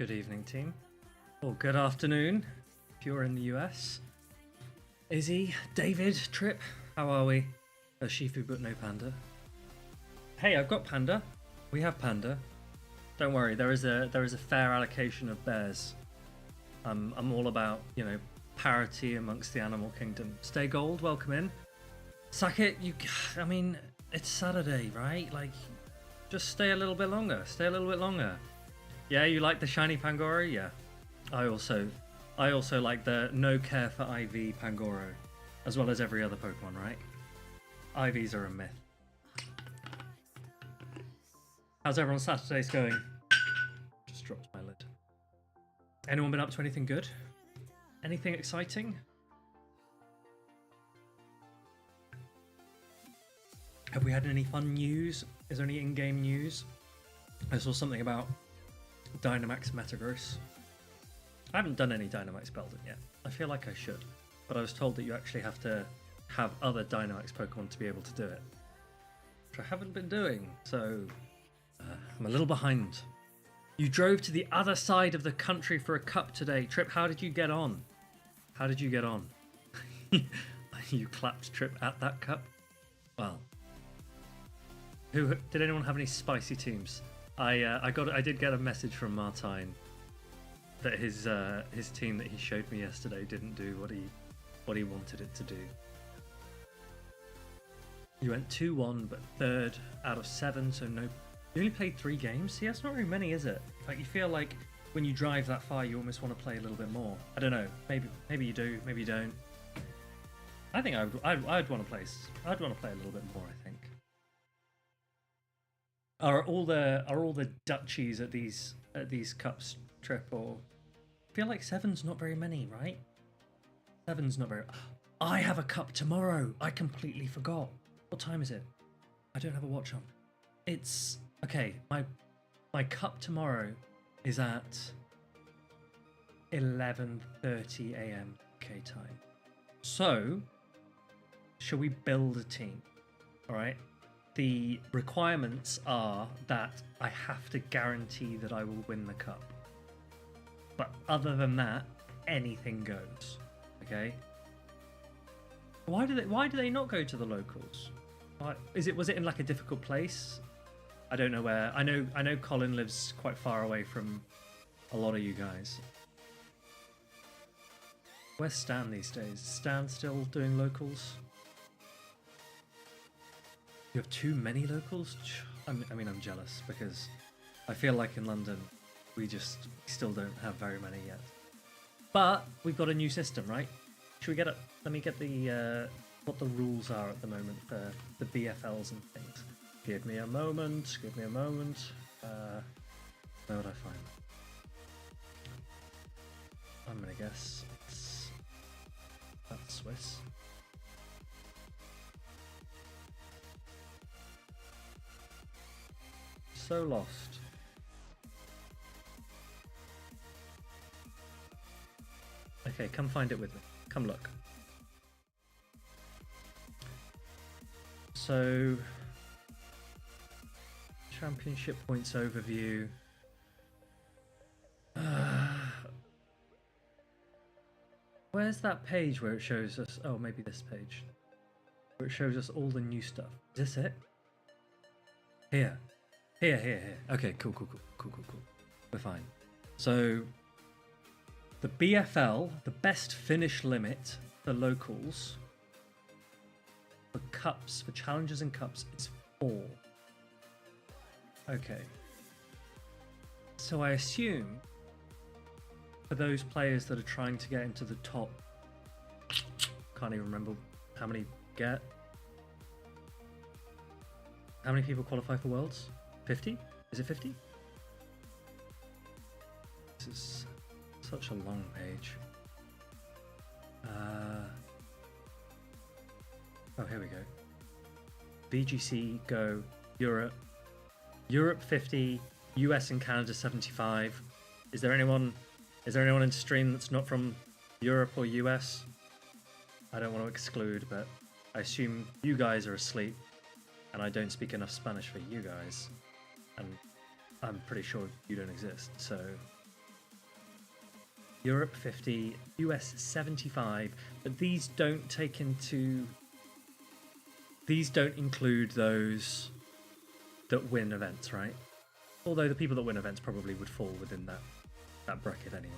Good evening, team. Or good afternoon, if you're in the US. Izzy, David, Trip, how are we? A Shifu but no Panda. Hey, I've got Panda. We have Panda. Don't worry, there is a fair allocation of bears. I'm all about, parity amongst the animal kingdom. Stay Gold, welcome in. Sackit, I mean, it's Saturday, right? Like, just stay a little bit longer. Stay a little bit longer. Yeah, you like the shiny Pangoro? Yeah. I also like the no care for IV Pangoro, as well as every other Pokemon, right? IVs are a myth. How's everyone's Saturdays going? Just dropped my lid. Anyone been up to anything good? Anything exciting? Have we had any fun news? Is there any in-game news? I saw something about Dynamax Metagross. I haven't done any Dynamax Belding yet. I feel like I should, but I was told that you actually have to have other Dynamax Pokemon to be able to do it, which I haven't been doing, so I'm a little behind. You drove to the other side of the country for a cup today. Trip, how did you get on? How did you get on? You clapped Trip at that cup? Well, did anyone have any spicy teams? I did get a message from Martine that his team that he showed me yesterday didn't do what he wanted it to do. You went 2-1, but 3rd out of 7, so no. You only played 3 games? See, that's not very many, is it? Like, you feel like when you drive that far, you almost want to play a little bit more. I don't know. Maybe you do. Maybe you don't. I think I'd want to play. I'd want to play a little bit more, I think. Are all the duchies at these cups, Trip? Or I feel like 7's not very many, right? 7's not very. I have a cup tomorrow. I completely forgot. What time is it? I don't have a watch on. It's okay. My cup tomorrow is at 11:30 a.m. UK time. So, shall we build a team? All right. The requirements are that I have to guarantee that I will win the cup. But other than that, anything goes. Okay. Why do they not go to the locals? Was it in like a difficult place? I don't know where. I know Colin lives quite far away from a lot of you guys. Where's Stan these days? Is Stan still doing locals? You have too many locals? I mean, I'm jealous because I feel like in London we still don't have very many yet. But we've got a new system, right? Should we get it? Let me get the what the rules are at the moment for the BFLs and things. Give me a moment. Give me a moment. Where would I find them? I'm gonna guess that's Swiss. So lost. Okay, come find it with me. Come look. So, championship points overview. Where's that page where it shows us? Oh, maybe this page. Where it shows us all the new stuff. Is this it? Here. Here. Okay, cool. We're fine. So, the BFL, the best finish limit for locals, for cups, for challenges and cups, is 4. Okay. So I assume for those players that are trying to get into the top, can't even remember how many get. How many people qualify for Worlds? 50? Is it 50? This is such a long page. Oh, here we go. BGC, Go, Europe 50, US and Canada 75. Is there anyone in stream that's not from Europe or US? I don't want to exclude, but I assume you guys are asleep and I don't speak enough Spanish for you guys, and I'm pretty sure you don't exist, so Europe 50, US 75, but these don't include those that win events, right? Although the people that win events probably would fall within that bracket anyway.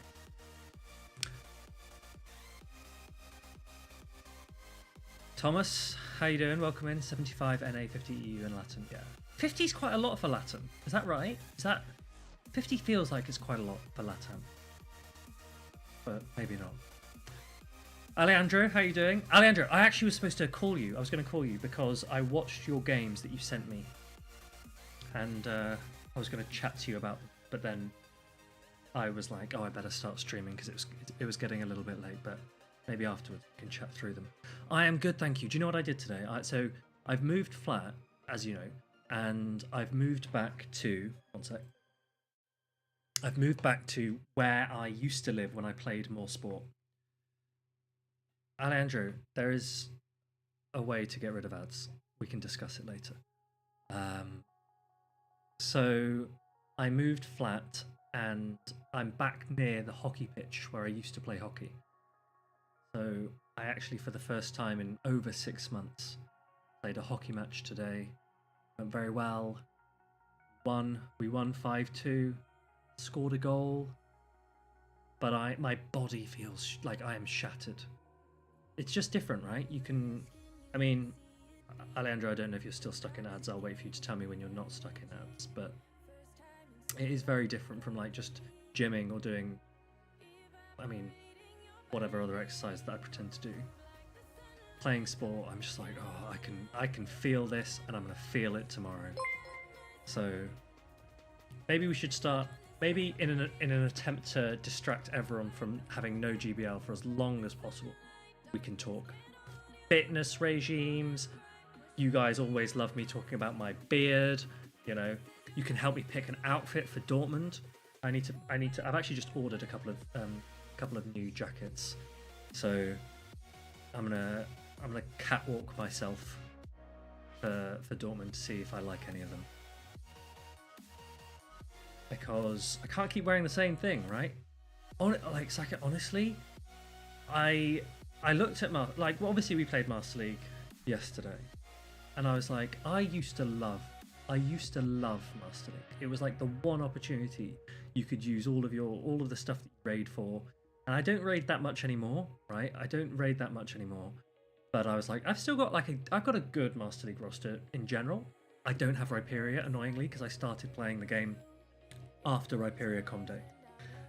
Thomas, how you doing? Welcome in. 75 NA, 50 EU and Latin. Yeah, 50 is quite a lot for Latin. Is that right? 50 feels like it's quite a lot for Latin, but maybe not. Alejandro, how you doing? Alejandro, I actually was supposed to call you. I was going to call you because I watched your games that you sent me, and I was going to chat to you about them, but then I was like, oh, I better start streaming because it was getting a little bit late, but maybe afterwards we can chat through them. I am good, thank you. Do you know what I did today? So I've moved flat, as you know, and I've moved back to... One sec. I've moved back to where I used to live when I played more sport. Alejandro, there is a way to get rid of ads. We can discuss it later. So I moved flat and I'm back near the hockey pitch where I used to play hockey. So I actually, for the first time in over 6 months, played a hockey match today. Went very well. We won 5-2. Scored a goal. But my body feels like I am shattered. It's just different, right? I mean, Alejandro, I don't know if you're still stuck in ads. I'll wait for you to tell me when you're not stuck in ads. But it is very different from like just gymming or doing, whatever other exercise that I pretend to do. Playing sport, I'm just like, oh, I can feel this, and I'm gonna feel it tomorrow. So maybe we should start. Maybe in an attempt to distract everyone from having no GBL for as long as possible, we can talk fitness regimes. You guys always love me talking about my beard. You know, you can help me pick an outfit for Dortmund. I need to. I've actually just ordered a couple of new jackets, so I'm gonna catwalk myself for Dortmund to see if I like any of them, because I can't keep wearing the same thing, right? Saka, honestly, I looked at obviously we played Master League yesterday, and I was like, I used to love Master League. It was like the one opportunity you could use all of the stuff that you raid for. And I don't raid that much anymore, right? But I was like, I've got a good Master League roster in general. I don't have Rhyperia, annoyingly, because I started playing the game after Rhyperia Com Day.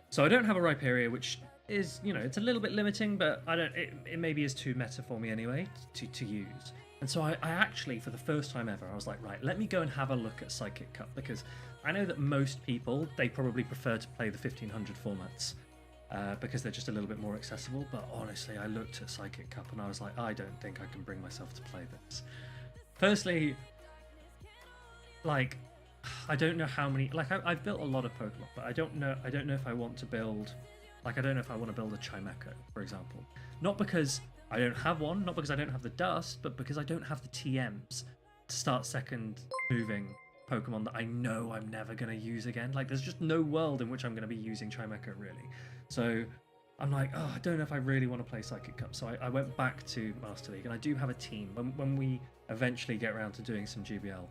So I don't have a Rhyperia, which is, it's a little bit limiting, but it maybe is too meta for me anyway to use. And so I actually, for the first time ever, I was like, right, let me go and have a look at Psychic Cup, because I know that most people, they probably prefer to play the 1500 formats. Because they're just a little bit more accessible. But honestly, I looked at Psychic Cup and I was like, I don't think I can bring myself to play this. Firstly, I don't know how many. I've built a lot of Pokemon, but I don't know if I want to build. I don't know if I want to build a Chimecho, for example. Not because I don't have one, not because I don't have the dust, but because I don't have the TMs to start second moving Pokemon that I know I'm never going to use again. There's just no world in which I'm going to be using Chimecho, really. So I'm like, oh, I don't know if I really want to play Psychic Cup. So I went back to Master League, and I do have a team. When we eventually get around to doing some GBL,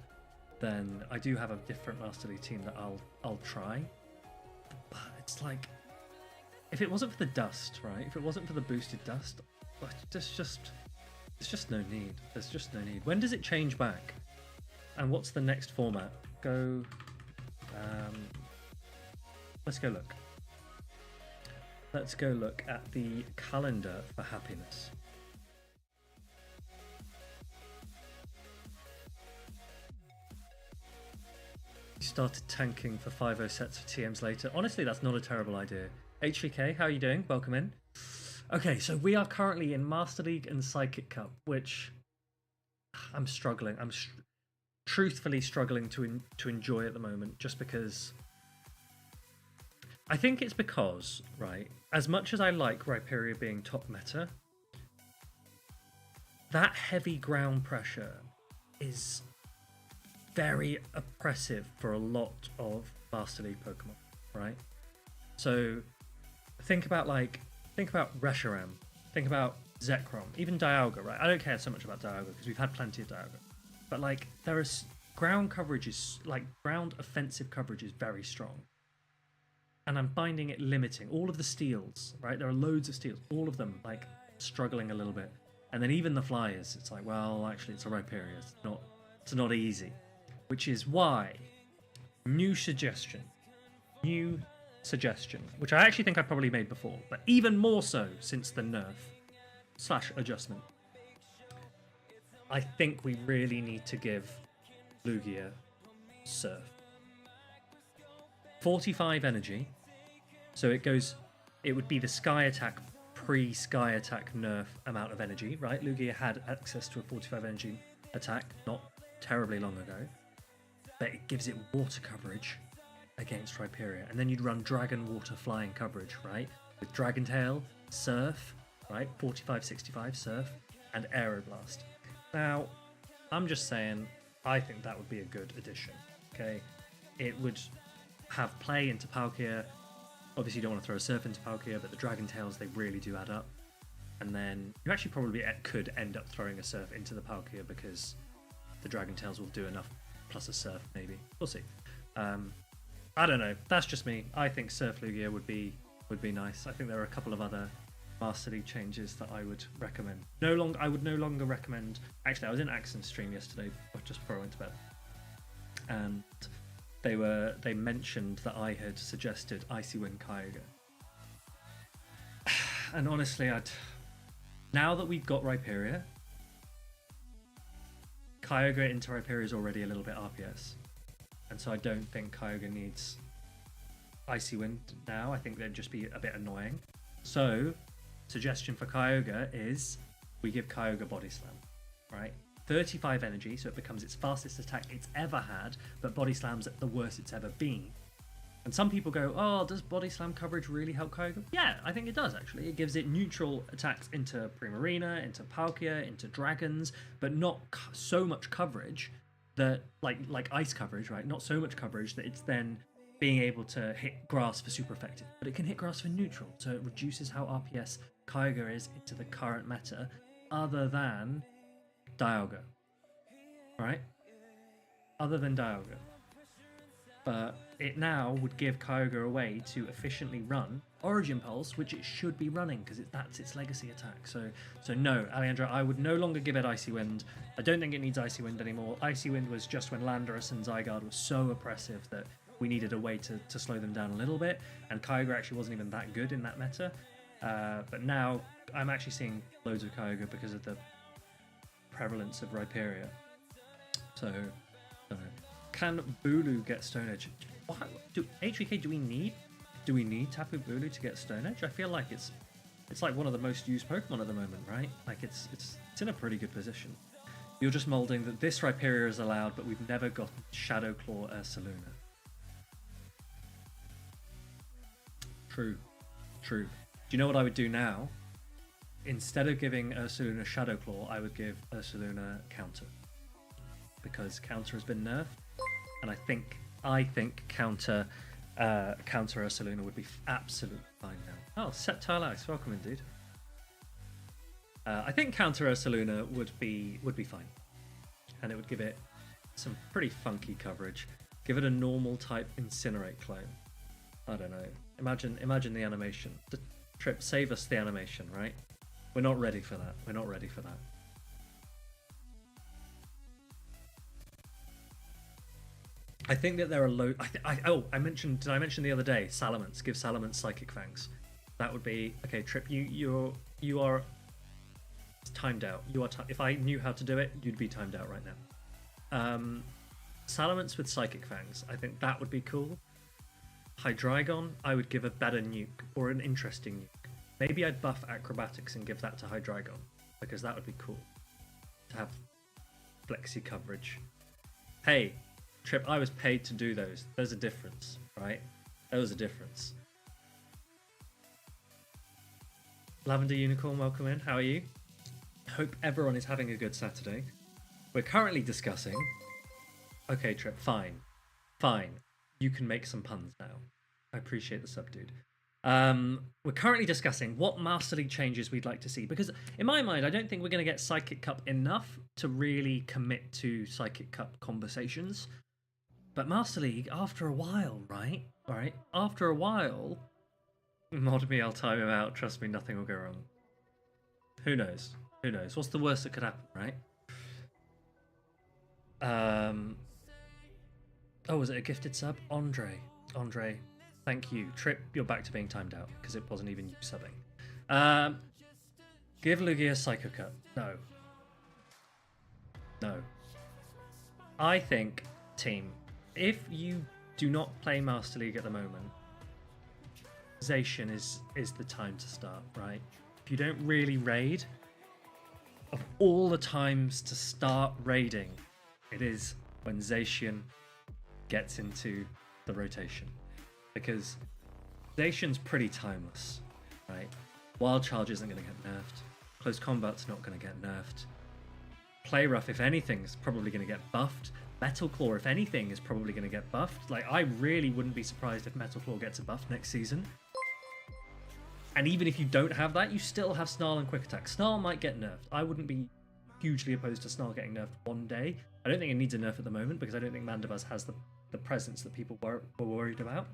then I do have a different Master League team that I'll try. But it's like, if it wasn't for the dust, right? If it wasn't for the boosted dust, there's just no need. There's just no need. When does it change back? And what's the next format? Let's go look. Let's go look at the calendar for happiness. You started tanking for 5-0 sets for TMs later. Honestly, that's not a terrible idea. HVK, how are you doing? Welcome in. Okay, so we are currently in Master League and Psychic Cup, which I'm struggling. I'm truthfully struggling to enjoy at the moment, just because I think it's because, right, as much as I like Rhyperia being top meta, that heavy ground pressure is very oppressive for a lot of Master League Pokemon, right? So think about Reshiram, think about Zekrom, even Dialga, right? I don't care so much about Dialga because we've had plenty of Dialga, but like there is ground coverage is like ground offensive coverage is very strong, and I'm finding it limiting all of the steals. Right, there are loads of steals, all of them like struggling a little bit, and then even the flyers. It's like, well, actually, it's a Rhyperior. It's not easy, which is why new suggestion, which I actually think I probably made before, but even more so since the nerf / adjustment. I think we really need to give Lugia Surf. 45 energy, so it would be the Sky Attack pre-Sky Attack nerf amount of energy, right? Lugia had access to a 45 energy attack not terribly long ago, but it gives it water coverage against Rhyperior, and then you'd run Dragon Water Flying coverage, right? With Dragon Tail, Surf, right? 45, 65 Surf, and Aeroblast. Now, I'm just saying, I think that would be a good addition, okay? It would have play into Palkia. Obviously, you don't want to throw a Surf into Palkia, but the Dragon Tails, they really do add up. And then you actually probably could end up throwing a Surf into the Palkia because the Dragon Tails will do enough plus a Surf, maybe. We'll see. I don't know. That's just me. I think Surf Lugia would be nice. I think there are a couple of other Master League changes that I would recommend. I would no longer recommend. Actually, I was in Axon's stream yesterday, just before I went to bed, and they mentioned that I had suggested Icy Wind Kyogre, and honestly, now that we've got Rhyperior, Kyogre into Rhyperior is already a little bit RPS. And so I don't think Kyogre needs Icy Wind now. I think they'd just be a bit annoying. So, suggestion for Kyogre is we give Kyogre Body Slam, right? 35 energy, so it becomes its fastest attack it's ever had, but Body Slam's at the worst it's ever been. And some people go, oh, does Body Slam coverage really help Kyogre? Yeah, I think it does, actually. It gives it neutral attacks into Primarina, into Palkia, into Dragons, but not so much coverage that like ice coverage, right? Not so much coverage that it's then being able to hit grass for super effective, but it can hit grass for neutral, so it reduces how RPS Kyogre is into the current meta, other than Dialga, right? Other than Dialga, but it now would give Kyogre a way to efficiently run Origin Pulse, which it should be running because that's its legacy attack. So no, Alejandra, I would no longer give it Icy Wind. I don't think it needs Icy Wind anymore. Icy Wind was just when Landorus and Zygarde were so oppressive that we needed a way to slow them down a little bit, and Kyogre actually wasn't even that good in that meta. But now I'm actually seeing loads of Kyogre because of the prevalence of Rhyperior. So, can Bulu get Stone Edge? HVK, do we need Tapu Bulu to get Stone Edge? I feel like it's like one of the most used Pokemon at the moment, right? Like it's in a pretty good position. You're just molding that this Rhyperior is allowed, but we've never got Shadow Claw Ursaluna. True. Do you know what I would do now? Instead of giving Ursaluna Shadow Claw, I would give Ursaluna Counter, because Counter has been nerfed, and I think Counter Ursaluna would be absolutely fine now. Oh, Septile Ice, welcome indeed. I think Counter Ursaluna would be fine, and it would give it some pretty funky coverage. Give it a normal type Incinerate clone. I don't know. Imagine the animation. The Trip, save us the animation, right? We're not ready for that. I think that there are low. Did I mention the other day? Salamence. Give Salamence Psychic Fangs. That would be okay. Trip, you are timed out. You are. If I knew how to do it, you'd be timed out right now. Salamence with Psychic Fangs. I think that would be cool. Hydreigon, I would give a better nuke or an interesting nuke. Maybe I'd buff Acrobatics and give that to Hydreigon, because that would be cool to have flexi coverage. Hey, Trip, I was paid to do those. There's a difference, right? There was a difference. Lavender Unicorn, welcome in. How are you? Hope everyone is having a good Saturday. We're currently discussing... Okay, Trip, fine. You can make some puns now. I appreciate the sub, dude. We're currently discussing what Master League changes we'd like to see, because in my mind, I don't think we're going to get Psychic Cup enough to really commit to Psychic Cup conversations. But Master League, after a while, right? All right, after a while, mod me, I'll time him out. Trust me, nothing will go wrong. Who knows? Who knows? What's the worst that could happen, right? Oh, was it a gifted sub? Andre, thank you. Trip, you're back to being timed out because it wasn't even you subbing. Give Lugia a Psycho Cut. No. No. I think, team, if you do not play Master League at the moment, Zacian is the time to start, right? If you don't really raid, of all the times to start raiding, it is when Zacian gets into the rotation. Because Zacian's pretty timeless, right? Wild Charge isn't going to get nerfed. Close Combat's not going to get nerfed. Play Rough, if anything, is probably going to get buffed. Metal Claw, if anything, is probably going to get buffed. Like, I really wouldn't be surprised if Metal Claw gets a buff next season. And even if you don't have that, you still have Snarl and Quick Attack. Snarl might get nerfed. I wouldn't be hugely opposed to Snarl getting nerfed one day. I don't think it needs a nerf at the moment because I don't think Mandibuzz has the presence that people were worried about.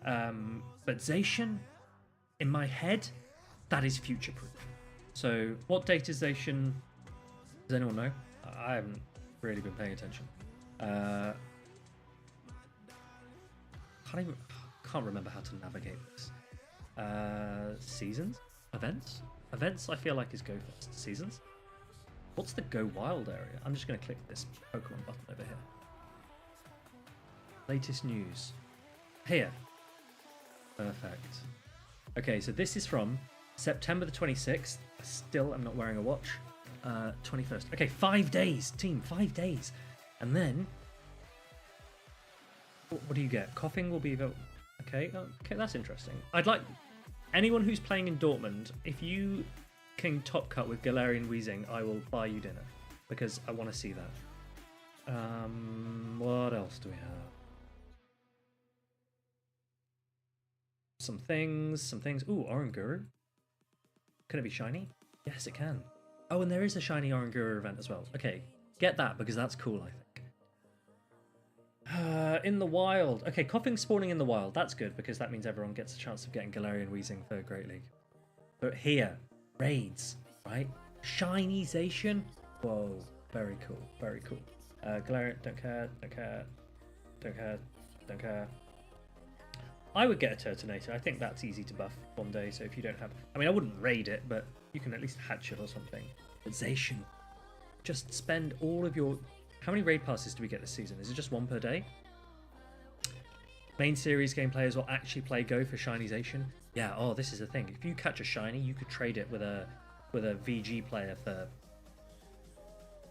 But Zacian, in my head, that is future-proof. So what date is Zacian? Does anyone know? I haven't really been paying attention. Can't remember how to navigate this. Seasons? Events? Events I feel like is go first. Seasons? What's the go wild area? I'm just going to click this Pokemon button over here. Latest news. Here. Perfect. Okay, so this is from September the 26th. I still am not wearing a watch. 21st. Okay, 5 days, team. 5 days. And then... What do you get? Coughing will be... Okay, that's interesting. I'd like... Anyone who's playing in Dortmund, if you can top cut with Galarian Wheezing, I will buy you dinner. Because I want to see that. What else do we have? Some things. Ooh, Oranguru. Can it be shiny? Yes, it can. Oh, and there is a shiny Oranguru event as well. Okay, get that because that's cool, I think. In the wild. Okay, Coughing spawning in the wild. That's good because that means everyone gets a chance of getting Galarian Wheezing for Great League. But here, raids, right? Shiny Zacian. Whoa, very cool, very cool. Galarian, don't care. I would get a Turtonator. I think that's easy to buff one day, so if you don't have... I mean, I wouldn't raid it, but you can at least hatch it or something. But Zacian, just spend all of your... How many raid passes do we get this season? Is it just one per day? Main series game players will actually play Go for shiny Zacian. Yeah, oh, this is the thing. If you catch a shiny, you could trade it with a VG player for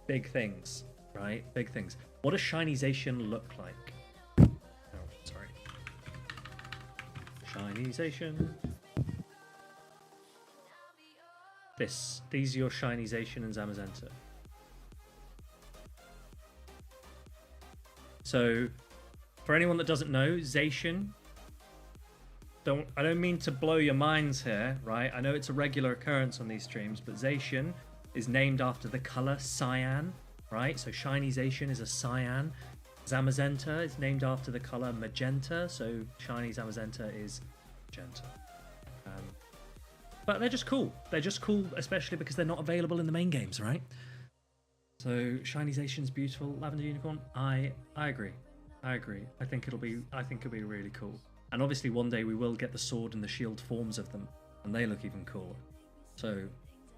big things, right? Big things. What does shiny Zacian look like? Oh, sorry. Shiny Zacian. These are your shiny Zacian and Zamazenta. So, for anyone that doesn't know, Zacian, I don't mean to blow your minds here, right? I know it's a regular occurrence on these streams, but Zacian is named after the color cyan, right? So shiny Zacian is a cyan. Zamazenta is named after the color magenta, so shiny Zamazenta is magenta. But they're just cool. They're just cool, especially because they're not available in the main games, right? So shiny Zacian's beautiful. Lavender Unicorn, I agree. I think it'll be really cool. And obviously one day we will get the sword and the shield forms of them, and they look even cooler. So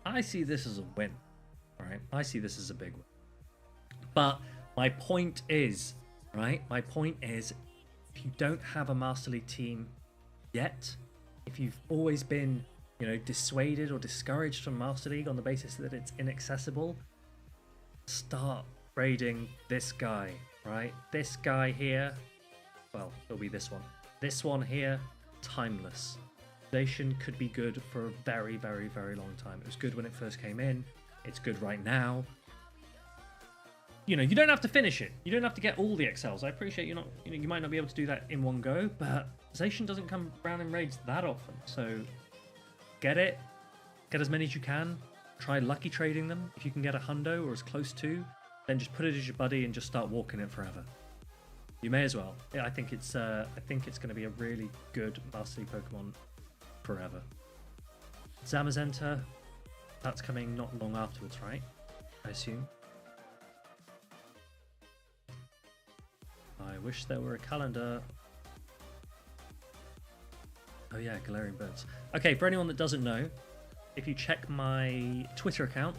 I see this as a win. Alright? I see this as a big win. But my point is, right? My point is, if you don't have a Master League team yet, if you've always been, dissuaded or discouraged from Master League on the basis that it's inaccessible, start raiding this guy, right? This guy here, well, it'll be this one. This one here, timeless. Zacian could be good for a very, very, very long time. It was good when it first came in. It's good right now. you know, you don't have to finish it. You don't have to get all the XLs. I appreciate you're not, you know, you might not be able to do that in one go, but Zacian doesn't come around in raids that often. So get it, get as many as you can. Try lucky trading them. If you can get a hundo or as close to, then just put it as your buddy and just start walking it forever. You may as well. Yeah, I think it's going to be a really good Master League Pokemon forever. Zamazenta, that's coming not long afterwards, right? I assume. I wish there were a calendar. Oh yeah, Galarian Birds. Okay, for anyone that doesn't know, if you check my Twitter account,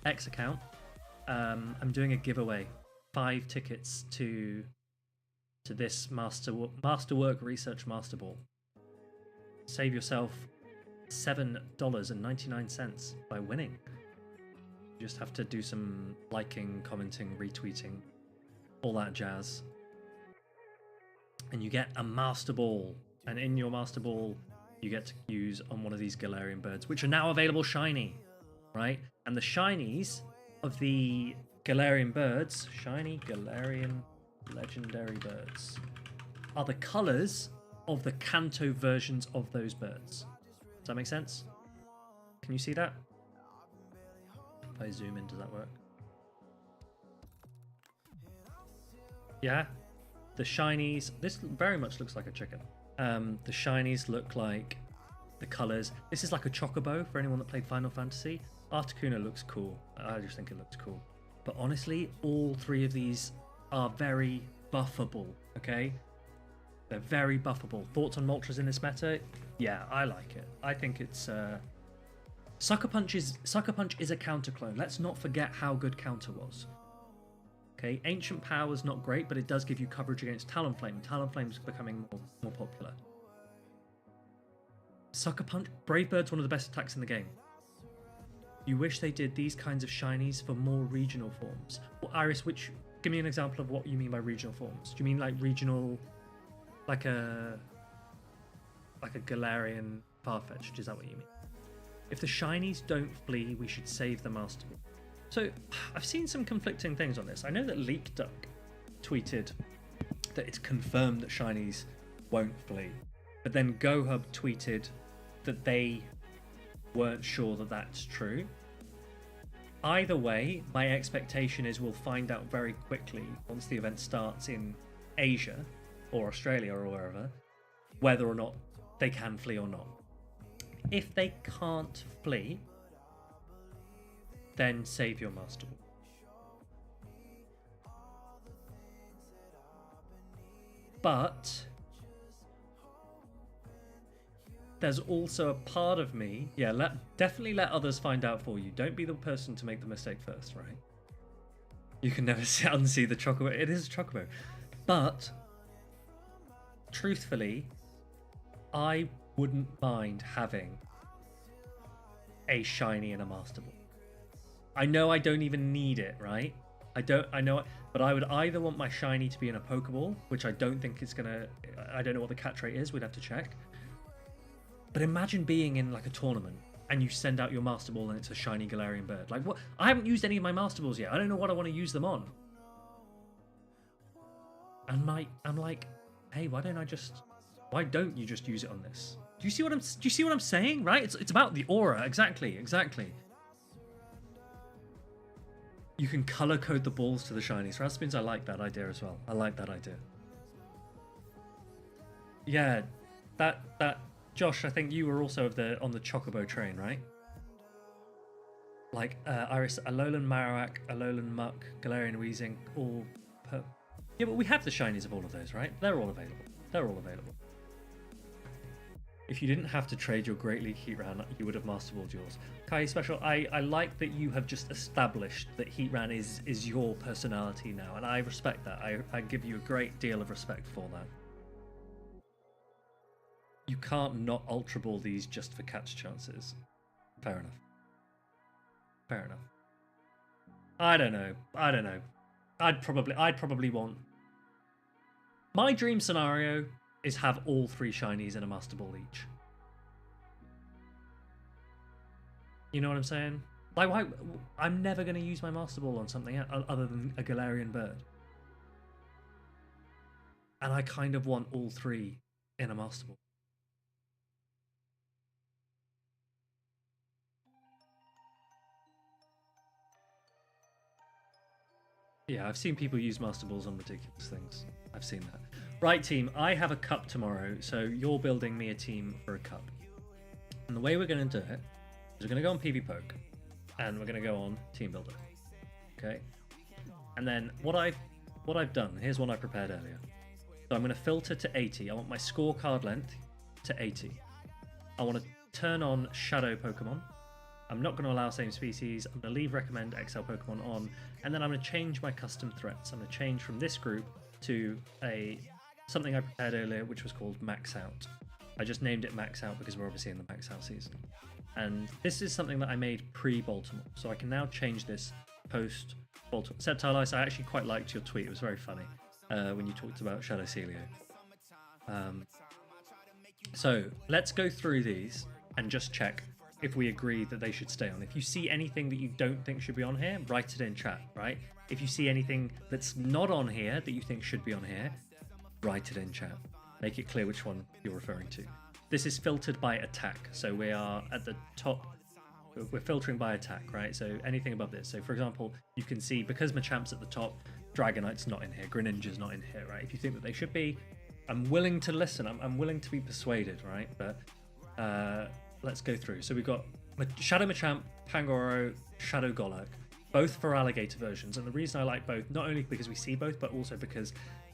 X account, I'm doing a giveaway. 5 tickets to this Masterwork Research Master Ball. Save yourself $7.99 by winning. You just have to do some liking, commenting, retweeting, all that jazz. And you get a Master Ball. And in your Master Ball, you get to use on one of these Galarian Birds, which are now available shiny, right? And the shinies of the Galarian Birds, shiny Galarian Legendary Birds, are the colors of the Kanto versions of those birds. Does that make sense? Can you see that? If I zoom in, does that work? Yeah? The shinies, this very much looks like a chicken. The shinies look like the colors. This is like a chocobo for anyone that played Final Fantasy. Articuno looks cool. I just think it looks cool. But honestly, all 3 of these are very buffable, okay? They're very buffable. Thoughts on Moltres in this meta? Yeah, I like it. I think it's... Sucker Punch is a counter clone. Let's not forget how good Counter was. Okay, Ancient Power is not great, but it does give you coverage against Talonflame. Talonflame's becoming more popular. Sucker Punch, Brave Bird's one of the best attacks in the game. You wish they did these kinds of shinies for more regional forms. Well, Iris, give me an example of what you mean by regional forms. Do you mean like regional, like a Galarian Farfetch'd? Is that what you mean? If the shinies don't flee, we should save the Master Ball. So, I've seen some conflicting things on this. I know that Leak Duck tweeted that it's confirmed that shinies won't flee. But then GoHub tweeted that they weren't sure that that's true. Either way, my expectation is we'll find out very quickly once the event starts in Asia or Australia or wherever, whether or not they can flee or not. If they can't flee, then save your Master Ball. But there's also a part of me, definitely let others find out for you. Don't be the person to make the mistake first, right? You can never unsee the chocobo. It is a chocobo. But truthfully, I wouldn't mind having a shiny and a Master Ball. I know I don't even need it, right? I know, but I would either want my shiny to be in a Pokeball, which I don't think is gonna, I don't know what the catch rate is, we'd have to check. But imagine being in like a tournament and you send out your Master Ball and it's a shiny Galarian Bird. Like, what? I haven't used any of my Master Balls yet. I don't know what I want to use them on. And I'm like, hey, why don't you just use it on this? Do you see what I'm saying? Right? It's about the aura. Exactly. You can color code the balls to the shinies. Raspins, I like that idea as well. I like that idea. Yeah, that Josh, I think you were also on the Chocobo train, right? Like Iris, Alolan Marowak, Alolan Muck, Galarian Weezing, all yeah, but we have the shinies of all of those, right? They're all available. If you didn't have to trade your Great League Heatran, you would have Master Balled yours. Kai Special, I like that you have just established that Heatran is your personality now, and I respect that. I give you a great deal of respect for that. You can't not Ultra Ball these just for catch chances. Fair enough. I don't know. I'd probably want... My dream scenario is have all 3 shinies in a Master Ball each. You know what I'm saying? Like, why? I'm never going to use my Master Ball on something other than a Galarian bird. And I kind of want all three in a Master Ball. Yeah, I've seen people use Master Balls on ridiculous things. I've seen that. Right, team, I have a cup tomorrow, so you're building me a team for a cup. And the way we're going to do it is we're going to go on PvPoke, and we're going to go on Teambuilding. Okay? And then what I've done, here's one I prepared earlier. So I'm going to filter to 80. I want my scorecard length to 80. I want to turn on Shadow Pokemon. I'm not going to allow same species. I'm going to leave recommend XL Pokemon on, and then I'm going to change my custom threats. I'm going to change from this group to something I prepared earlier, which was called Max Out. I just named it Max Out because we're obviously in the Max Out season. And this is something that I made pre-Baltimore, so I can now change this post-Baltimore. Septile Ice, I actually quite liked your tweet. It was very funny when you talked about Shadow Celio. So let's go through these and just check if we agree that they should stay on. If you see anything that you don't think should be on here, write it in chat, right? If you see anything that's not on here that you think should be on here, write it in chat. Make it clear which one you're referring to. This is filtered by attack, so we are at the top. We're filtering by attack, right? So anything above this. So for example, you can see because Machamp's at the top, Dragonite's not in here, Greninja's not in here, right? If you think that they should be, I'm willing to listen. I'm willing to be persuaded, right? But let's go through. So we've got Shadow Machamp, Pangoro, Shadow Golurk, both for alligator versions. And the reason I like both, not only because we see both, but also because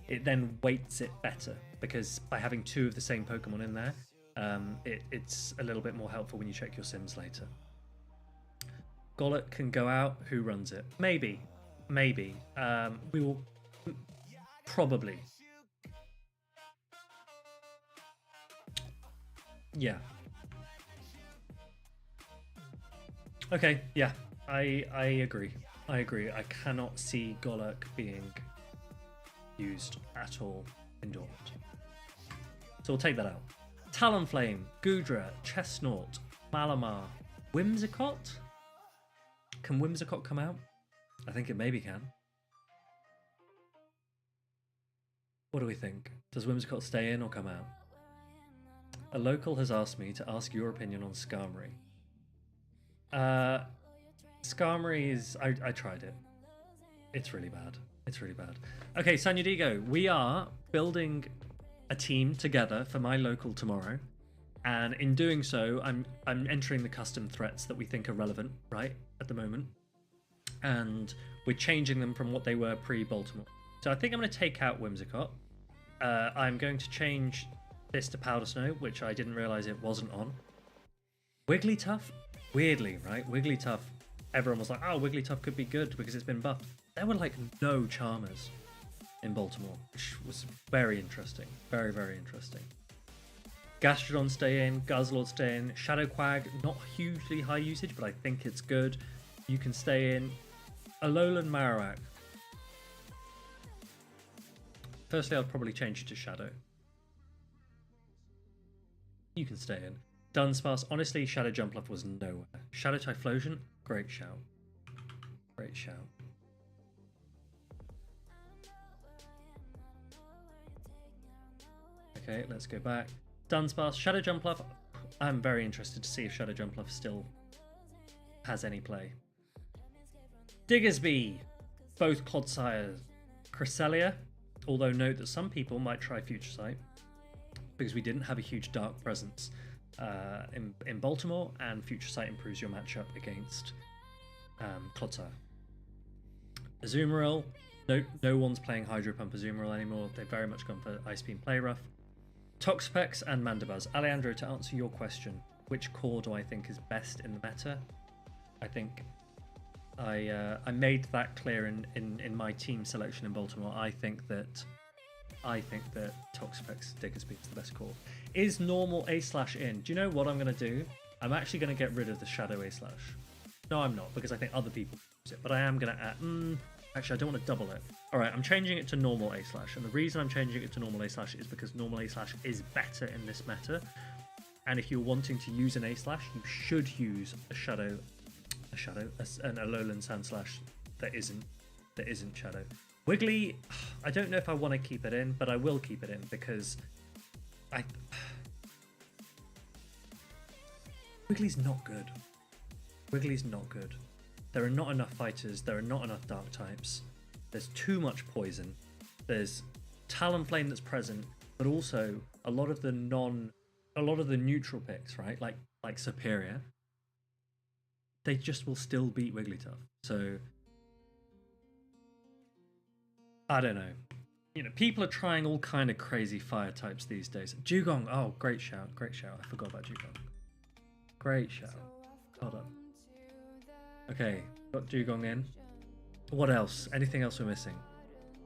it then weights it better. Because by having two of the same Pokemon in there, it's a little bit more helpful when you check your sims later. Golurk can go out. Who runs it? Maybe. We will probably. Yeah. Okay, yeah, I agree. I cannot see Golurk being used at all indoors. So we'll take that out. Talonflame, Goodra, Chestnut, Malamar, Whimsicott? Can Whimsicott come out? I think it maybe can. What do we think? Does Whimsicott stay in or come out? A local has asked me to ask your opinion on Skarmory. Skarmory is... I tried it. It's really bad. Okay, Sanyadigo, we are building a team together for my local tomorrow. And in doing so, I'm entering the custom threats that we think are relevant, right, at the moment. And we're changing them from what they were pre-Baltimore. So I think I'm going to take out Whimsicott. I'm going to change this to Powder Snow, which I didn't realise it wasn't on. Wigglytuff? Weirdly, right? Wigglytuff, everyone was like, oh, Wigglytuff could be good because it's been buffed. There were like no Charmers in Baltimore, which was very interesting. Very, very interesting. Gastrodon stay in, Guzzlord stay in, Shadow Quag, not hugely high usage, but I think it's good. You can stay in. Alolan Marowak. Firstly, I'd probably change it to Shadow. You can stay in. Dunsparce, honestly, Shadow Jumpluff was nowhere. Shadow Typhlosion, great shout. Great shout. Okay, let's go back. Dunsparce, Shadow Jumpluff. I'm very interested to see if Shadow Jumpluff still has any play. Diggersby, both Clodsires. Cresselia, although note that some people might try Future Sight because we didn't have a huge dark presence in Baltimore, and Future Sight improves your matchup against Clodsire. Azumarill, no one's playing Hydro Pump Azumarill anymore. They've very much gone for Ice Beam Play Rough. Toxapex and Mandibuzz. Alejandro, to answer your question, which core do I think is best in the meta? I think I made that clear in my team selection in Baltimore. I think that Toxapex Diggersby is the best core. Is normal A/slash in? Do you know what I'm going to do? I'm actually going to get rid of the Shadow A/slash. No, I'm not, because I think other people use it. But I am going to add... actually, I don't want to double it. All right, I'm changing it to normal A/slash. And the reason I'm changing it to normal A/slash is because normal A/slash is better in this meta. And if you're wanting to use an A/slash, you should use a Shadow a Shadow, an Alolan Sandslash that isn't Shadow. Wiggly, I don't know if I want to keep it in, but I will keep it in because Wiggly's not good. Wiggly's not good. There are not enough fighters. There are not enough dark types. There's too much poison. There's Talonflame that's present, but also a lot of the neutral picks, right? Like Superior. They just will still beat Wigglytuff. So I don't know. You know, people are trying all kind of crazy fire types these days. Dugong, oh, great shout, great shout. I forgot about Dugong. Great shout. Hold on. Okay, got Dugong in. What else? Anything else we're missing?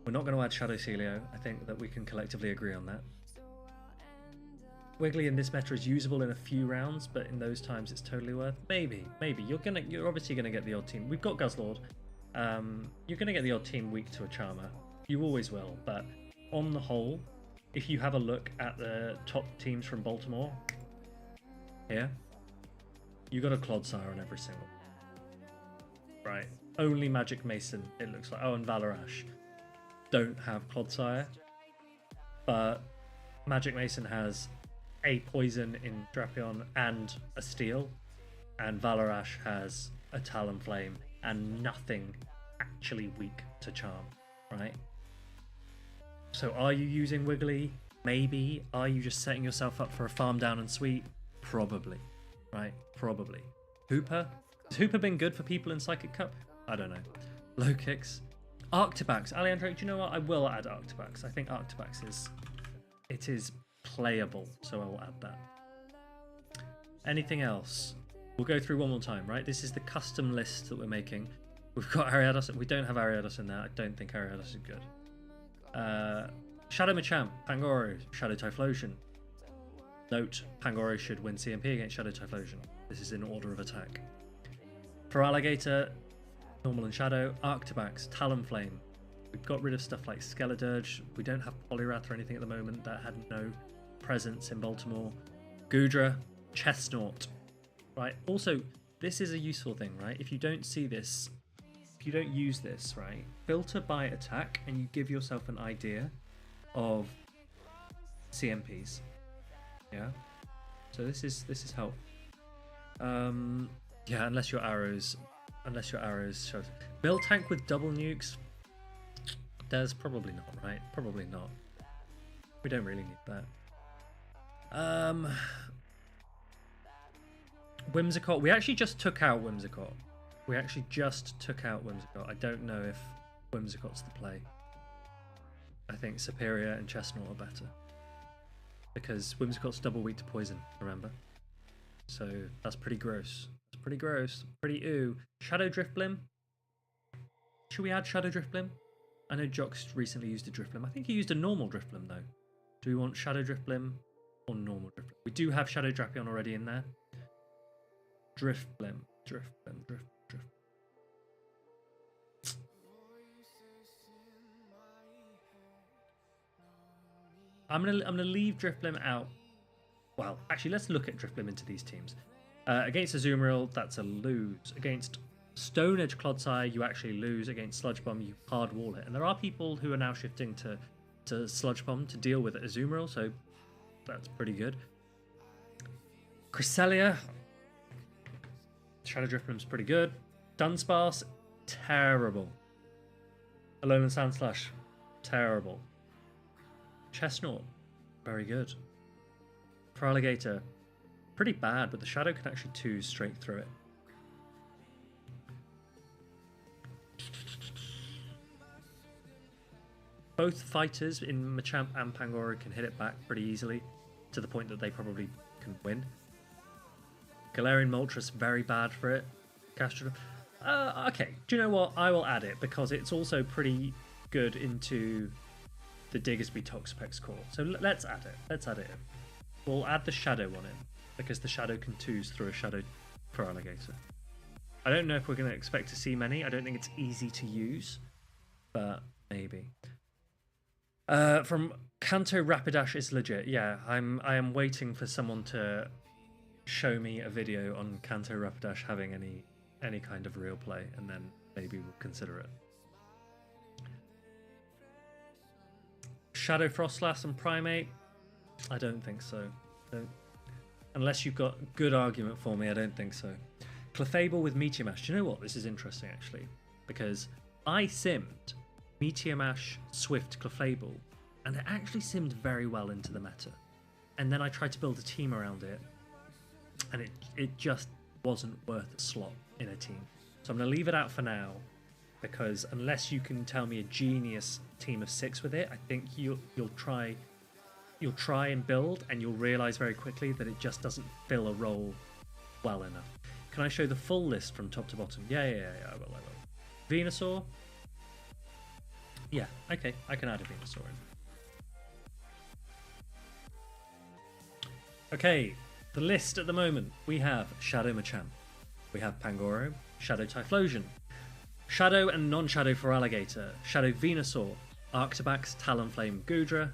We're not going to add Shadow Celio. I think that we can collectively agree on that. Wiggly in this meta is usable in a few rounds, but in those times it's totally worth. Maybe. You're obviously gonna get the odd team. We've got Guzzlord. You're gonna get the odd team weak to a Charmer. You always will. But on the whole, if you have a look at the top teams from Baltimore, here, you got a Clodsire on every single. Right. Only Magic Mason, it looks like. Oh, and Valarash don't have Clodsire, but Magic Mason has a poison in Drapion and a steel, and Valarash has a Talonflame and nothing actually weak to Charm, right? So are you using Wiggly? Maybe. Are you just setting yourself up for a farm down and sweep? Probably, right? Probably. Hooper? Has Hooper been good for people in Psychic Cup? I don't know. Low kicks. Arctibax. Alejandro, do you know what? I will add Arctibax. I think Arctibax is playable, so I will add that. Anything else? We'll go through one more time, right? This is the custom list that we're making. We've got Ariados. We don't have Ariados in there. I don't think Ariados is good. Shadow Machamp, Pangoro, Shadow Typhlosion. Note, Pangoro should win CMP against Shadow Typhlosion. This is in order of attack. For Alligator, Normal and Shadow, Arctibax, Talonflame. We've got rid of stuff like Skeledirge. We don't have Poliwrath or anything at the moment. That had no presence in Baltimore. Goodra, Chestnut. Right. Also, this is a useful thing, right? If you don't see this, if you don't use this, right, filter by attack and you give yourself an idea of CMPs. Yeah. So this is helpful. Yeah, unless your arrows show. Build tank with double nukes. There's probably not, right? Probably not. We don't really need that. Whimsicott. We actually just took out Whimsicott. I don't know if Whimsicott's the play. I think Superior and Chestnut are better. Because Whimsicott's double weak to poison, remember? So that's pretty gross. It's pretty gross. Pretty ooh. Shadow Driftblim. Should we add Shadow Driftblim? I know Jock's recently used a Driftblim. I think he used a normal Driftblim though. Do we want Shadow Driftblim or normal Driftblim? We do have Shadow Drapion already in there. Driftblim. I'm gonna leave Driftblim out. Well, actually, let's look at Driftblim into these teams. Against Azumarill, that's a lose. Against Stone Edge Clodsire, you actually lose. Against Sludge Bomb, you hard wall it. And there are people who are now shifting to Sludge Bomb to deal with Azumarill, so that's pretty good. Cresselia, Shadow Driftblim's pretty good. Dunsparce, terrible. Alolan Sandslash, terrible. Chestnut, very good. For Alligator, pretty bad, but the Shadow can actually 2 straight through it. Both fighters in Machamp and Pangoro can hit it back pretty easily, to the point that they probably can win. Galarian Moltres, very bad for it. Castro, okay, do you know what? I will add it because it's also pretty good into the Diggersby Toxapex core. So let's add it. We'll add the Shadow one in because the Shadow can 2s through a Shadow for Alligator. I don't know if we're going to expect to see many. I don't think it's easy to use, but maybe. From Kanto Rapidash is legit. Yeah, I am waiting for someone to show me a video on Kanto Rapidash having any any kind of real play, and then maybe we'll consider it. Shadow Frostlass and Primate? I don't think so. Unless you've got a good argument for me, I don't think so. Clefable with Meteor Mash. Do you know what? This is interesting, actually. Because I simmed Meteor Mash, Swift, Clefable, and it actually simmed very well into the meta. And then I tried to build a team around it, and it just wasn't worth a slot in a team. So I'm going to leave it out for now, because unless you can tell me a genius team of 6 with it, I think you'll try and build, and you'll realize very quickly that it just doesn't fill a role well enough. Can I show the full list from top to bottom? Yeah, I will. Venusaur? Yeah, okay, I can add a Venusaur in. Okay, the list at the moment. We have Shadow Machamp, we have Pangoro, Shadow Typhlosion, Shadow and non-Shadow for Alligator, Shadow Venusaur, Arctobax, Talonflame, Goodra,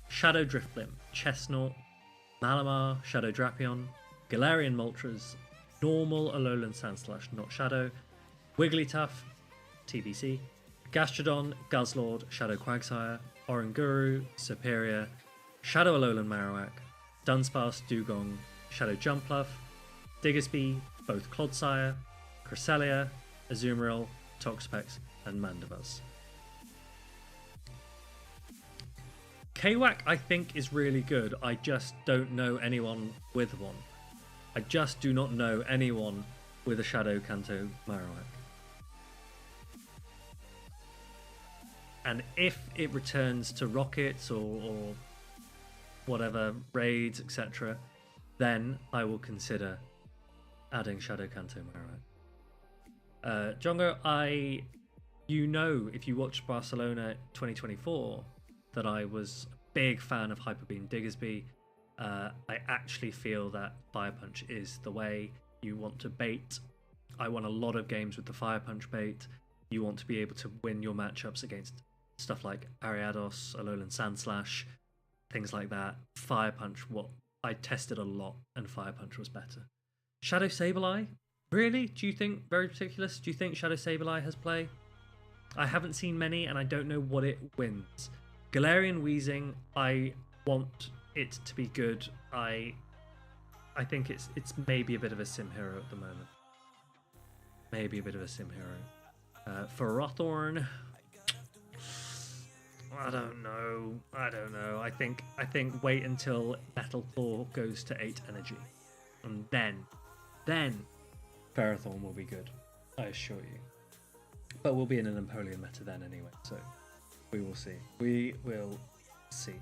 Shadow Drifblim, Chestnut, Malamar, Shadow Drapion, Galarian Moltres, Normal Alolan Sandslash, not Shadow, Wigglytuff, TBC, Gastrodon, Guzzlord, Shadow Quagsire, Oranguru, Superior, Shadow Alolan Marowak, Dunsparce, Dugong, Shadow Jumpluff, Diggersby, both Clodsire, Cresselia, Azumarill, Toxapex, and Mandibuzz. Kwak, I think, is really good. I just don't know anyone with one. I just do not know anyone with a Shadow Kanto Marowak. And if it returns to Rockets or whatever, raids, etc., then I will consider adding Shadow Kanto Marowak. Jongo, you know, if you watched Barcelona 2024, that I was a big fan of Hyper Beam Diggersby. I actually feel that Fire Punch is the way you want to bait. I won a lot of games with the Fire Punch bait. You want to be able to win your matchups against stuff like Ariados, Alolan Sandslash, things like that. Fire Punch, what I tested a lot, and Fire Punch was better. Shadow Sableye? Really? Do you think, very ridiculous, do you think Shadow Sableye has play? I haven't seen many, and I don't know what it wins. Galarian Weezing, I want it to be good. I think it's maybe a bit of a sim hero at the moment. Maybe a bit of a sim hero. For Rothorn, I don't know. I think wait until Metal Claw goes to 8 energy, and then Ferrothorn will be good. I assure you. But we'll be in an Empoleon meta then anyway, so we will see. We will see.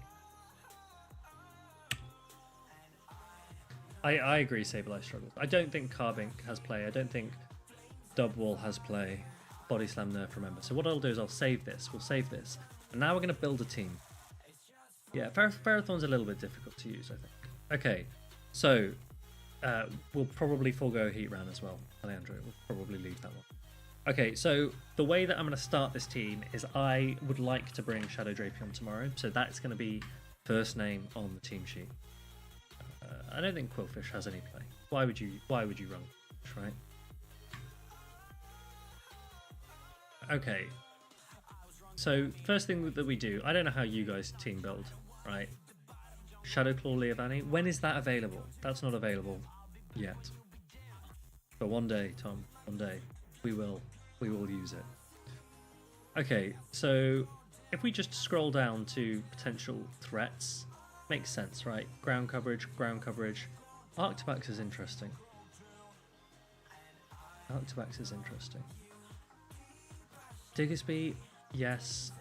I agree Sableye struggles. I don't think Carbink has play. I don't think Dubwall has play. Body Slam Nerf, remember. So what I'll do is I'll save this. We'll save this. And now we're going to build a team. Yeah, Ferrothorn's a little bit difficult to use, I think. Okay, so we'll probably forego Heatran as well. Alejandro, we'll probably leave that one. Okay, so the way that I'm going to start this team is I would like to bring Shadow Drapion tomorrow. So that's going to be first name on the team sheet. I don't think Quillfish has any play. Why would you run Quillfish, right? Okay. So first thing that we do, I don't know how you guys team build, right? Shadow Claw Leavanny. When is that available? That's not available yet. But one day, Tom, one day we will use it. Okay, so if we just scroll down to potential threats, makes sense, right? Ground coverage. Arctobax is interesting. Diggersby, yes.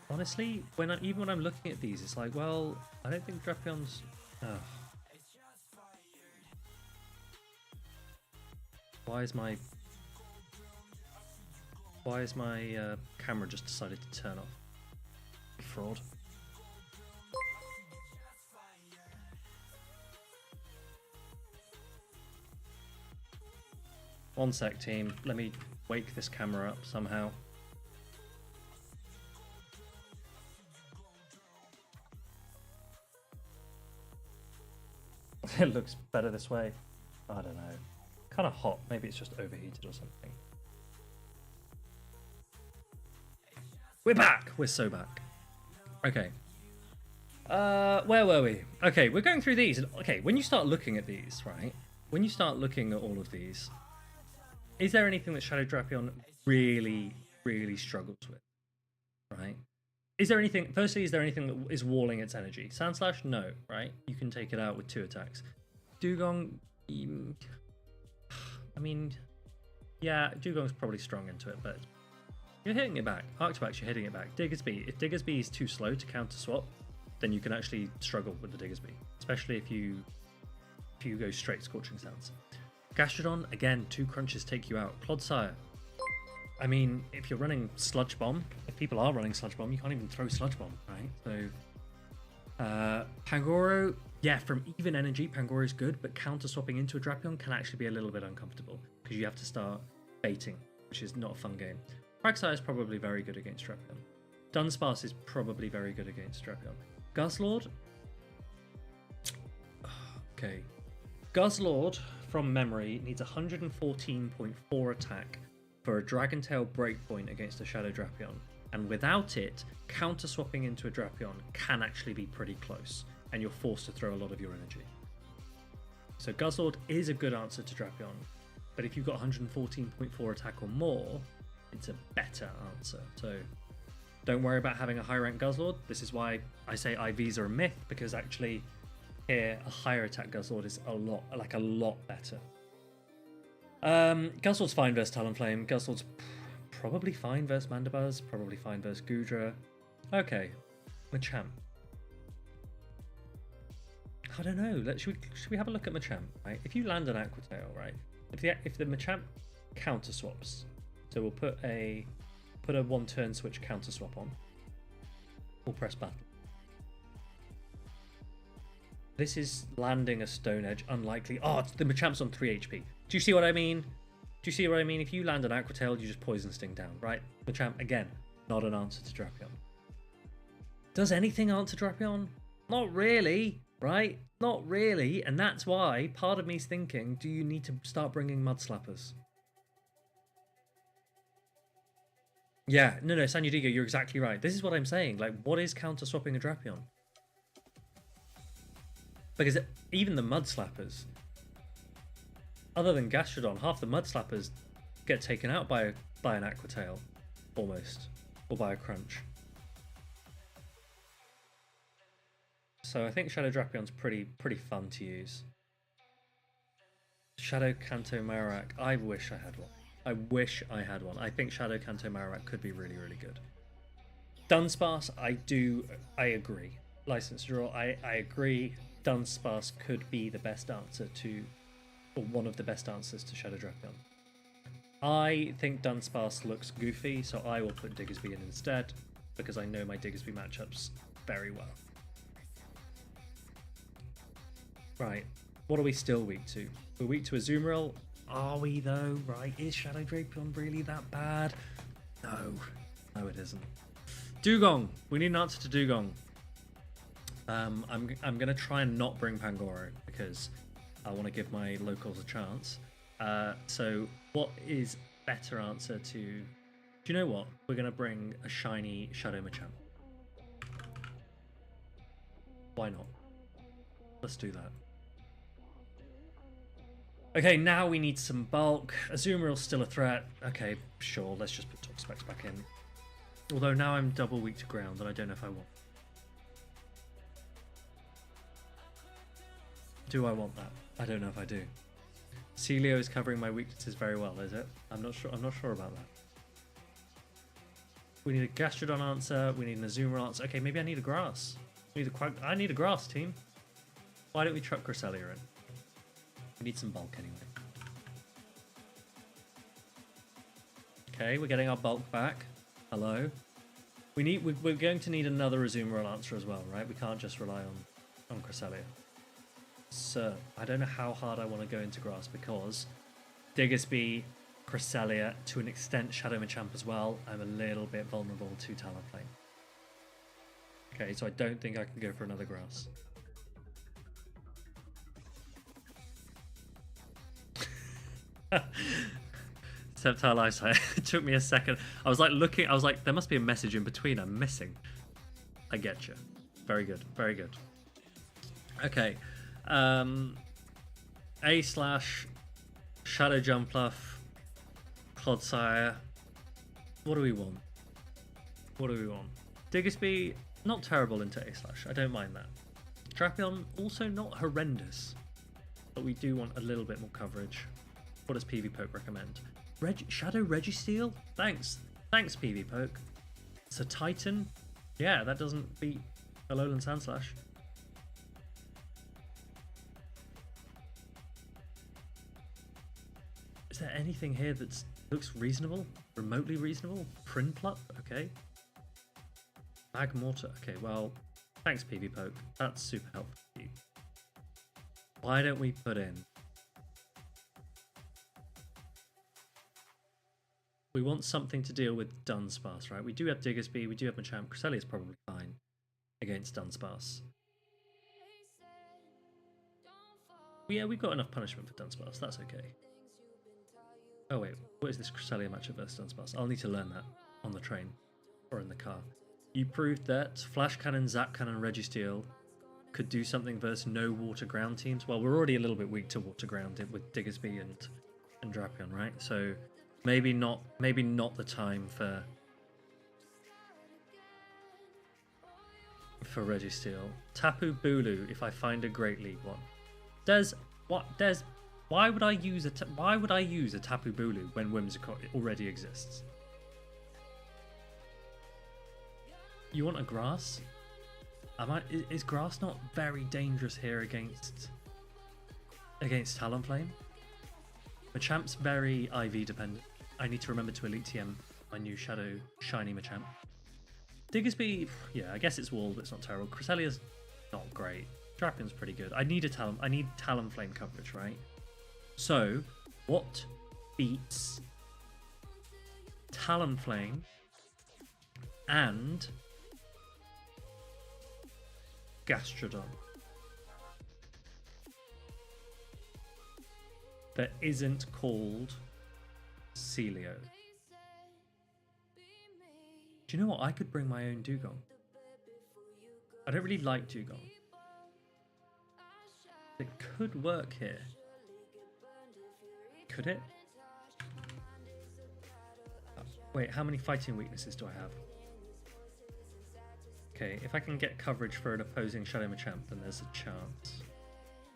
Honestly, even when I'm looking at these, it's like, well, I don't think Drapion's... Oh. Why is my camera just decided to turn off? Fraud. One sec, team. Let me wake this camera up somehow. It looks better this way. I don't know. kind of hot. Maybe it's just overheated or something. We're back. We're so back. Okay. Where were we? Okay, we're going through these. Okay, when you start looking at these, right? When you start looking at all of these, is there anything that Shadow Drapion really, really struggles with? Right? Is there anything... Firstly, is there anything that is walling its energy? Sand Slash? No, right? You can take it out with 2 attacks. Dugong... I mean... Yeah, Dugong's probably strong into it, but... You're hitting it back. Arctibax, you're hitting it back. Diggersby. If Diggersby is too slow to counter swap, then you can actually struggle with the Diggersby. Especially if you go straight Scorching Sands. Gastrodon, again, 2 crunches take you out. Clodsire. I mean, if you're running Sludge Bomb, if people are running Sludge Bomb, you can't even throw Sludge Bomb, right? So, Pangoro, yeah, from even energy, Pangoro is good, but counter swapping into a Drapion can actually be a little bit uncomfortable because you have to start baiting, which is not a fun game. Praxire is probably very good against Drapion. Dunsparce is probably very good against Drapion. Guzzlord? Okay. Guzzlord, from memory, needs 114.4 attack for a Dragon Tail Breakpoint against a Shadow Drapion. And without it, counter swapping into a Drapion can actually be pretty close, and you're forced to throw a lot of your energy. So Guzzlord is a good answer to Drapion, but if you've got 114.4 attack or more, it's a better answer. So don't worry about having a high rank Guzzlord. This is why I say IVs are a myth, because actually here a higher attack Guzzlord is a lot better. Guzzlord's fine versus Talonflame. Guzzlord's probably fine versus Mandibuzz, probably fine versus Goodra. Okay, Machamp. I don't know. Should we have a look at Machamp? Right, if you land an Aqua Tail, right? If the Machamp counter swaps. So we'll put a 1-turn switch counter swap on. We'll press battle. This is landing a Stone Edge, unlikely. Oh, the Machamp's on 3 HP. Do you see what I mean? Do you see what I mean? If you land an Aqua Tail, you just Poison Sting down, right? Machamp, again, not an answer to Drapion. Does anything answer Drapion? Not really, right? Not really, and that's why part of me's thinking, do you need to start bringing Mud Slappers? Yeah, no, Sanyudigo, you're exactly right. This is what I'm saying. Like, what is counter swapping a Drapion? Because even the Mud Slappers, other than Gastrodon, half the Mud Slappers get taken out by an Aqua Tail, almost, or by a Crunch. So I think Shadow Drapion's pretty fun to use. Shadow Kanto Marowak, I wish I had one. I wish I had one. I think Shadow Kanto Marowak could be really, really good. Dunsparce, I agree. License Draw, I agree. Dunsparce could be the best answer to, or one of the best answers to Shadow Drapion. I think Dunsparce looks goofy, so I will put Diggersby in instead, because I know my Diggersby matchups very well. Right, what are we still weak to? We're weak to Azumarill. Are we though? Right, is Shadow Drapion really that bad? No, it isn't. Dugong, we need an answer to Dugong. I'm gonna try and not bring Pangoro because I want to give my locals a chance. So what is better answer to? Do you know what? We're gonna bring a shiny Shadow Machamp. Why not? Let's do that. Okay, now we need some bulk. Azumarill's still a threat. Okay, sure, let's just put Toxapex back in. Although now I'm double weak to ground and I don't know if I want. Do I want that? I don't know if I do. Celio is covering my weaknesses very well, is it? I'm not sure about that. We need a Gastrodon answer, we need an Azumarill answer. Okay, maybe I need a grass. I need a grass, team. Why don't we chuck Cresselia in? We need some bulk anyway. Okay, we're getting our bulk back. Hello. We're going to need another Azumarill answer as well, right? We can't just rely on Cresselia. So I don't know how hard I want to go into grass because Diggersby, Cresselia, to an extent Shadow Machamp as well. I'm a little bit vulnerable to Talonflame. Okay, so I don't think I can go for another grass. Septile eyesight. It took me a second. I was like looking. I was like, there must be a message in between. I'm missing. I get you. Very good. Very good. Okay. A slash Shadow Jumpluff Clodsire. What do we want? What do we want? Diggersby, not terrible into A slash. I don't mind that. Drapion, also not horrendous. But we do want a little bit more coverage. What does PV Poke recommend? Shadow Registeel? Thanks. Thanks, PV Poke. It's a Titan. Yeah, that doesn't beat Alolan Sandslash. Is there anything here that looks reasonable? Remotely reasonable? Prinplup? Okay. Magmortar? Okay, well, thanks PV Poke. That's super helpful for you. Why don't we put in... We want something to deal with Dunsparce, right? We do have Diggersby, we do have Machamp. Cresselia's probably fine against Dunsparce. Yeah, we've got enough punishment for Dunsparce, that's okay. Oh wait, what is this Cresselia matchup versus Dunsparce? I'll need to learn that on the train or in the car. You proved that Flash Cannon, Zap Cannon, Registeel could do something versus no water ground teams. Well, we're already a little bit weak to water ground with Diggersby and Drapion, right? So maybe not the time for Registeel. Tapu Bulu if I find a Great League one. Why would I use a Tapu Bulu when Whimsicott already exists? You want a grass? Is grass not very dangerous here against Talonflame? Machamp's very IV dependent. I need to remember to Elite TM my new Shadow Shiny Machamp. Diggersby, yeah, I guess it's wall, but it's not terrible. Cresselia's not great. Drapion's pretty good. I need Talonflame coverage, right? So, what beats Talonflame and Gastrodon that isn't called Celio? Do you know what? I could bring my own Dugong. I don't really like Dugong. It could work here. Could it? Wait, how many fighting weaknesses do I have? Okay, if I can get coverage for an opposing Shadow Machamp, then there's a chance.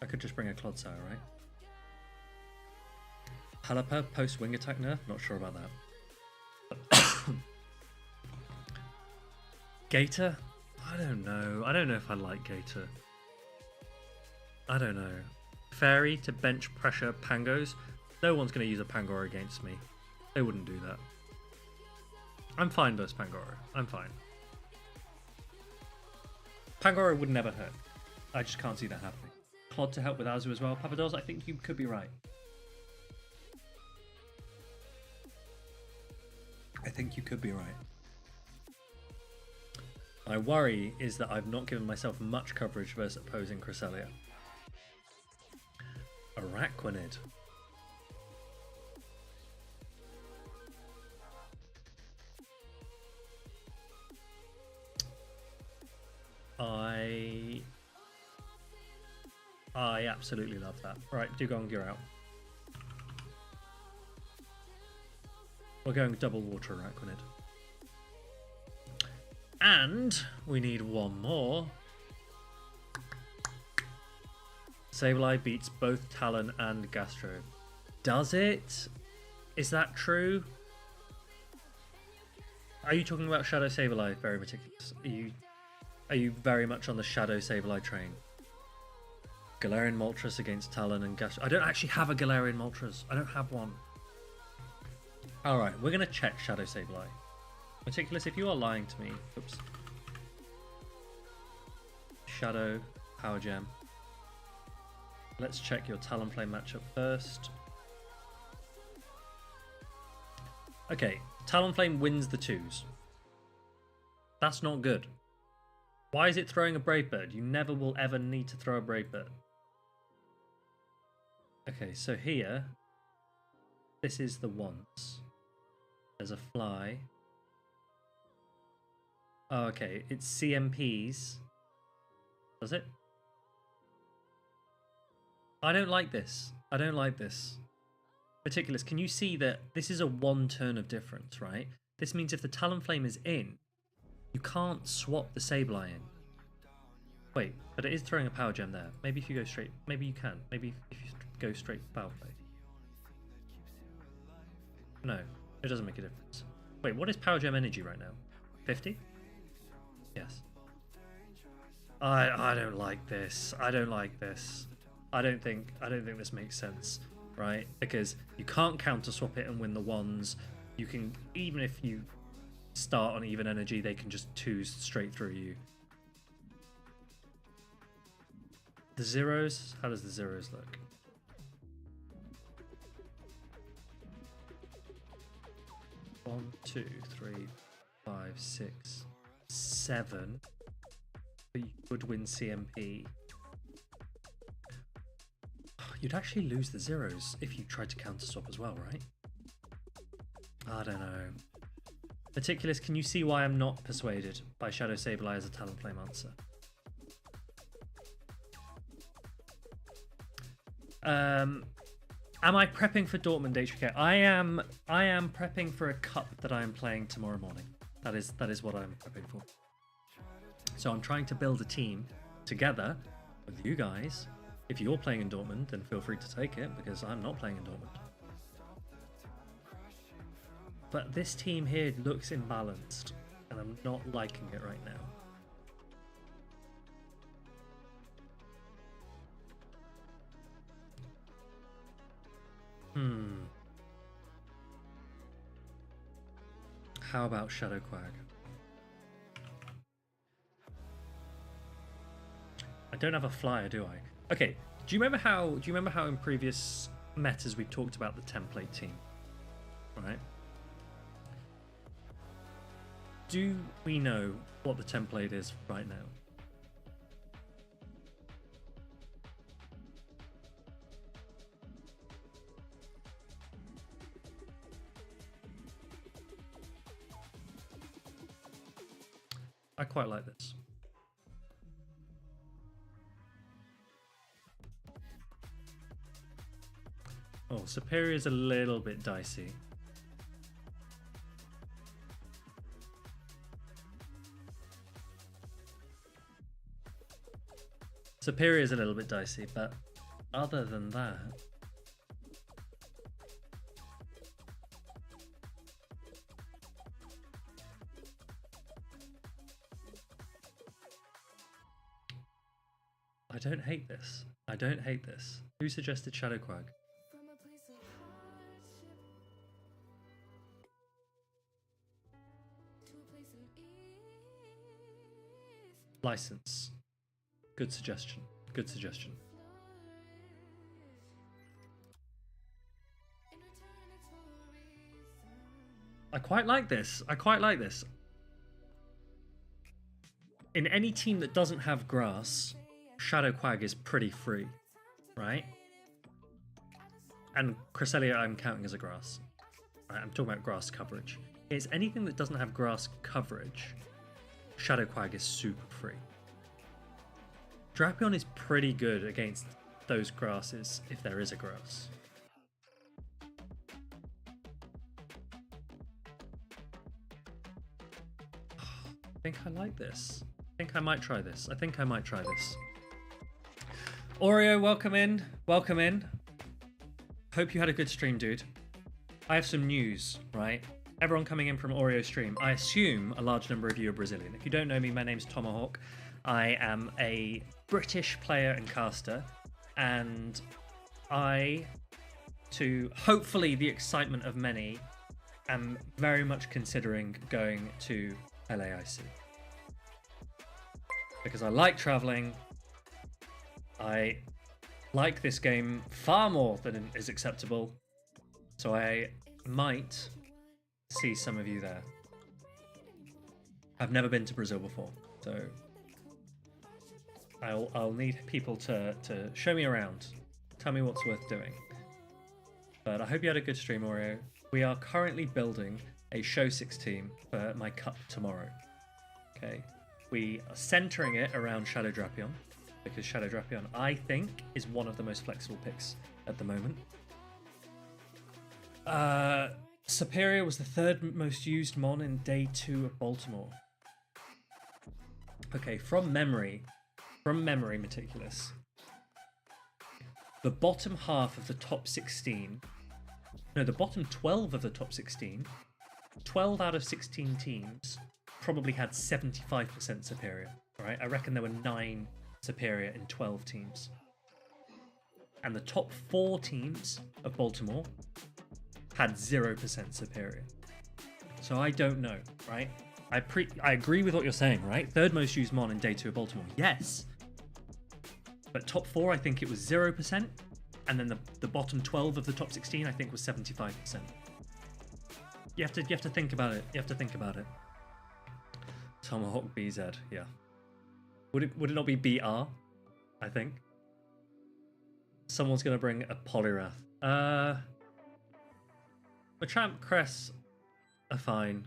I could just bring a Clodsire, right? Palapa post wing attack nerf? Not sure about that. Gator? I don't know. I don't know if I like Gator. I don't know. Fairy to bench pressure Pangos? No one's going to use a Pangoro against me. They wouldn't do that. I'm fine versus Pangoro. I'm fine. Pangoro would never hurt. I just can't see that happening. Clod to help with Azu as well. Papados, I think you could be right. I think you could be right. My worry is that I've not given myself much coverage versus opposing Cresselia. Araquanid. I absolutely love that. Right, Dugong, you're out. We're going double water Araquanid. And we need one more. Sableye beats both Talon and Gastro. Does it? Is that true? Are you talking about Shadow Sableye? Very meticulous. Are you very much on the Shadow Sableye train? Galarian Moltres against Talon and Gastro. I don't actually have a Galarian Moltres. I don't have one. Alright, we're going to check Shadow Sableye. Meticulous, if you are lying to me... Oops. Shadow, Power Gem. Let's check your Talonflame matchup first. Okay, Talonflame wins the twos. That's not good. Why is it throwing a Brave Bird? You never will ever need to throw a Brave Bird. Okay, so here... this is the once. There's a fly. Oh, okay. It's CMPs. Does it? I don't like this. I don't like this. Particulars, can you see that this is a 1 turn of difference, right? This means if the Talonflame is in, you can't swap the Sableye in. Wait, but it is throwing a power gem there. Maybe if you go straight, maybe you can. Maybe if you go straight power play. No, it doesn't make a difference. Wait, what is power gem energy right now? 50? Yes. I don't like this. I don't like this. I don't think this makes sense, right? Because you can't counter swap it and win the ones. You can, even if you start on even energy, they can just twos straight through you. The zeros, how does the zeros look? One, two, three, 5, 6, 7. But you could win CMP. You'd actually lose the zeros if you tried to counter swap as well, right? I don't know. Meticulous, can you see why I'm not persuaded by Shadow Sableye as a Talonflame answer? Am I prepping for Dortmund HBK? I am prepping for a cup that I am playing tomorrow morning. That is what I'm prepping for. So I'm trying to build a team together with you guys. If you're playing in Dortmund, then feel free to take it, because I'm not playing in Dortmund. But this team here looks imbalanced, and I'm not liking it right now. How about Shadow Quag? I don't have a flyer, do I? Okay. Do you remember how in previous metas we talked about the template team? Right? Do we know what the template is right now? I quite like this. Oh, Superior is a little bit dicey. Superior is a little bit dicey, but other than that... I don't hate this. I don't hate this. Who suggested Shadow Quag? License. Good suggestion. Good suggestion. I quite like this. I quite like this. In any team that doesn't have grass, Shadow Quag is pretty free, right? And Cresselia I'm counting as a grass. Right, I'm talking about grass coverage. It's anything that doesn't have grass coverage, Shadow Quag is super free. Drapion is pretty good against those grasses, if there is a grass. I think I like this. I think I might try this. I think I might try this. Oreo, welcome in. Welcome in. Hope you had a good stream, dude. I have some news, right? Everyone coming in from Oreo stream. I assume a large number of you are Brazilian. If you don't know me, my name's Tomahawk. I am a British player and caster, and I, to hopefully the excitement of many, am very much considering going to LAIC. Because I like traveling, I like this game far more than is acceptable, so I might see some of you there. I've never been to Brazil before, so I'll need people to show me around, tell me what's worth doing. But I hope you had a good stream, Oreo. We are currently building a Show 6 team for my cup tomorrow. Okay. We are centering it around Shadow Drapion, because Shadow Drapion, I think, is one of the most flexible picks at the moment. Superior was the third most used mon in day 2 of Baltimore. Okay, from memory, Meticulous, the bottom half of the top 16, no, the bottom 12 of the top 16, 12 out of 16 teams probably had 75% superior, right? I reckon there were 9 superior in 12 teams. And the top 4 teams of Baltimore had 0% superior. So I don't know, right? I agree with what you're saying, right? Third most used mon in day 2 of Baltimore. Yes. But top 4, I think it was 0%. And then the bottom 12 of the top 16, I think, was 75%. You have to think about it. You have to think about it. Tomahawk BZ, yeah. Would it not be BR? I think. Someone's gonna bring a Polyrath. Machamp Cress are fine.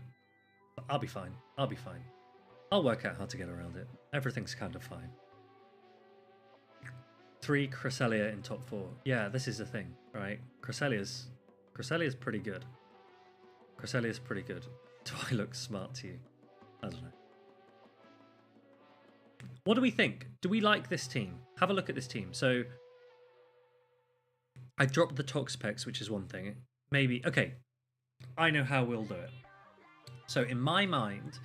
But I'll be fine. I'll be fine. I'll work out how to get around it. Everything's kind of fine. 3 Cresselia in top 4. Yeah, this is the thing, right? Cresselia's pretty good. Cresselia's pretty good. Do I look smart to you? I don't know. What do we think? Do we like this team? Have a look at this team. So I dropped the Toxapex, which is one thing. Maybe, okay, I know how we'll do it. So in my mind,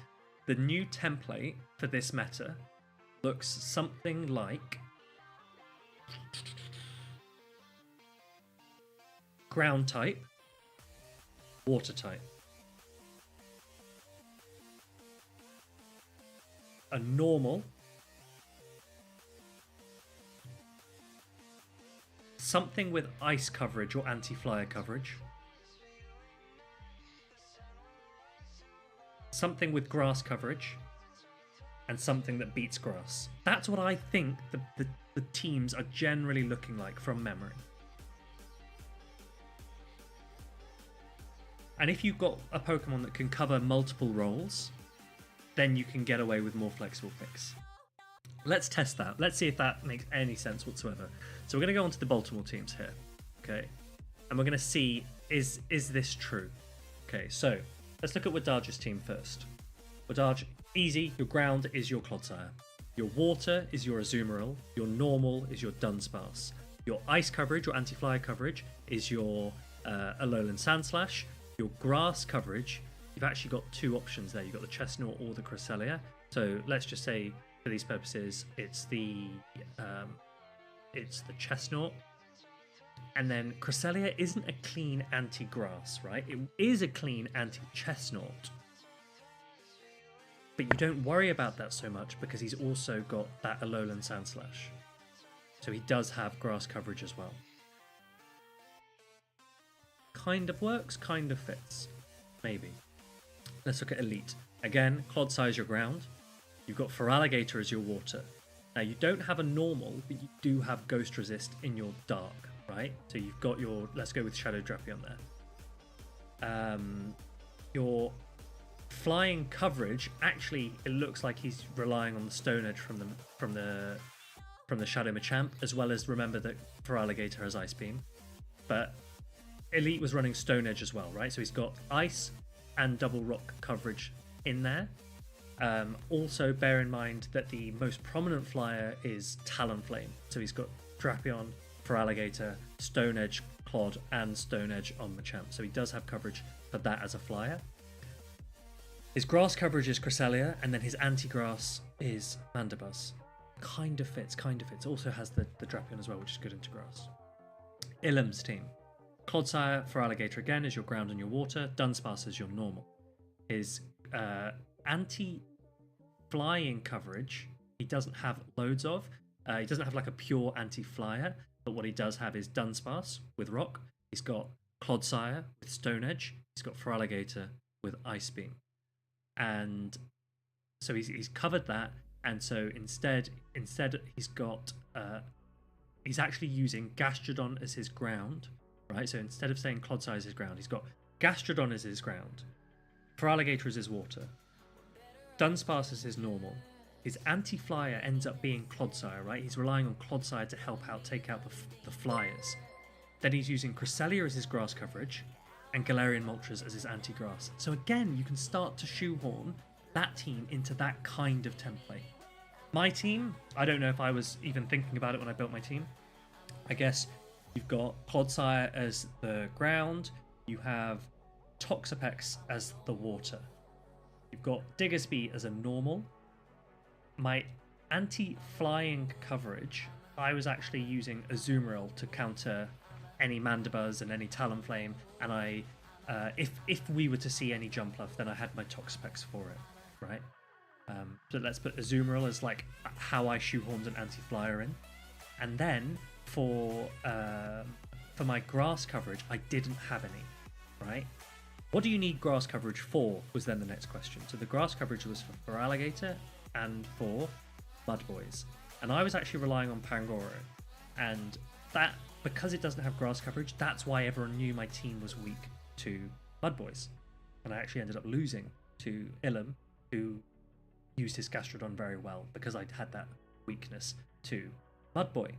the new template for this meta looks something like ground type, water type, a normal, something with ice coverage or anti-flyer coverage, something with grass coverage, and something that beats grass. That's what I think the teams are generally looking like from memory. And if you've got a Pokemon that can cover multiple roles, then you can get away with more flexible picks. Let's test that. Let's see if that makes any sense whatsoever. So we're going to go on to the Baltimore teams here, okay? And we're going to see, is this true? Okay, so let's look at Wadage's team first. Wadage, easy. Your ground is your Clodsire. Your water is your Azumarill. Your normal is your Dunsparce. Your ice coverage or anti-flyer coverage is your Alolan Sandslash. Your grass coverage, you've actually got 2 options there. You've got the Chestnut or the Cresselia. So let's just say, for these purposes, it's the Chestnut. And then Cresselia isn't a clean anti-grass, right? It is a clean anti-Chestnut. But you don't worry about that so much because he's also got that Alolan Sandslash. So he does have grass coverage as well. Kind of works, kind of fits. Maybe. Let's look at Elite. Again, Clodsire is your ground. You've got Feraligatr as your water. Now you don't have a normal, but you do have Ghost Resist in your dark, right? So you've got your, let's go with Shadow Drapion there. Your flying coverage, actually, it looks like he's relying on the Stone Edge from the Shadow Machamp, as well as remember that Feraligatr has Ice Beam. But Elite was running Stone Edge as well, right? So he's got Ice and Double Rock coverage in there. Also, bear in mind that the most prominent flyer is Talonflame. So he's got Drapion, Feraligatr, Stone Edge, Clod, and Stone Edge on Machamp. So he does have coverage for that as a flyer. His grass coverage is Cresselia, and then his anti-grass is Mandibuzz. Kind of fits, kind of fits. Also has the Drapion as well, which is good into grass. Ilum's team. Clodsire, Feraligatr again is your ground and your water. Dunsparce is your normal. His anti-flying coverage, he doesn't have loads of. He doesn't have like a pure anti-flyer, but what he does have is Dunsparce with Rock. He's got Clodsire with Stone Edge. He's got Feraligatr with Ice Beam. And so he's covered that. And so instead he's got he's actually using Gastrodon as his ground right? So instead of saying Clodsire is his ground, he's got Gastrodon as his ground, Feraligatr as his water, Dunsparce is his normal. His anti-flyer ends up being Clodsire, right? He's relying on Clodsire to help out, take out the flyers. Then he's using Cresselia as his grass coverage and Galarian Moltres as his anti-grass. So again, you can start to shoehorn that team into that kind of template. My team, I don't know if I was even thinking about it when I built my team. I guess you've got Clodsire as the ground, you have Toxapex as the water. You've got Diggersby as a normal. My anti-flying coverage, I was actually using Azumarill to counter any Mandibuzz and any Talonflame, and I, if we were to see any Jumpluff, then I had my Toxapex for it, right? So let's put Azumarill as like how I shoehorned an anti-flyer in, and then for my grass coverage, I didn't have any, right? What do you need grass coverage for was then the next question. So the grass coverage was for Feraligatr and for Mudboys. And I was actually relying on Pangoro. And that, because it doesn't have grass coverage, that's why everyone knew my team was weak to Mudboys. And I actually ended up losing to Ilum, who used his Gastrodon very well because I had that weakness to Mudboy.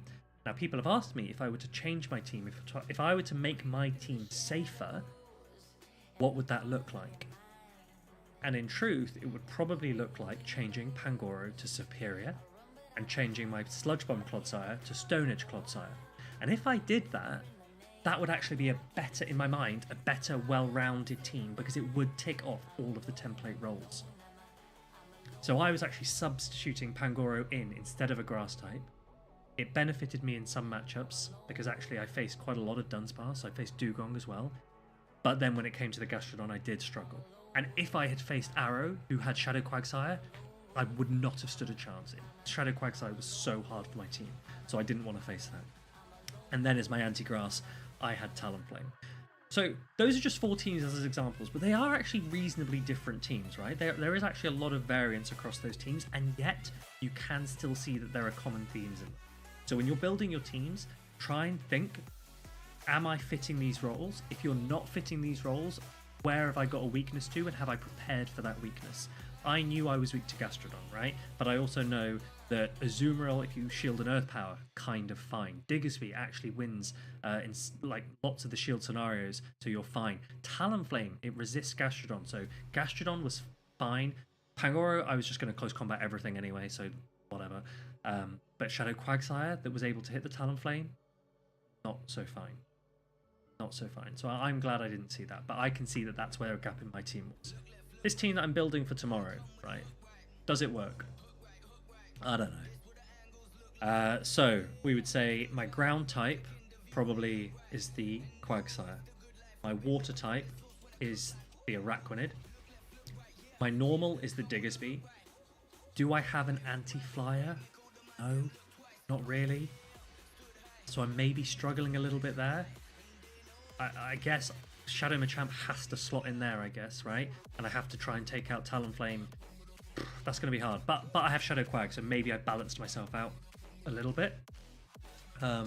Now people have asked me if I were to change my team, if I were to make my team safer, what would that look like? And in truth, it would probably look like changing Pangoro to Superior and changing my Sludge Bomb Clodsire to Stone Edge Clodsire. And if I did that, that would actually be a better, in my mind, a better well-rounded team because it would tick off all of the template roles. So I was actually substituting Pangoro in instead of a grass type. It benefited me in some matchups because actually I faced quite a lot of Dunsparce. I faced Dugong as well. But then when it came to the Gastrodon, I did struggle. And if I had faced Arrow, who had Shadow Quagsire, I would not have stood a chance. Shadow Quagsire was so hard for my team, so I didn't want to face that. And then as my anti-grass, I had Talonflame. So those are just 4 teams as examples, but they are actually reasonably different teams, right? There is actually a lot of variance across those teams, and yet you can still see that there are common themes in them. So when you're building your teams, try and think, am I fitting these roles? If you're not fitting these roles, where have I got a weakness to, and have I prepared for that weakness? I knew I was weak to Gastrodon, right? But I also know that Azumarill, if you shield an Earth Power, kind of fine. Diggersby actually wins in like lots of the shield scenarios, so you're fine. Talonflame, it resists Gastrodon, so Gastrodon was fine. Pangoro, I was just going to close combat everything anyway, so whatever. But Shadow Quagsire that was able to hit the Talonflame, not so fine. Not so fine. So I'm glad I didn't see that, but I can see that that's where a gap in my team was. This team that I'm building for tomorrow, right? Does it work? I don't know. So we would say my ground type probably is the Quagsire. My water type is the Araquanid. My normal is the Diggersby. Do I have an anti-flyer? No, not really. So I'm maybe struggling a little bit there. I guess Shadow Machamp has to slot in there, I guess, right? And I have to try and take out Talonflame. That's going to be hard. But I have Shadow Quag, so maybe I balanced myself out a little bit. I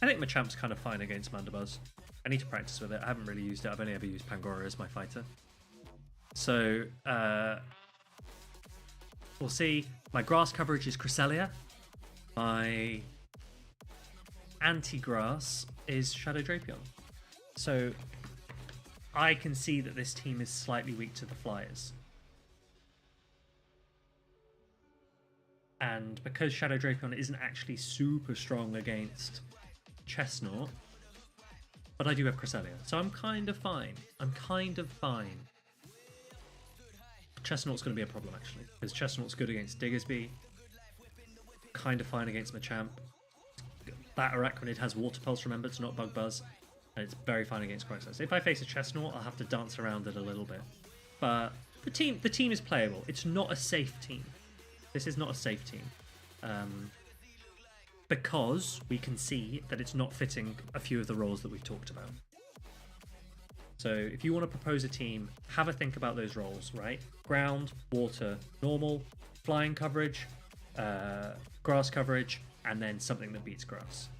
think Machamp's kind of fine against Mandibuzz. I need to practice with it. I haven't really used it. I've only ever used Pangoro as my fighter. So, we'll see. My grass coverage is Cresselia. My anti-grass is Shadow Drapion. So I can see that this team is slightly weak to the flyers. And because Shadow Drapion isn't actually super strong against Chestnut, but I do have Cresselia, so I'm kind of fine. Chestnut's going to be a problem, actually, because Chestnut's good against Diggersby, kind of fine against Machamp. That Araquanid has Water Pulse, remember, it's not Bug Buzz. And it's very fine against Quagsire. So if I face a Chestnut, I'll have to dance around it a little bit. But the team is playable. It's not a safe team. This is not a safe team. Because we can see that it's not fitting a few of the roles that we've talked about. So if you want to propose a team, have a think about those roles, right? Ground, water, normal, flying coverage, grass coverage, and then something that beats grass.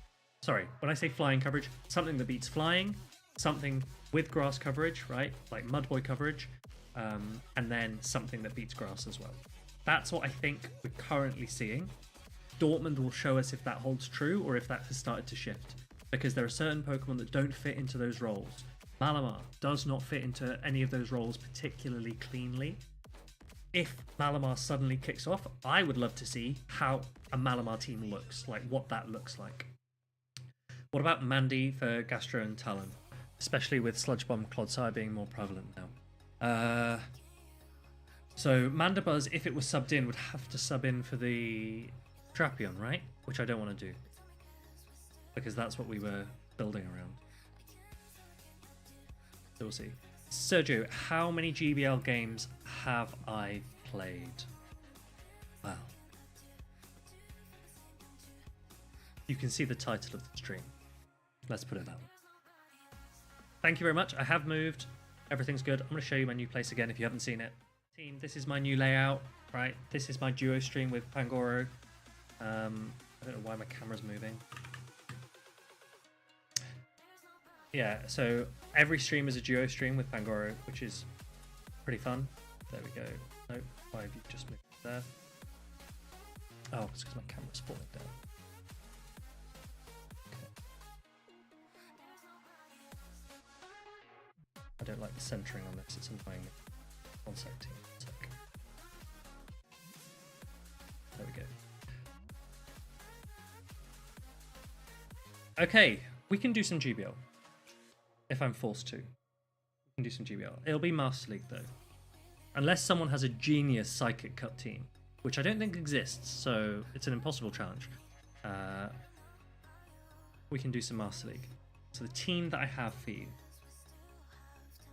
Sorry, when I say flying coverage, something that beats flying, something with grass coverage, right? Like Mudboy coverage, and then something that beats grass as well. That's what I think we're currently seeing. Dortmund will show us if that holds true or if that has started to shift, because there are certain Pokemon that don't fit into those roles. Malamar does not fit into any of those roles particularly cleanly. If Malamar suddenly kicks off, I would love to see how a Malamar team looks, like what that looks like. What about Mandy for Gastro and Talon? Especially with Sludge Bomb Clodsire being more prevalent now. So Mandibuzz, if it was subbed in, would have to sub in for the Drapion, right? Which I don't want to do, because that's what we were building around. So we'll see. Sergio, how many GBL games have I played? Well, you can see the title of the stream. Let's put it that way. Thank you very much. I have moved. Everything's good. I'm going to show you my new place again if you haven't seen it. Team, this is my new layout, right? This is my duo stream with Pangoro. I don't know why my camera's moving. Yeah, so every stream is a duo stream with Pangoro, which is pretty fun. There we go. Nope, why have you just moved there? Oh, it's because my camera's falling down. I don't like the centering on this, it's annoying me. One sec, team. One sec. There we go. Okay, we can do some GBL. If I'm forced to. We can do some GBL. It'll be Master League though. Unless someone has a genius Psychic Cup team, which I don't think exists, so it's an impossible challenge. We can do some Master League. So the team that I have for you,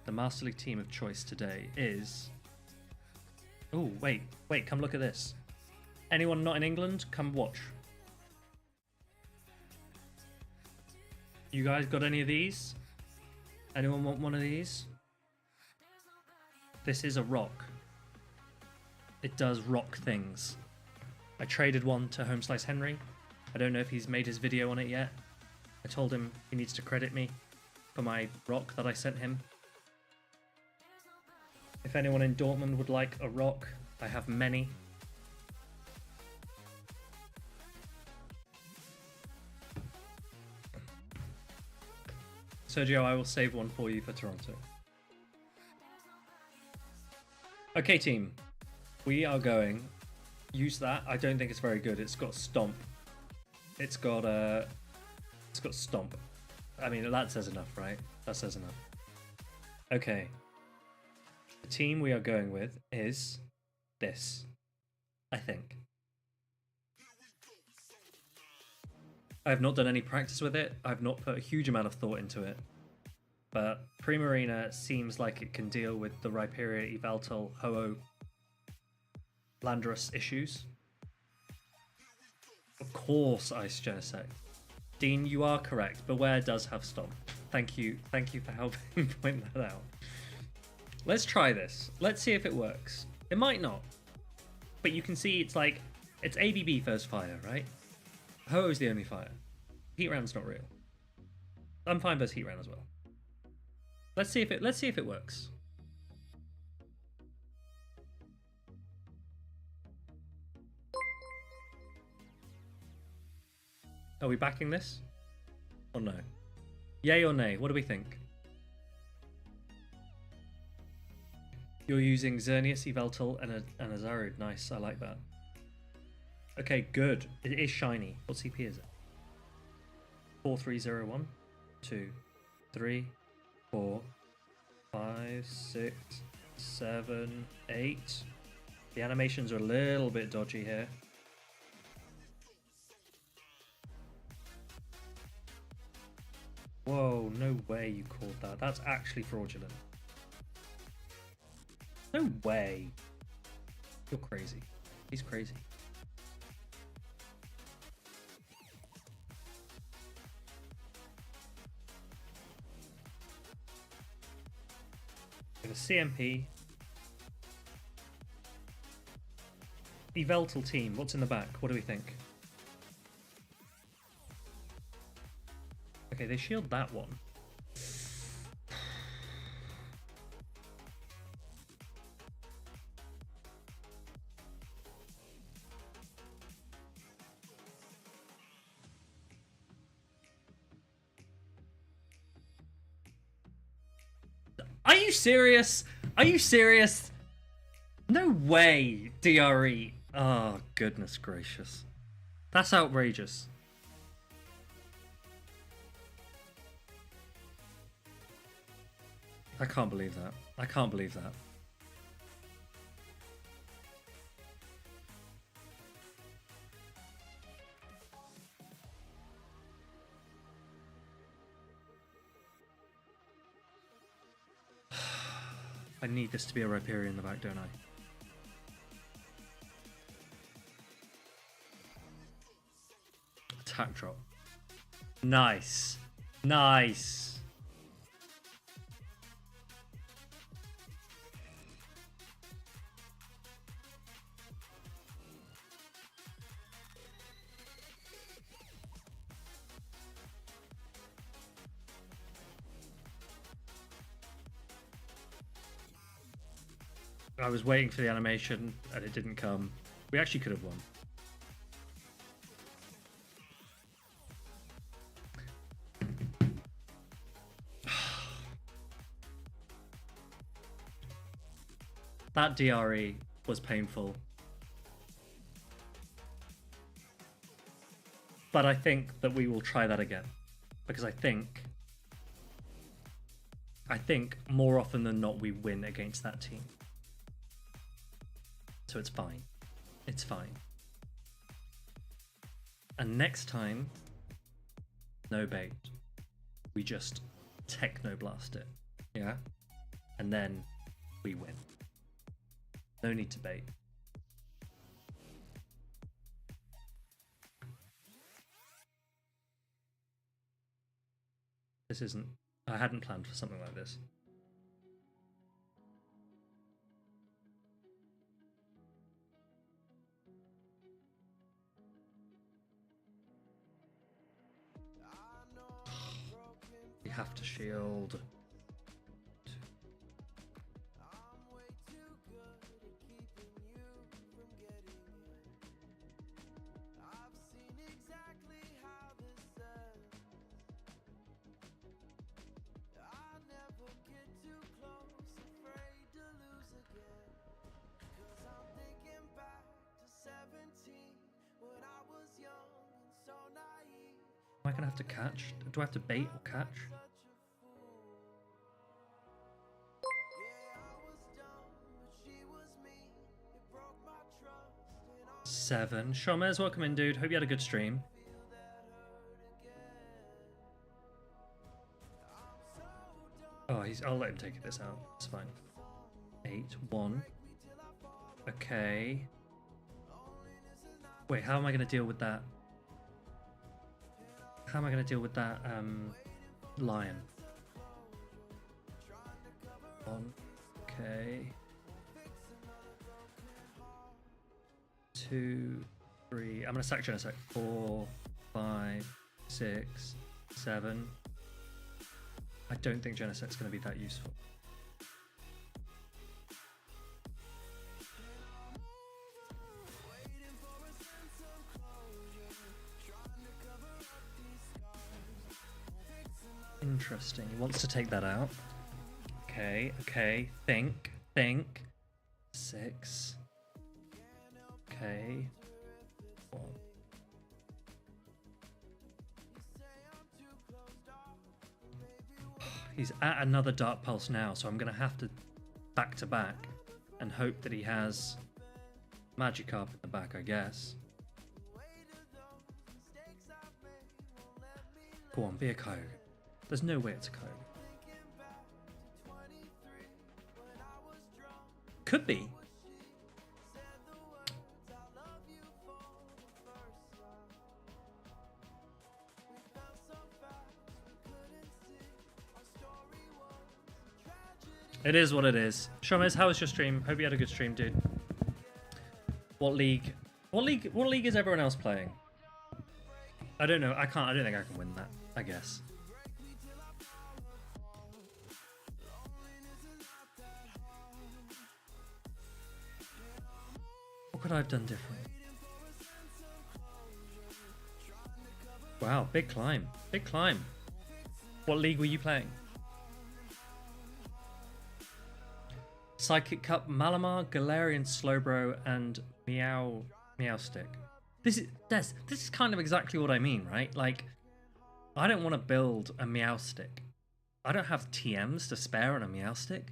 the Master League team of choice today is... Oh, wait, come look at this. Anyone not in England, come watch. You guys got any of these? Anyone want one of these? This is a rock. It does rock things. I traded one to Homeslice Henry. I don't know if he's made his video on it yet. I told him he needs to credit me for my rock that I sent him. If anyone in Dortmund would like a rock, I have many. Sergio, I will save one for you for Toronto. Okay, team. We are going. Use that. I don't think it's very good. It's got Stomp. It's got Stomp. I mean, that says enough, right? That says enough. Okay. The team we are going with is this, I think. I have not done any practice with it. I've not put a huge amount of thought into it. But Primarina seems like it can deal with the Rhyperior, Yveltal, Ho-Oh, Landorus issues. Of course, Ice Genesect. Dean, you are correct. Beware does have Stomp. Thank you for helping point that out. Let's try this. Let's see if it works. It might not. But you can see it's like, it's ABB first fire, right? Ho-Oh's the only fire. Heatran's not real. I'm fine versus Heatran as well. Let's see if it works. Are we backing this? Or no? Yay or nay? What do we think? You're using Xerneas, Yveltal, and a Zarude. Nice, I like that. Okay, good. It is shiny. What CP is it? 4301. 2, 3, 4, 5, 6, 7, 8. The animations are a little bit dodgy here. Whoa, no way you called that. That's actually fraudulent. No way. You're crazy. He's crazy. We have a CMP. Yveltal team. What's in the back? What do we think? Okay, they shield that one. Are you serious? Are you serious? No way, DRE. Oh, goodness gracious. That's outrageous. I can't believe that. I can't believe that. I need this to be a Rhyperior in the back, don't I? Attack drop. Nice. Nice. I was waiting for the animation and it didn't come. We actually could have won. That DRE was painful. But I think that we will try that again. Because I think more often than not we win against that team. So it's fine. It's fine. And next time, no bait. We just technoblast it. Yeah? And then we win. No need to bait. This isn't... I hadn't planned for something like this. We have to shield. Am I gonna have to catch? Do I have to bait or catch? Seven. Shomez, welcome in, dude. Hope you had a good stream. Oh, I'll let him take this out. It's fine. 8, 1. Okay. Wait, how am I gonna deal with that? How am I going to deal with that lion? 1. Okay. 2, 3. I'm going to sack Genesect. 4, 5, 6, 7. I don't think Genesect's going to be that useful. Interesting. He wants to take that out. Okay, okay. Think. 6. Okay. 1. He's at another Dark Pulse now, so I'm going to have to back to back and hope that he has Magikarp in the back, I guess. Go on, be a Kyogre. There's no way it's a Kyogre. Could be. It is what it is. Shomez, how was your stream? Hope you had a good stream, dude. What league? What league is everyone else playing? I don't know. I don't think I can win that, I guess. could I have done different? Wow, big climb. Big climb. What league were you playing? Psychic Cup, Malamar, Galarian Slowbro, and Meowstick. This is kind of exactly what I mean, right? Like, I don't want to build a Meowstick. I don't have TMs to spare on a Meowstick.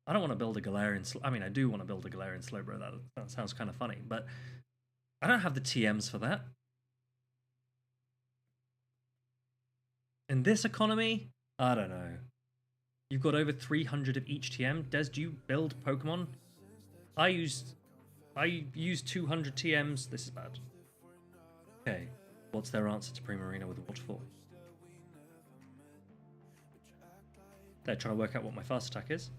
I don't want to build a Galarian... I mean, I do want to build a Galarian Slowbro. That sounds kind of funny, but I don't have the TMs for that. In this economy, I don't know. You've got over 300 of each TM. Des, do you build Pokemon? I use 200 TMs. This is bad. Okay, what's their answer to Primarina with Waterfall? They're trying to work out what my fast attack is.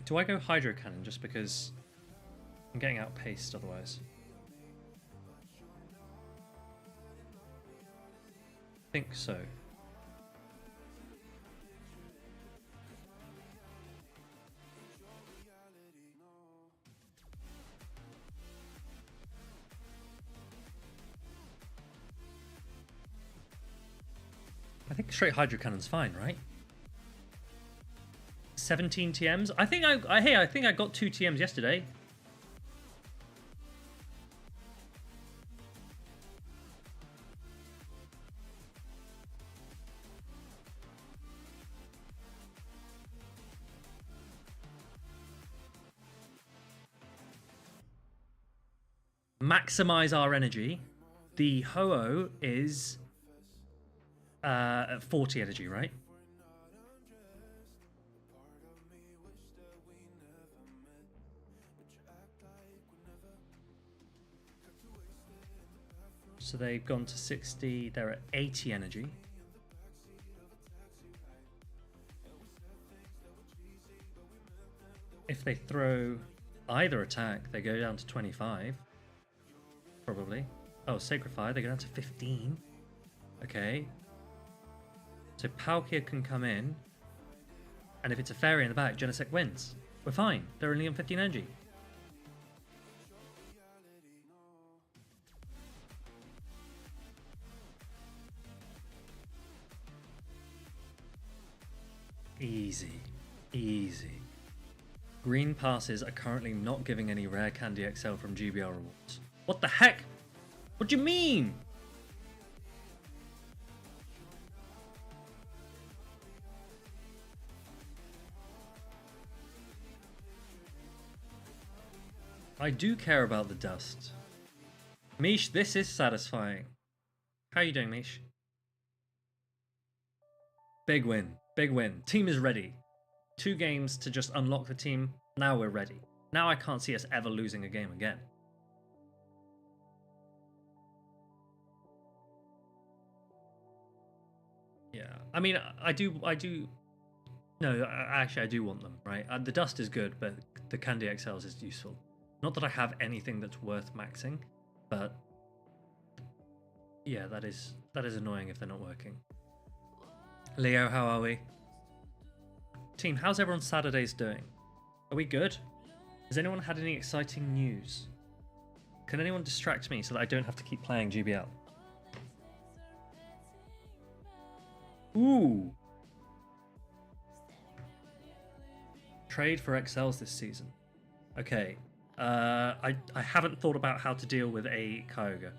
Do I go Hydro Cannon just because I'm getting outpaced otherwise? I think so. I think straight Hydro Cannon's fine, right? 17 TMs. I think I got 2 TMs yesterday. Maximize our energy. The Ho-Oh is at 40 energy, right? So they've gone to 60, they're at 80 energy. If they throw either attack, they go down to 25. Probably. Oh, Sacred Fire, they go down to 15. Okay. So Palkia can come in. And if it's a fairy in the back, Genesect wins. We're fine. They're only on 15 energy. Easy. Easy. Green passes are currently not giving any rare Candy XL from GBL rewards. What the heck? What do you mean? I do care about the dust. Mish, this is satisfying. How are you doing, Mish? Big win. Big win. Team is ready. 2 games to just unlock the team. Now we're ready. Now I can't see us ever losing a game again. Yeah. I mean, I do. No, actually, I do want them, right? The dust is good, but the Candy XLs is useful. Not that I have anything that's worth maxing, but yeah, that is annoying if they're not working. Leo, how are we? Team, how's everyone Saturdays doing? Are we good? Has anyone had any exciting news? Can anyone distract me so that I don't have to keep playing GBL? Ooh! Trade for XLs this season. Okay. I haven't thought about how to deal with a Kyogre.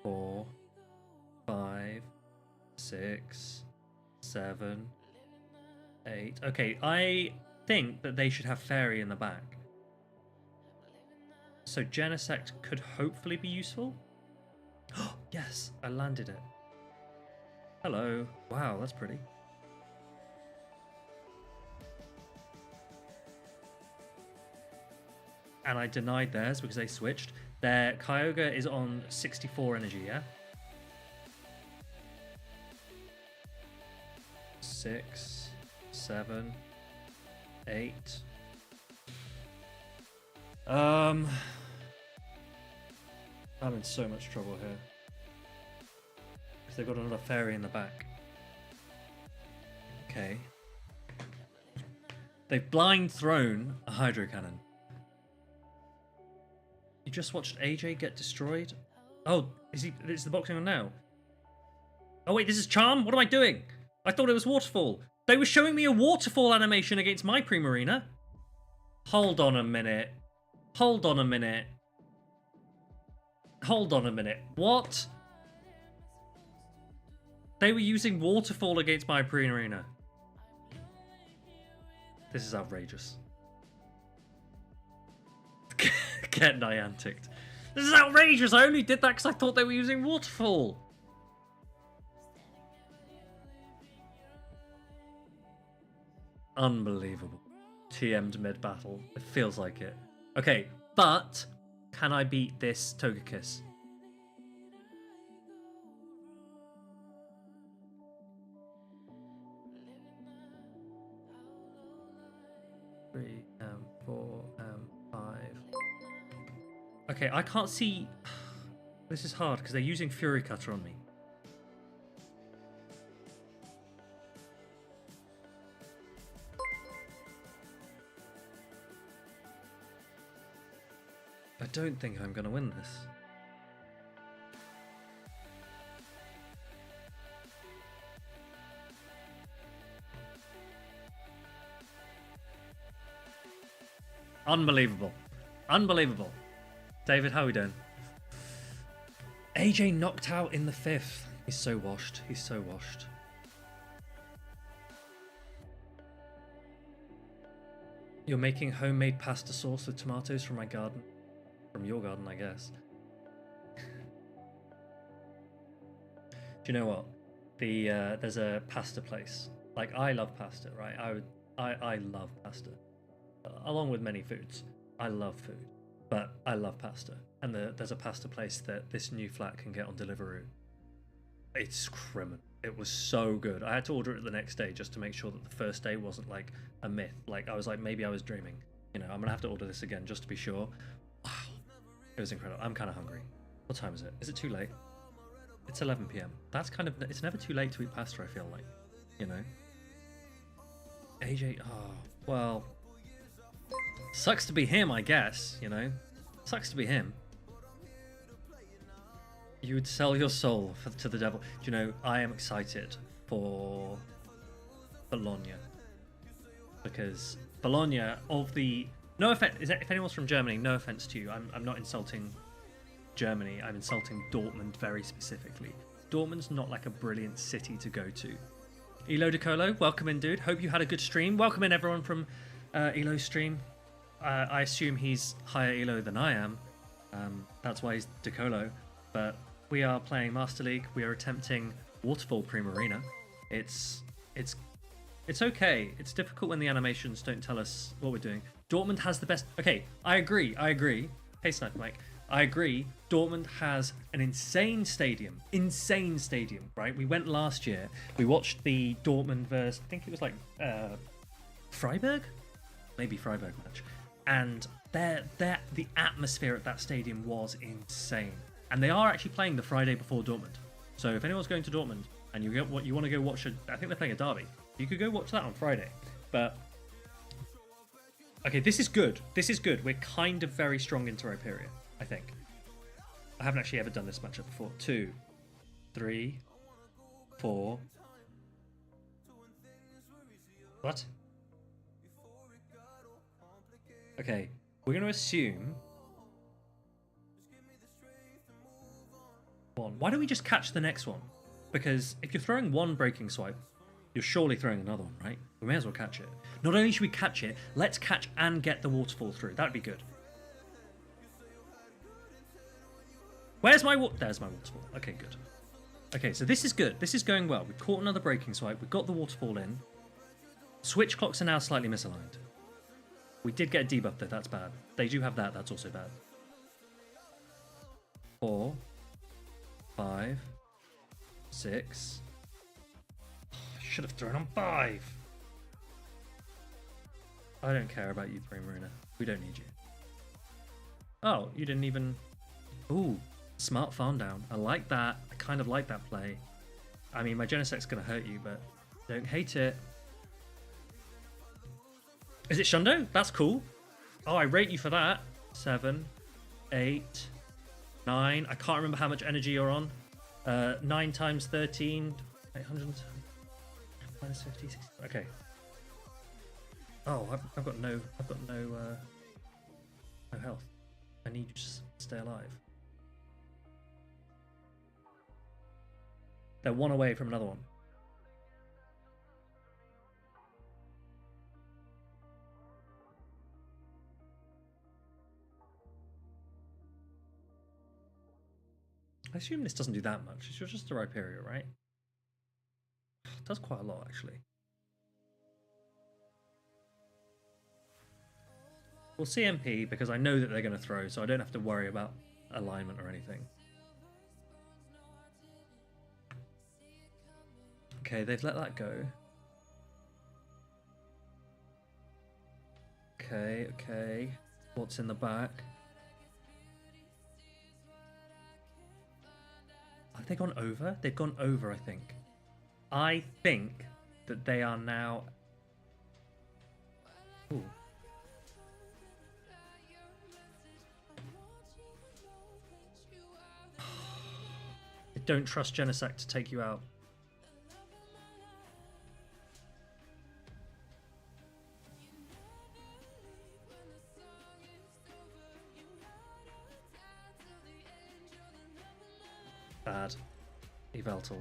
4, 5, 6, 7, 8. Okay, I think that they should have Fairy in the back. So Genesect could hopefully be useful. Oh, yes, I landed it. Hello. Wow, that's pretty. And I denied theirs because they switched. Their Kyogre is on 64 energy, yeah? 6, 7, 8. I'm in so much trouble here. Because they've got another fairy in the back. Okay. They've blind thrown a hydro cannon. You just watched AJ get destroyed? Oh, is the boxing on now? Oh wait, this is Charm? What am I doing? I thought it was Waterfall. They were showing me a Waterfall animation against my Primarina. Hold on a minute. Hold on a minute. Hold on a minute. What? They were using Waterfall against my Primarina. This is outrageous. Get Niantic. This is outrageous. I only did that because I thought they were using Waterfall. Unbelievable. TM'd mid-battle. It feels like it. Okay, but can I beat this Togekiss? Three, 4, 5. Okay, I can't see. This is hard because they're using Fury Cutter on me. I don't think I'm going to win this. Unbelievable. Unbelievable. David, how are we doing? AJ knocked out in the 5th. He's so washed. He's so washed. You're making homemade pasta sauce with tomatoes from my garden. From your garden, I guess. Do you know what? There's a pasta place. Like, I love pasta, right? I love pasta. Along with many foods. I love food. But I love pasta. And there's a pasta place that this new flat can get on Deliveroo. It's criminal. It was so good. I had to order it the next day just to make sure that the first day wasn't like a myth. Like, I was like, maybe I was dreaming. You know, I'm going to have to order this again just to be sure. Wow. It was incredible. I'm kind of hungry. What time is it? Is it too late? It's 11 p.m. That's kind of... It's never too late to eat pasta, I feel like. You know? AJ... Oh, well... Sucks to be him, I guess, you know? Sucks to be him. You would sell your soul to the devil. Do you know, I am excited for Bologna. Because Bologna, of the... No offense, if anyone's from Germany, no offense to you. I'm not insulting Germany. I'm insulting Dortmund very specifically. Dortmund's not like a brilliant city to go to. Elo DeColo, welcome in, dude. Hope you had a good stream. Welcome in, everyone from Elo's stream. I assume he's higher Elo than I am. That's why he's DeColo. But we are playing Master League. We are attempting Waterfall Primarina. It's okay. It's difficult when the animations don't tell us what we're doing. Dortmund has the best... Okay, I agree. Hey, Sniper Mike. I agree. Dortmund has an insane stadium. Insane stadium, right? We went last year. We watched the Dortmund versus... I think it was like Freiburg? Maybe Freiburg match. And the atmosphere at that stadium was insane. And they are actually playing the Friday before Dortmund. So if anyone's going to Dortmund and you want to go watch I think they're playing a derby. You could go watch that on Friday. But okay, this is good. This is good. We're kind of very strong into Hyperia, I think. I haven't actually ever done this matchup before. 2, 3, 4. What? Okay, we're going to assume 1. Why don't we just catch the next one? Because if you're throwing one breaking swipe, you're surely throwing another one, right? We may as well catch it. Not only should we catch it, let's catch and get the waterfall through. That'd be good. Where's my There's my waterfall. Okay, good. Okay, so this is good. This is going well. We've caught another breaking swipe. We've got the waterfall in. Switch clocks are now slightly misaligned. We did get a debuff though. That's bad. They do have that. That's also bad. 4, 5, 6. Should have thrown on 5. I don't care about you, Primarina. We don't need you. Oh, you didn't even... Ooh, smart farm down. I like that. I kind of like that play. I mean, my Genesect's going to hurt you, but don't hate it. Is it Shundo? That's cool. Oh, I rate you for that. 7, 8, 9. I can't remember how much energy you're on. 9 times 13. 800. Minus 50. 60. Okay. Oh, I've got no health. I need you to stay alive. They're one away from another one. I assume this doesn't do that much. It's just a Rhyperior, right? It does quite a lot, actually. We'll CMP because I know that they're going to throw, so I don't have to worry about alignment or anything. Okay, they've let that go. Okay, okay. What's in the back? Have they gone over? They've gone over, I think. I think that they are now... Ooh. I don't trust Genesect to take you out. Bad. Eveltal.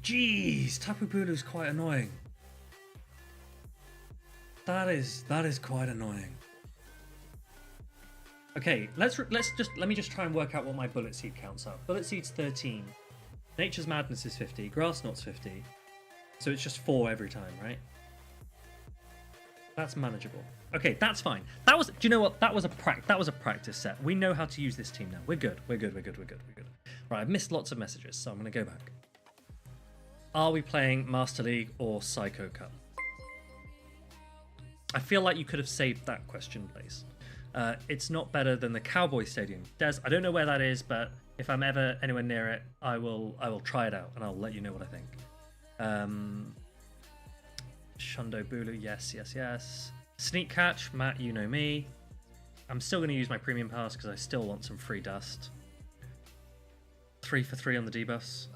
Jeez, Tapu Bulu's quite annoying. That is quite annoying. Okay, let me just try and work out what my Bullet Seed counts are. Bullet Seed's 13. Nature's Madness is 50. Grass Knot's 50. So it's just 4 every time, right? That's manageable. Okay, that's fine. That was. Do you know what? That was a practice set. We know how to use this team now. We're good. We're good. Right, I've missed lots of messages, so I'm going to go back. Are we playing Master League or Psycho Cup? I feel like you could have saved that question, please. It's not better than the Cowboy Stadium. Des, I don't know where that is, but if I'm ever anywhere near it, I will try it out and I'll let you know what I think. Shundo Bulu, yes. Sneak Catch, Matt, you know me. I'm still going to use my premium pass because I still want some free dust. 3 for 3 on the debuffs.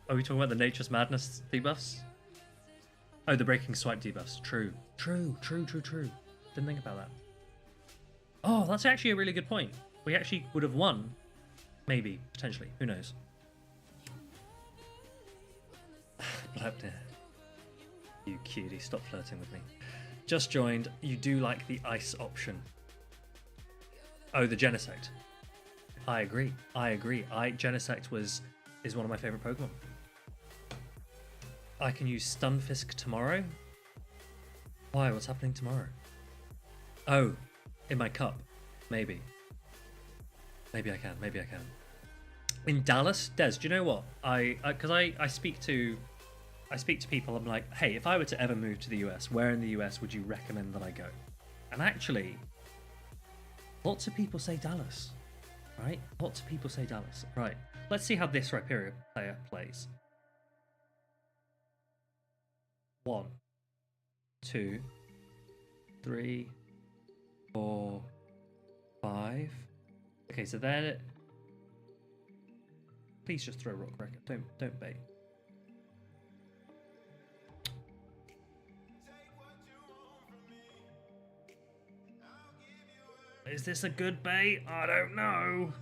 Are we talking about the Nature's Madness debuffs? Oh, the Breaking Swipe debuffs. True. Didn't think about that. Oh, that's actually a really good point. We actually would have won. Maybe, potentially. Who knows? Blepnir. You cutie, stop flirting with me. Just joined. You do like the ice option. Oh, the Genesect. I agree. Genesect is one of my favorite Pokemon. I can use Stunfisk tomorrow. Why? What's happening tomorrow? Oh, in my cup. Maybe I can. In Dallas, Des, do you know what? Because I speak to people. I'm like, hey, if I were to ever move to the US, where in the US would you recommend that I go? And actually, lots of people say Dallas, right? Right. Let's see how this Rhyperior player plays. 1, 2, 3, 4, 5. Okay, so there. Please just throw Rock Wrecker. Don't bait. Is this a good bait? I don't know.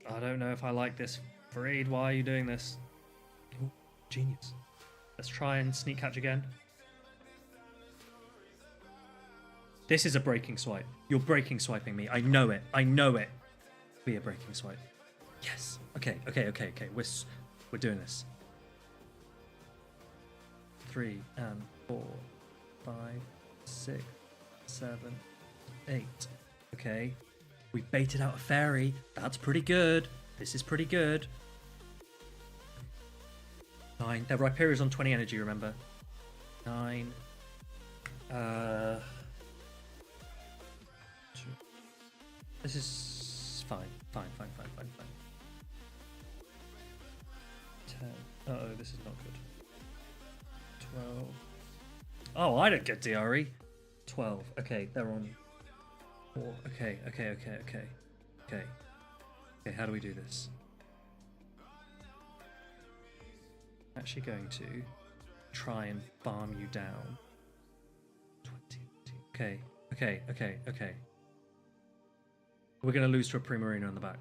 I don't know if I like this. Freed, why are you doing this? Ooh, genius. Let's try and Sneak Catch again. This is a Breaking Swipe. You're Breaking Swiping me. I know it. Be a Breaking Swipe. Yes. Okay. We're doing this. 3 and 4, 5, 6, 7, 8. Okay. We baited out a fairy. That's pretty good. This is pretty good. 9. Their Rhyperia's on 20 energy, remember? 9. 2. This is fine. Fine. 10. Uh-oh, this is not good. 12. Oh, I don't get DRE. 12. Okay, they're on 4. Okay. Okay, how do we do this? Actually going to try and farm you down. 20. Okay. We're going to lose to a Primarina on the back.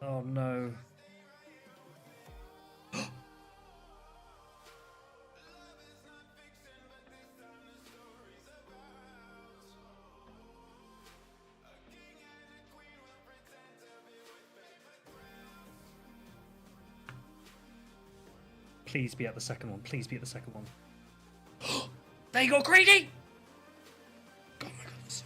Oh no. Please be at the second one. Please be at the second one. They got greedy! Oh my goodness.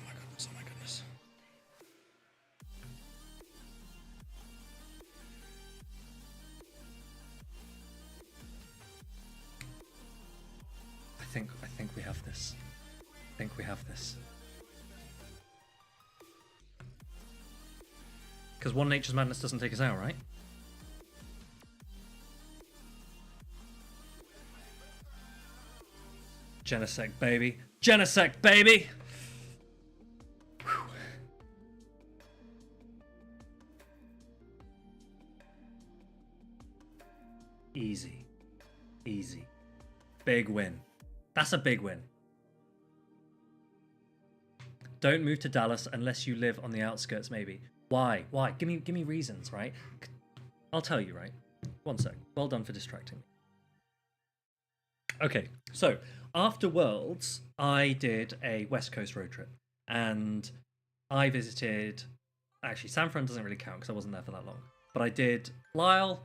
I think we have this. Because one Nature's Madness doesn't take us out, right? Genesect, baby. Genesect, baby! Whew. Easy. Big win. That's a big win. Don't move to Dallas unless you live on the outskirts, maybe. Why? Give me reasons, right? I'll tell you, right? One sec. Well done for distracting me. Okay, so after Worlds, I did a West Coast road trip, and I visited. Actually, San Fran doesn't really count because I wasn't there for that long. But I did Lyle.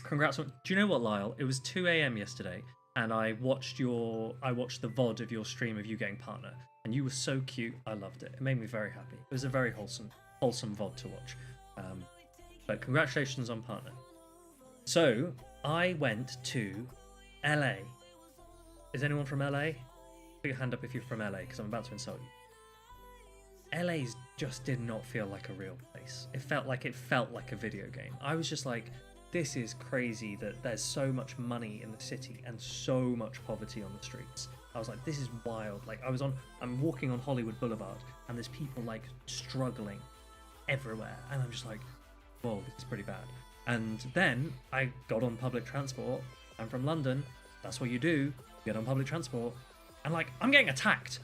Congrats on. Do you know what, Lyle? It was 2 a.m. yesterday, and I watched the VOD of your stream of you getting partner, and you were so cute. I loved it. It made me very happy. It was a very wholesome VOD to watch. But congratulations on partner. So I went to LA. Is anyone from LA? Put your hand up if you're from LA, because I'm about to insult you. LA's just did not feel like a real place. It felt like a video game. I was just like, this is crazy that there's so much money in the city and so much poverty on the streets. I was like, this is wild. Like I'm walking on Hollywood Boulevard and there's people like struggling everywhere. And I'm just like, whoa, this is pretty bad. And then I got on public transport. I'm from London. That's what you do. Get on public transport. And like, I'm getting attacked.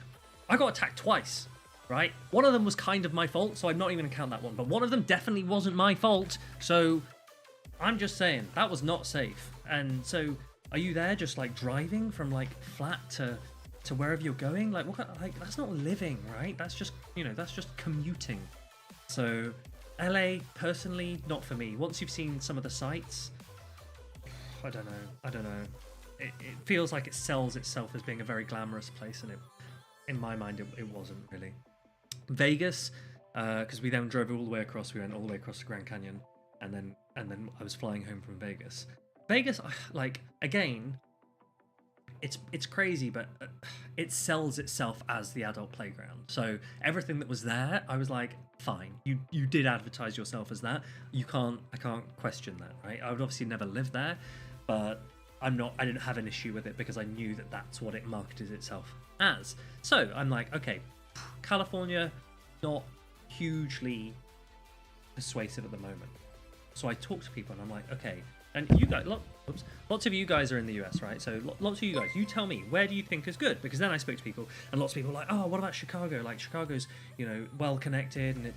I got attacked twice, right? One of them was kind of my fault, so I'm not even gonna count that one. But one of them definitely wasn't my fault. So I'm just saying, that was not safe. And so, are you there just like driving from like flat to wherever you're going? Like, what? Like, that's not living, right? That's just, that's just commuting. So, LA, personally, not for me. Once you've seen some of the sights, I don't know. It feels like it sells itself as being a very glamorous place, and in my mind, it wasn't really. Vegas, because we then drove all the way across. We went all the way across the Grand Canyon, and then I was flying home from Vegas. Vegas, like, again, it's crazy, but it sells itself as the adult playground. So everything that was there, I was like, fine, you did advertise yourself as that. I can't question that, right? I would obviously never live there, but I didn't have an issue with it because I knew that that's what it marketed itself as. So I'm like, okay, California, not hugely persuasive at the moment. So I talk to people and I'm like, okay, and you guys, lots of you guys are in the US, right? So lots of you guys, you tell me, where do you think is good? Because then I spoke to people, and lots of people were like, oh, what about Chicago? Like, Chicago's, well connected, and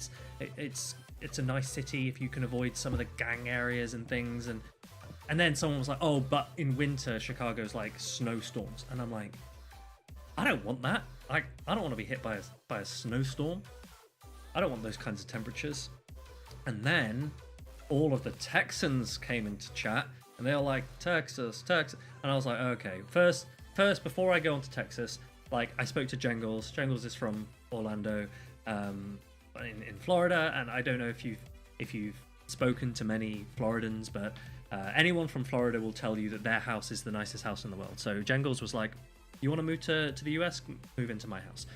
it's a nice city if you can avoid some of the gang areas and things. And then someone was like, oh, but in winter, Chicago's like snowstorms. And I'm like, I don't want that. I don't want to be hit by a snowstorm. I don't want those kinds of temperatures. And then all of the Texans came into chat And they were like, Texas, Texas. And I was like, okay, first, before I go on to Texas, like, I spoke to Jengles. Jengles is from Orlando, in Florida, and I don't know if you've spoken to many Floridans, but anyone from Florida will tell you that their house is the nicest house in the world. So Jengles was like, you want to move to the US? Move into my house.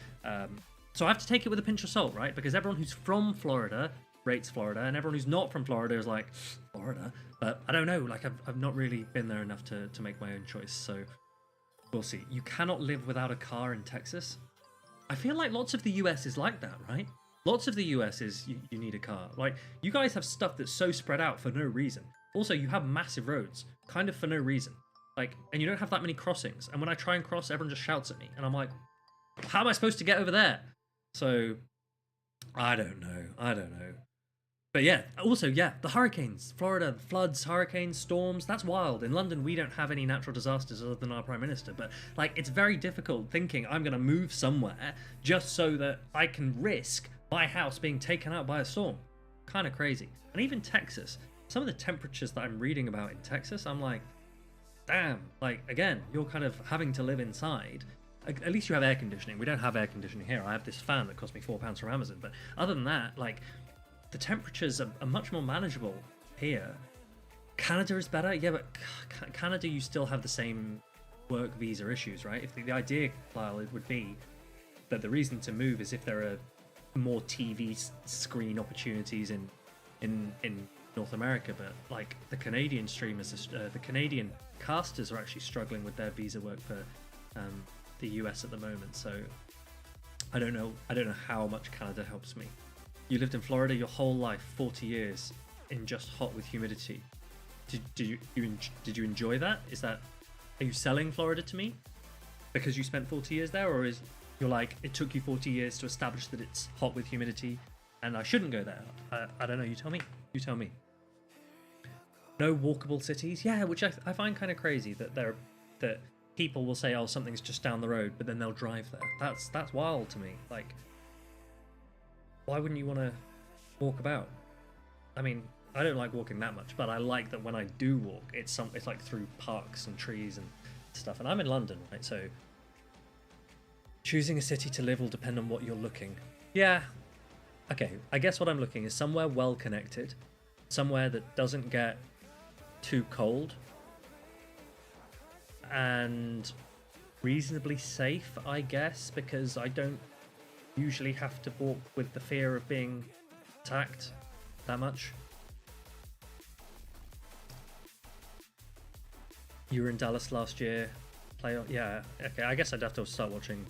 So I have to take it with a pinch of salt, right? Because everyone who's from Florida rates Florida, and everyone who's not from Florida is like, Florida? But I don't know, like, I've not really been there enough to make my own choice, so we'll see. You cannot live without a car in Texas. I feel like lots of the US is like that, right? Lots of the US is you need a car. Like, you guys have stuff that's so spread out for no reason. Also, you have massive roads, kind of for no reason. Like, and you don't have that many crossings. And when I try and cross, everyone just shouts at me. And I'm like, how am I supposed to get over there? So, I don't know. But yeah, also, yeah, the hurricanes. Florida, floods, hurricanes, storms, that's wild. In London, we don't have any natural disasters other than our Prime Minister. But, like, it's very difficult thinking I'm going to move somewhere just so that I can risk my house being taken out by a storm. Kind of crazy. And even Texas, some of the temperatures that I'm reading about in Texas, I'm like, damn, like, again, you're kind of having to live inside. At least you have air conditioning. We don't have air conditioning here. I have this fan that cost me £4 from Amazon. But other than that, like, the temperatures are much more manageable here. Canada is better, yeah, but Canada, you still have the same work visa issues, right? If the idea, Lyle, it would be that the reason to move is if there are more TV screen opportunities in North America, but like the Canadian streamers, the Canadian casters are actually struggling with their visa work for the US at the moment. So I don't know how much Canada helps me. You lived in Florida your whole life, 40 years, in just hot with humidity. Did you enjoy that? Are you selling Florida to me because you spent 40 years there, or is you're like, it took you 40 years to establish that it's hot with humidity and I shouldn't go there? I don't know. You tell me. No walkable cities? Yeah, which I find kind of crazy that people will say, oh, something's just down the road, but then they'll drive there. That's wild to me. Like, why wouldn't you want to walk about? I mean, I don't like walking that much, but I like that when I do walk, it's like through parks and trees and stuff. And I'm in London, right? So choosing a city to live will depend on what you're looking. Yeah. Okay, I guess what I'm looking is somewhere well connected, somewhere that doesn't get too cold, and reasonably safe, I guess, because I don't usually have to walk with the fear of being attacked that much. You were in Dallas last year. Playoff, yeah. Okay, I guess I'd have to start watching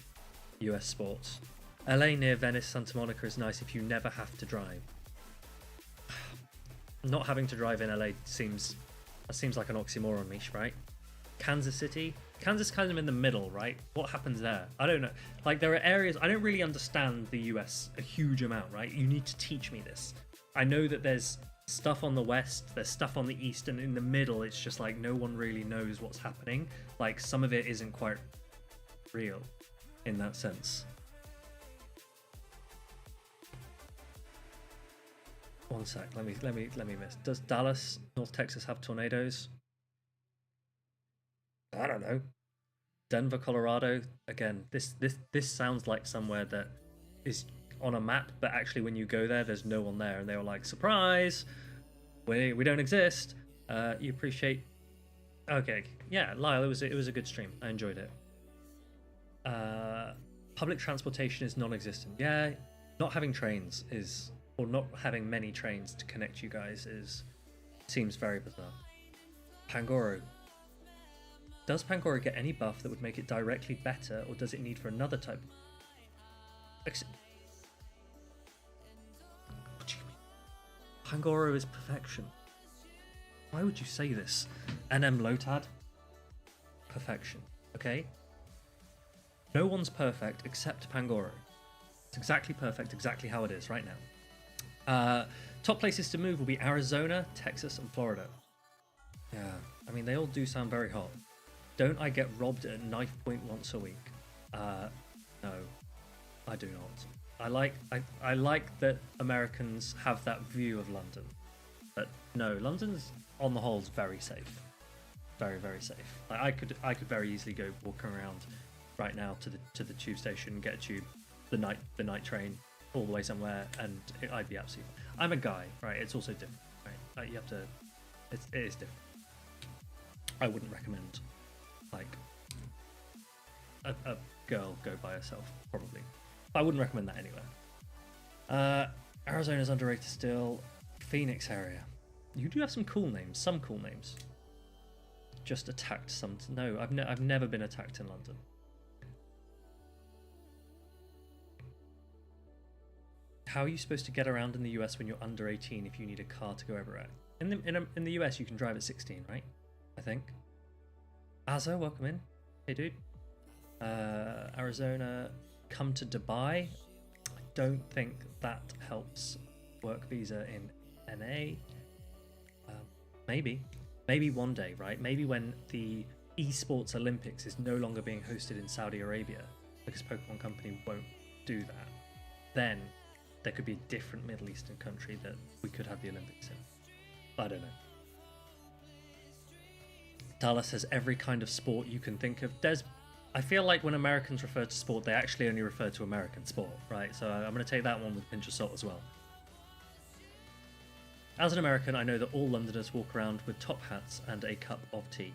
US sports. LA near Venice, Santa Monica is nice if you never have to drive. Not having to drive in LA seems like an oxymoron, Mish, right? Kansas City? Kansas kind of in the middle, right? What happens there? I don't know. Like, there are areas, I don't really understand the US a huge amount, right? You need to teach me this. I know that there's stuff on the west, there's stuff on the east, and in the middle, it's just like no one really knows what's happening. Like, some of it isn't quite real in that sense. One sec, let me miss. Does Dallas, North Texas have tornadoes? I don't know. Denver, Colorado. Again, this sounds like somewhere that is on a map, but actually when you go there, there's no one there, and they were like, surprise, we don't exist. You appreciate? Okay, yeah, Lyle, it was a good stream. I enjoyed it. Public transportation is non-existent. Yeah, not having trains is, or not having many trains to connect you guys seems very bizarre. Pangoro. Does Pangoro get any buff that would make it directly better, or does it need for another type? What do you mean? Pangoro is perfection. Why would you say this? NM Lotad? Perfection. Okay? No one's perfect except Pangoro. It's exactly perfect, exactly how it is right now. Top places to move will be Arizona, Texas, and Florida. Yeah, I mean, they all do sound very hot. Don't I get robbed at knife point once a week? No, I do not. I like that Americans have that view of London, but no, London's on the whole is very safe. very, very safe. Like, I could very easily go walking around right now to the tube station, get a tube, the night train all the way somewhere, and I'd be absolutely fine. I'm a guy, right? It's also different, right? Like, you have to. It is different. I wouldn't recommend like a girl go by herself, probably. I wouldn't recommend that anywhere. Arizona's underrated still. Phoenix area. You do have some cool names. Some cool names. Just attacked some. No, I've never been attacked in London. How are you supposed to get around in the US when you're under 18 if you need a car to go everywhere? In the US, you can drive at 16, right? I think. Azzo, welcome in. Hey, dude. Arizona, come to Dubai. I don't think that helps work visa in NA. Maybe one day, right? Maybe when the esports Olympics is no longer being hosted in Saudi Arabia because Pokemon Company won't do that, then there could be a different Middle Eastern country that we could have the Olympics in. I don't know. Dallas has every kind of sport you can think of. I feel like when Americans refer to sport, they actually only refer to American sport, right? So I'm going to take that one with a pinch of salt as well. As an American, I know that all Londoners walk around with top hats and a cup of tea.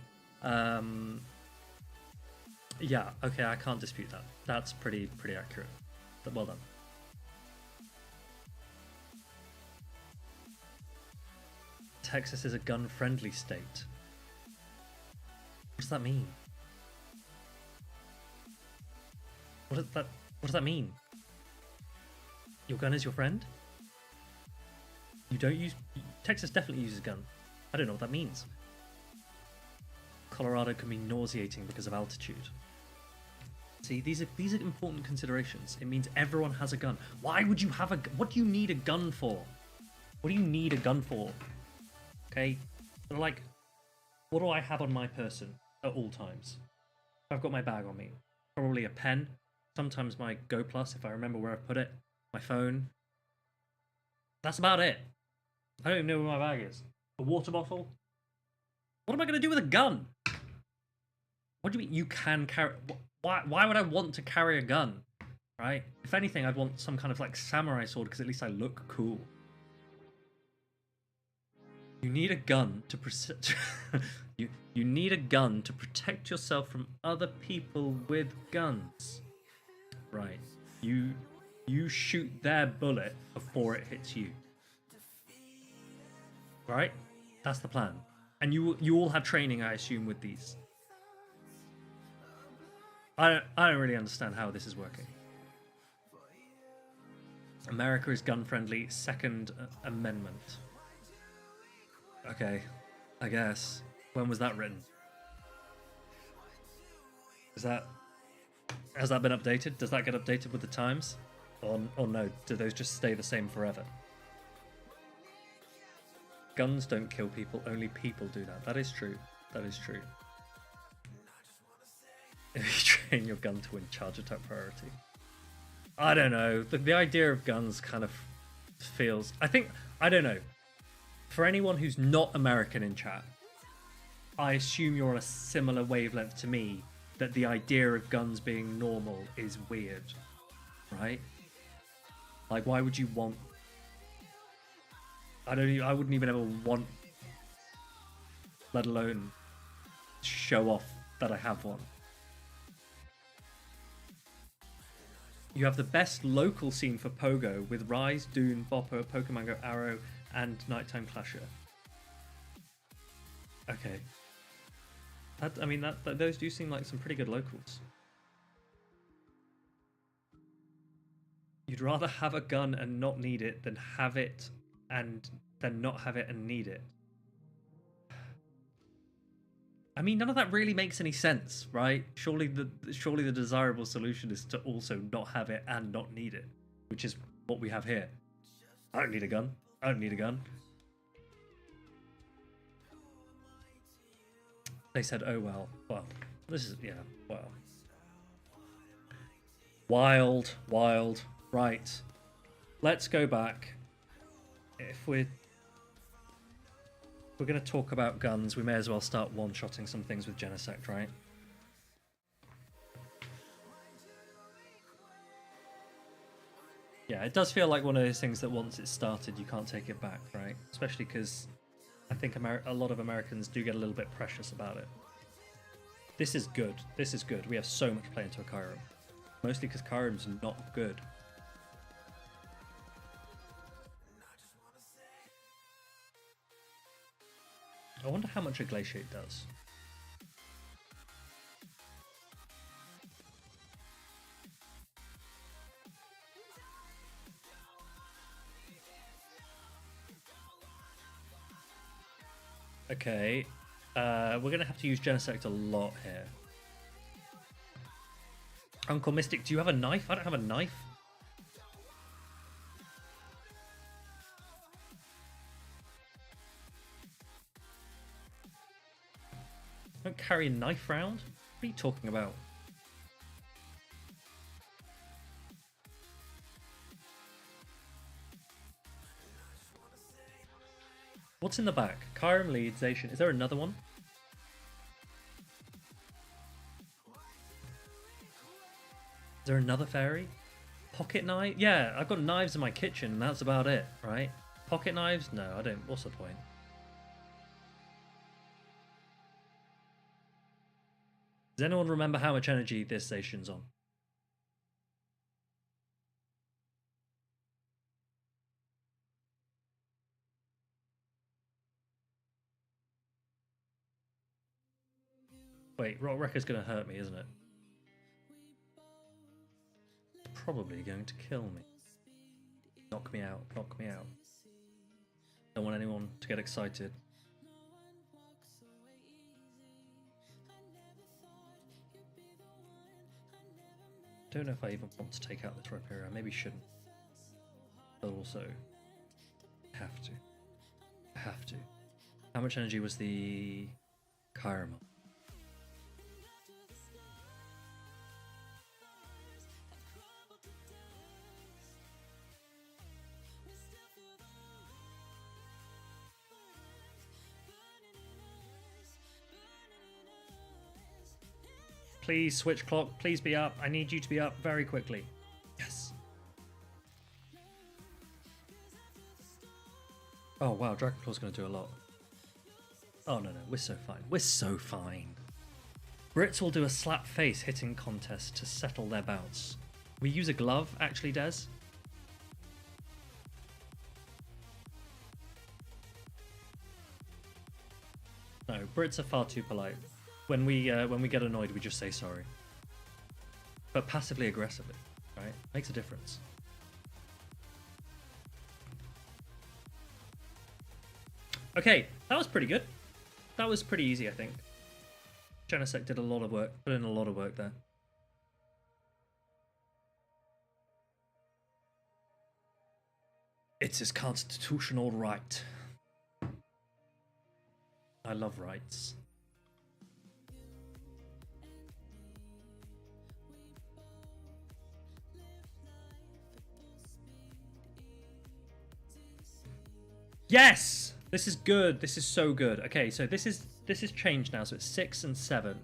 Yeah, okay, I can't dispute that. That's pretty accurate. Well done. Texas is a gun-friendly state. What does that mean? What does that mean? Your gun is your friend? You don't use... Texas definitely uses a gun. I don't know what that means. Colorado can be nauseating because of altitude. See, these are important considerations. It means everyone has a gun. Why would you have a... What do you need a gun for? What do you need a gun for? Okay? Like, what do I have on my person at all times? I've got my bag on me. Probably a pen. Sometimes my Go Plus, if I remember where I put it. My phone. That's about it. I don't even know where my bag is. A water bottle? What am I going to do with a gun? What do you mean you can carry... Why would I want to carry a gun? Right? If anything, I'd want some kind of like samurai sword because at least I look cool. You need a gun to you need a gun to protect yourself from other people with guns. Right. You shoot their bullet before it hits you. Right? That's the plan. And you all have training, I assume, with these. I don't really understand how this is working. America is gun-friendly. Second Amendment. Okay, I guess. When was that written? Has that been updated? Does that get updated with the times? Or no? Do those just stay the same forever? Guns don't kill people, only people do that. That is true. That is true. If you train your gun to win charge attack priority. I don't know. The idea of guns kind of feels... I don't know. For anyone who's not American in chat, I assume you're on a similar wavelength to me, that the idea of guns being normal is weird. Right? Like, why would you want... I wouldn't even ever want, let alone show off that I have one. You have the best local scene for Pogo with Rise, Dune, Bopper, Pokemon Go, Arrow, and Nighttime Clasher. Okay. Those do seem like some pretty good locals. You'd rather have a gun and not need it than have it and then not have it and need it. I mean, none of that really makes any sense, right? Surely the desirable solution is to also not have it and not need it, which is what we have here. I don't need a gun. I don't need a gun. They said, oh well. Well, this is, yeah, well. Wild. Right. Let's go back. If we're... we're going to talk about guns, we may as well start one-shotting some things with Genesect, right? Yeah, it does feel like one of those things that once it's started, you can't take it back, right? Especially because I think a lot of Americans do get a little bit precious about it. This is good. This is good. We have so much play into a Kyurem. Mostly because Kyurem's not good. I wonder how much a Glaciate does. Okay, we're going to have to use Genesect a lot here. Uncle Mystic, do you have a knife? I don't have a knife. I don't carry a knife round? What are you talking about? What's in the back? Kyurem leads, Zacian. Is there another one? Is there another fairy? Pocket knife? Yeah, I've got knives in my kitchen and that's about it, right? Pocket knives? No, I don't. What's the point? Does anyone remember how much energy this Zacian's on? Wait, Rock Wrecker's going to hurt me, isn't it? It's probably going to kill me. Knock me out, knock me out. Don't want anyone to get excited. Don't know if I even want to take out this Rhyperior. I maybe shouldn't. But also, have to. Have to. How much energy was the Kyurem? Please switch clock. Please be up. I need you to be up very quickly. Yes. Oh wow, Dragonclaw's going to do a lot. Oh no, we're so fine. We're so fine. Brits will do a slap face hitting contest to settle their bouts. We use a glove, actually, Des. No, Brits are far too polite. When we get annoyed, we just say sorry. But passively aggressively, right? Makes a difference. Okay, that was pretty good. That was pretty easy, I think. Genesect did a lot of work, put in a lot of work there. It's his constitutional right. I love rights. Yes! This is good. This is so good. Okay, so this is changed now, so it's 6 and 7.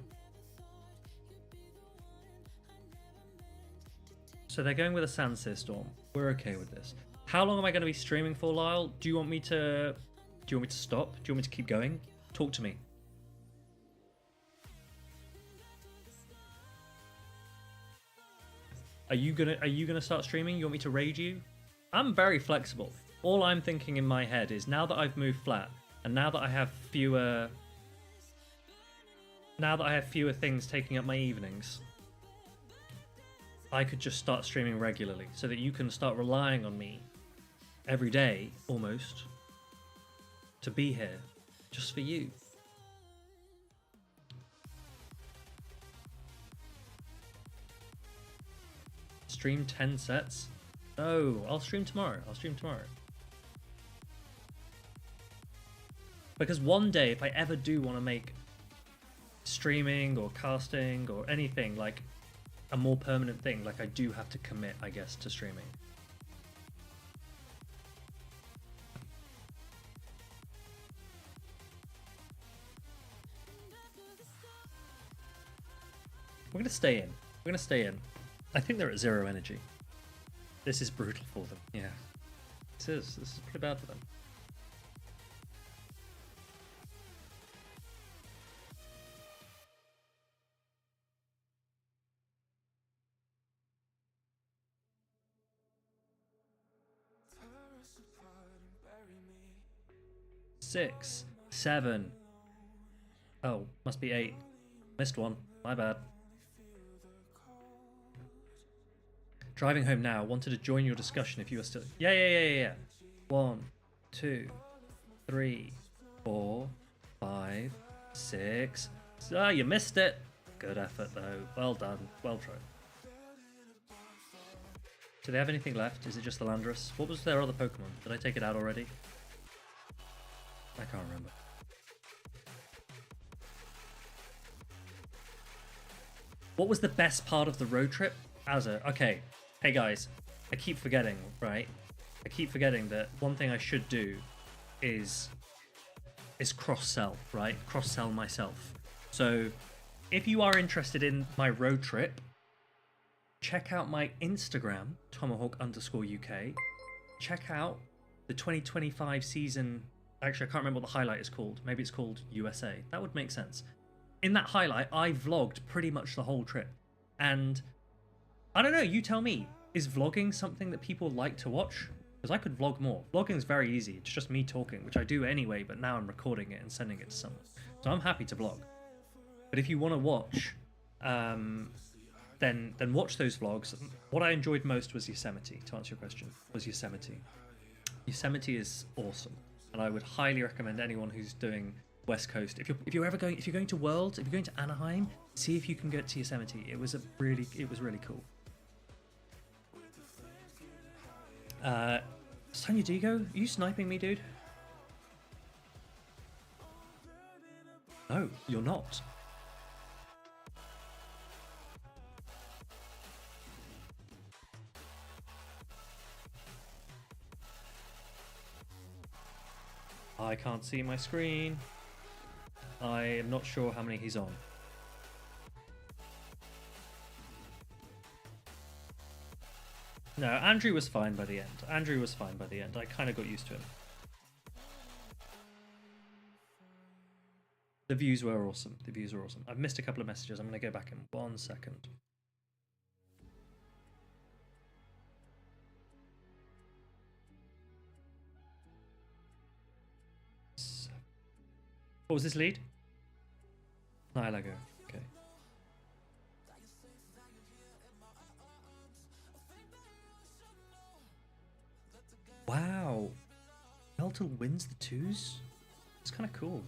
So they're going with a Sandsear Storm. We're okay with this. How long am I going to be streaming for, Lyle? Do you want me to stop? Do you want me to keep going? Talk to me. Are you gonna start streaming? You want me to raid you? I'm very flexible. All I'm thinking in my head is now that I've moved flat and now that I have fewer things taking up my evenings, I could just start streaming regularly so that you can start relying on me every day almost to be here just for you. Stream 10 sets? No, I'll stream tomorrow. Because one day, if I ever do want to make streaming or casting or anything like a more permanent thing, like I do have to commit, I guess, to streaming. We're gonna stay in. We're gonna stay in. I think they're at 0 energy. This is brutal for them. Yeah. This is pretty bad for them. Six, 7. Oh, must be 8. Missed one. My bad. Driving home now. Wanted to join your discussion if you were still. Yeah. 1, 2, 3, 4, 5, 6. Ah, you missed it. Good effort though. Well done. Well tried. Do they have anything left? Is it just the Landorus? What was their other Pokemon? Did I take it out already? I can't remember. What was the best part of the road trip? Okay. Hey guys, I keep forgetting, right? I keep forgetting that one thing I should do is cross-sell, right? Cross-sell myself. So if you are interested in my road trip, check out my Instagram, tomahawk_UK. Check out the 2025 season. Actually, I can't remember what the highlight is called. Maybe it's called USA. That would make sense. In that highlight, I vlogged pretty much the whole trip. And I don't know, you tell me. Is vlogging something that people like to watch? Because I could vlog more. Vlogging is very easy. It's just me talking, which I do anyway, but now I'm recording it and sending it to someone. So I'm happy to vlog. But if you want to watch, then watch those vlogs. What I enjoyed most was Yosemite, to answer your question, was Yosemite. Yosemite is awesome. And I would highly recommend anyone who's doing West Coast. If you're going to Worlds, if you're going to Anaheim, see if you can get to Yosemite. It was really cool. Sonya Digo, are you sniping me, dude? No, you're not. I can't see my screen. I am not sure how many he's on. No, Andrew was fine by the end. I kind of got used to him. The views were awesome. I've missed a couple of messages. I'm going to go back in 1 second. What was this lead? Nihilago. Okay. Wow. Meltal wins the 2s? It's kind of cool.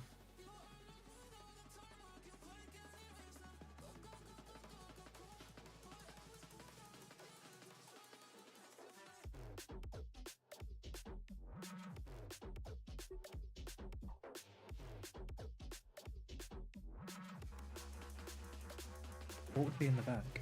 What would be in the back?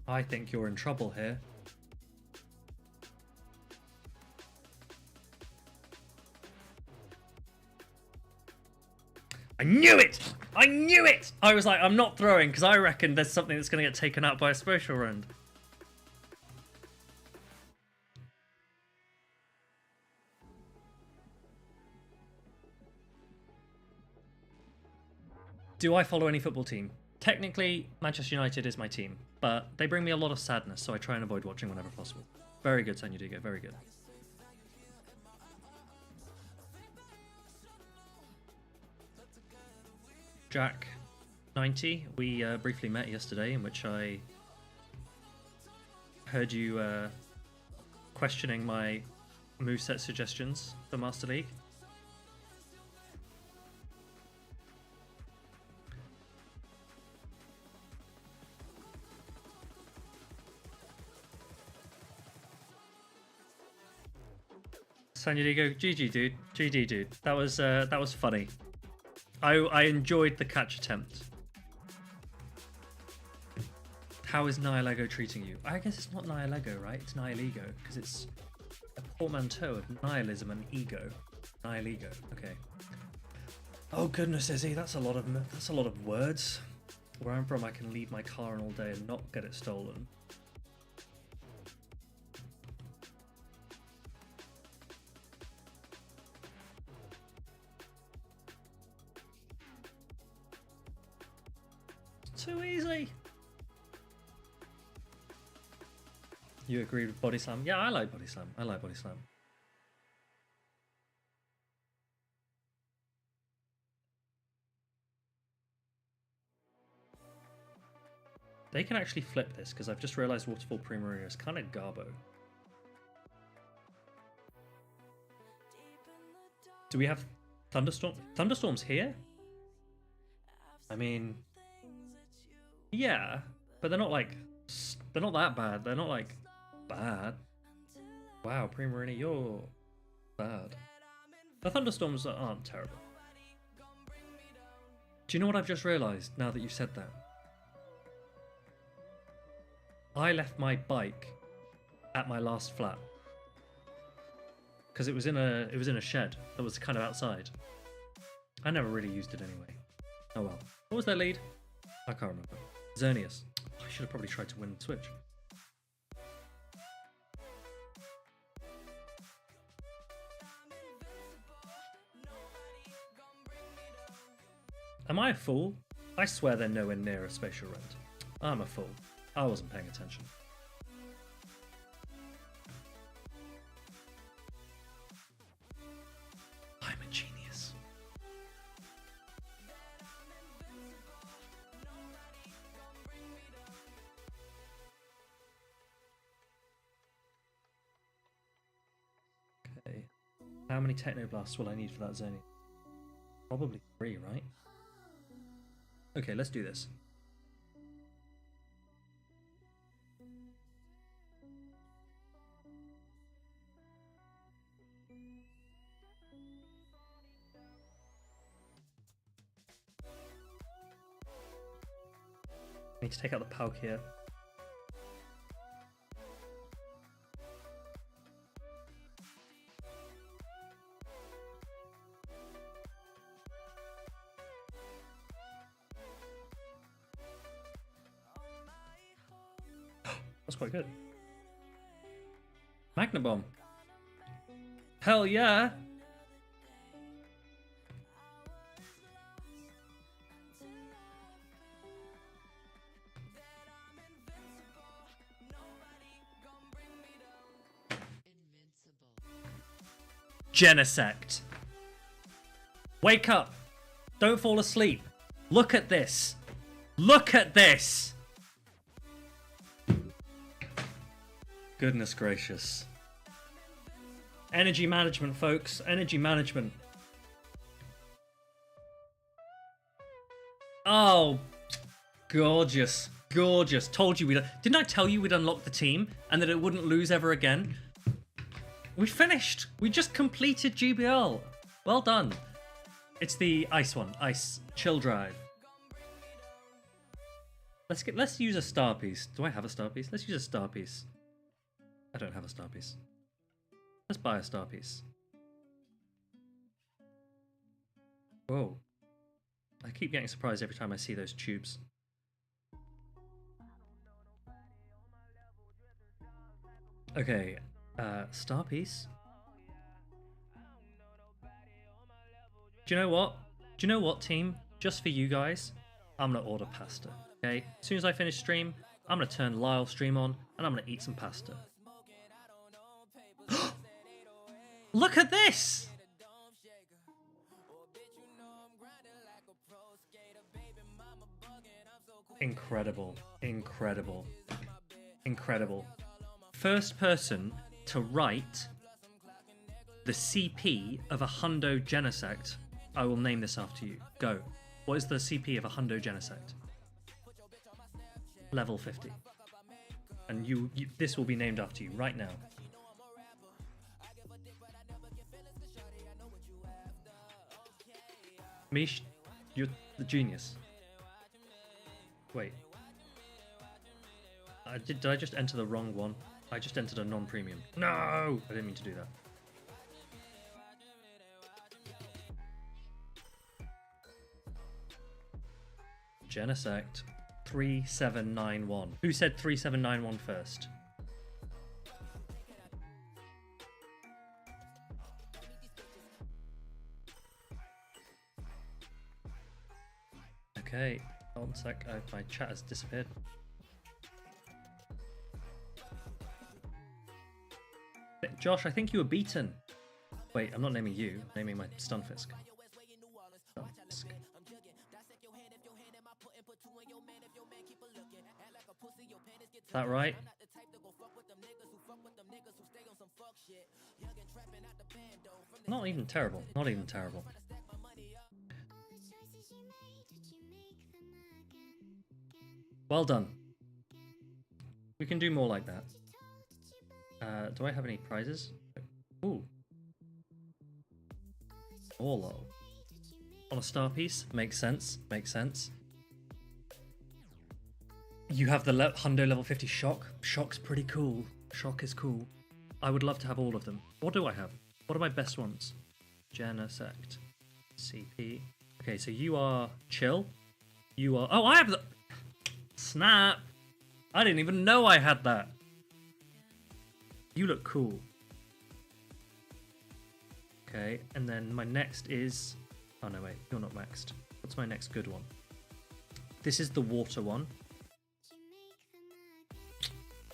I think you're in trouble here. I knew it! I knew it! I was like, I'm not throwing because I reckon there's something that's going to get taken out by a special round. Do I follow any football team? Technically, Manchester United is my team, but they bring me a lot of sadness, so I try and avoid watching whenever possible. Very good, Sonya Digo, very good. Jack 90, we briefly met yesterday, in which I heard you questioning my moveset suggestions for Master League. Sonya Digo, GG dude, GG dude. That was funny. I enjoyed the catch attempt. How is Nihilego treating you? I guess it's not Nihilego, right? It's Nihilego, because it's a portmanteau of nihilism and ego. Nihilego. Okay. Oh goodness, Izzy, that's a lot of words. Where I'm from, I can leave my car on all day and not get it stolen. Too easy. You agree with body slam? Yeah, I like body slam. I like body slam. They can actually flip this because I've just realized Waterfall Primaria is kind of garbo. Do we have Thunderstorm? Thunderstorms here? I mean, yeah, but they're not that bad. They're not like bad. Wow, Primarina, you're bad. The thunderstorms aren't terrible. Do you know what I've just realised now that you've said that? I left my bike at my last flat because it was in a shed that was kind of outside. I never really used it anyway. Oh well. What was their lead? I can't remember. Xerneas. I should have probably tried to win the switch. Am I a fool? I swear they're nowhere near a spatial rent. I'm a fool. I wasn't paying attention. I'm a genius. Okay. How many Technoblasts will I need for that Xerneas? Probably 3, right? Okay, let's do this. Need to take out the Palkia. That's quite good. Magna Bomb. Hell yeah! Genesect. Wake up! Don't fall asleep. Look at this. Look at this! Goodness gracious. Energy management, folks. Energy management. Oh, gorgeous. Gorgeous. Told you we'd... Didn't I tell you we'd unlock the team and that it wouldn't lose ever again? We finished. We just completed GBL. Well done. It's the ice one. Ice. Chill drive. Let's use a star piece. Do I have a star piece? Let's use a star piece. I don't have a star piece. Let's buy a star piece. Whoa. I keep getting surprised every time I see those tubes. Okay, star piece. Do you know what? Do you know what, team? Just for you guys, I'm gonna order pasta. Okay? As soon as I finish stream, I'm gonna turn Lyle's stream on and I'm gonna eat some pasta. Look at this! Incredible, incredible, incredible. First person to write the CP of a Hundo Genesect. I will name this after you. Go. What is the CP of a Hundo Genesect? Level 50. And you this will be named after you right now. Mish, you're the genius. Wait. Did I just enter the wrong one? I just entered a non-premium. No! I didn't mean to do that. Genesect 3791. Who said 3791 first? Okay, one sec. My chat has disappeared. Josh, I think you were beaten. Wait, I'm not naming you. I'm naming my Stunfisk. Stunfisk. Is that right? Not even terrible. Not even terrible. Well done. We can do more like that. Do I have any prizes? Ooh. Orlo. On a star piece? Makes sense. Makes sense. You have the Hundo level 50 Shock. Shock's pretty cool. Shock is cool. I would love to have all of them. What do I have? What are my best ones? Genesect. CP. Okay, so you are chill. You are... Oh, I have the... Snap! I didn't even know I had that. You look cool. Okay, and then my next is... Oh no, wait, you're not maxed. What's my next good one? This is the water one.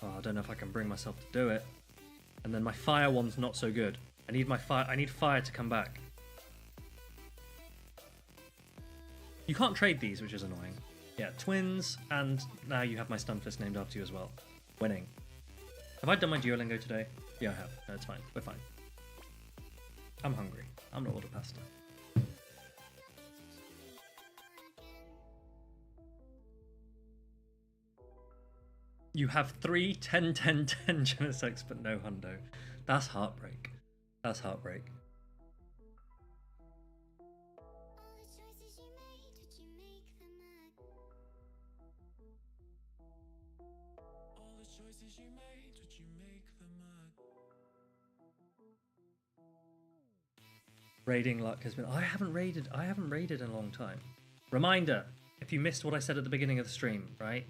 Oh, I don't know if I can bring myself to do it. And then my fire one's not so good. I need fire to come back. You can't trade these, which is annoying. Yeah, twins, and now you have my Stunfisk named after you as well. Winning. Have I done my Duolingo today? Yeah, I have. No, it's fine. We're fine. I'm hungry. I'm not order pasta. You have 3 10 10 10 Genesects but no Hundo. That's heartbreak. That's heartbreak. Raiding luck has been... I haven't raided in a long time. Reminder, if you missed what I said at the beginning of the stream, right?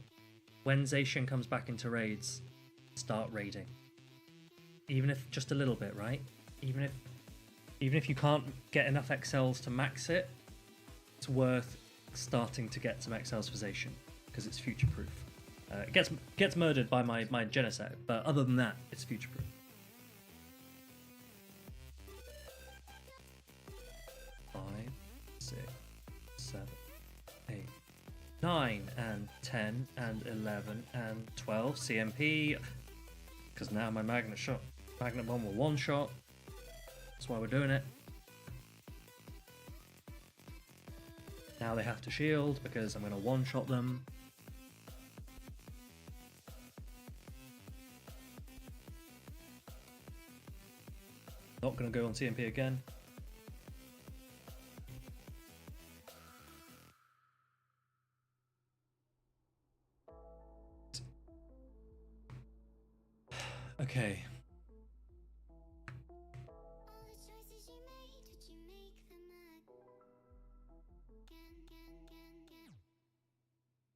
When Zacian comes back into raids, start raiding. Even if just a little bit, right? Even if you can't get enough XLs to max it, it's worth starting to get some XLs for Zacian, because it's future-proof. It gets murdered by my Genesect, but other than that, it's future-proof. 5, 6, 7, 8, 9, and 10, and 11, and 12 CMP, because now my Magnet Bomb will one-shot. That's why we're doing it. Now they have to shield, because I'm going to one-shot them. Not going to go on CMP again. Okay.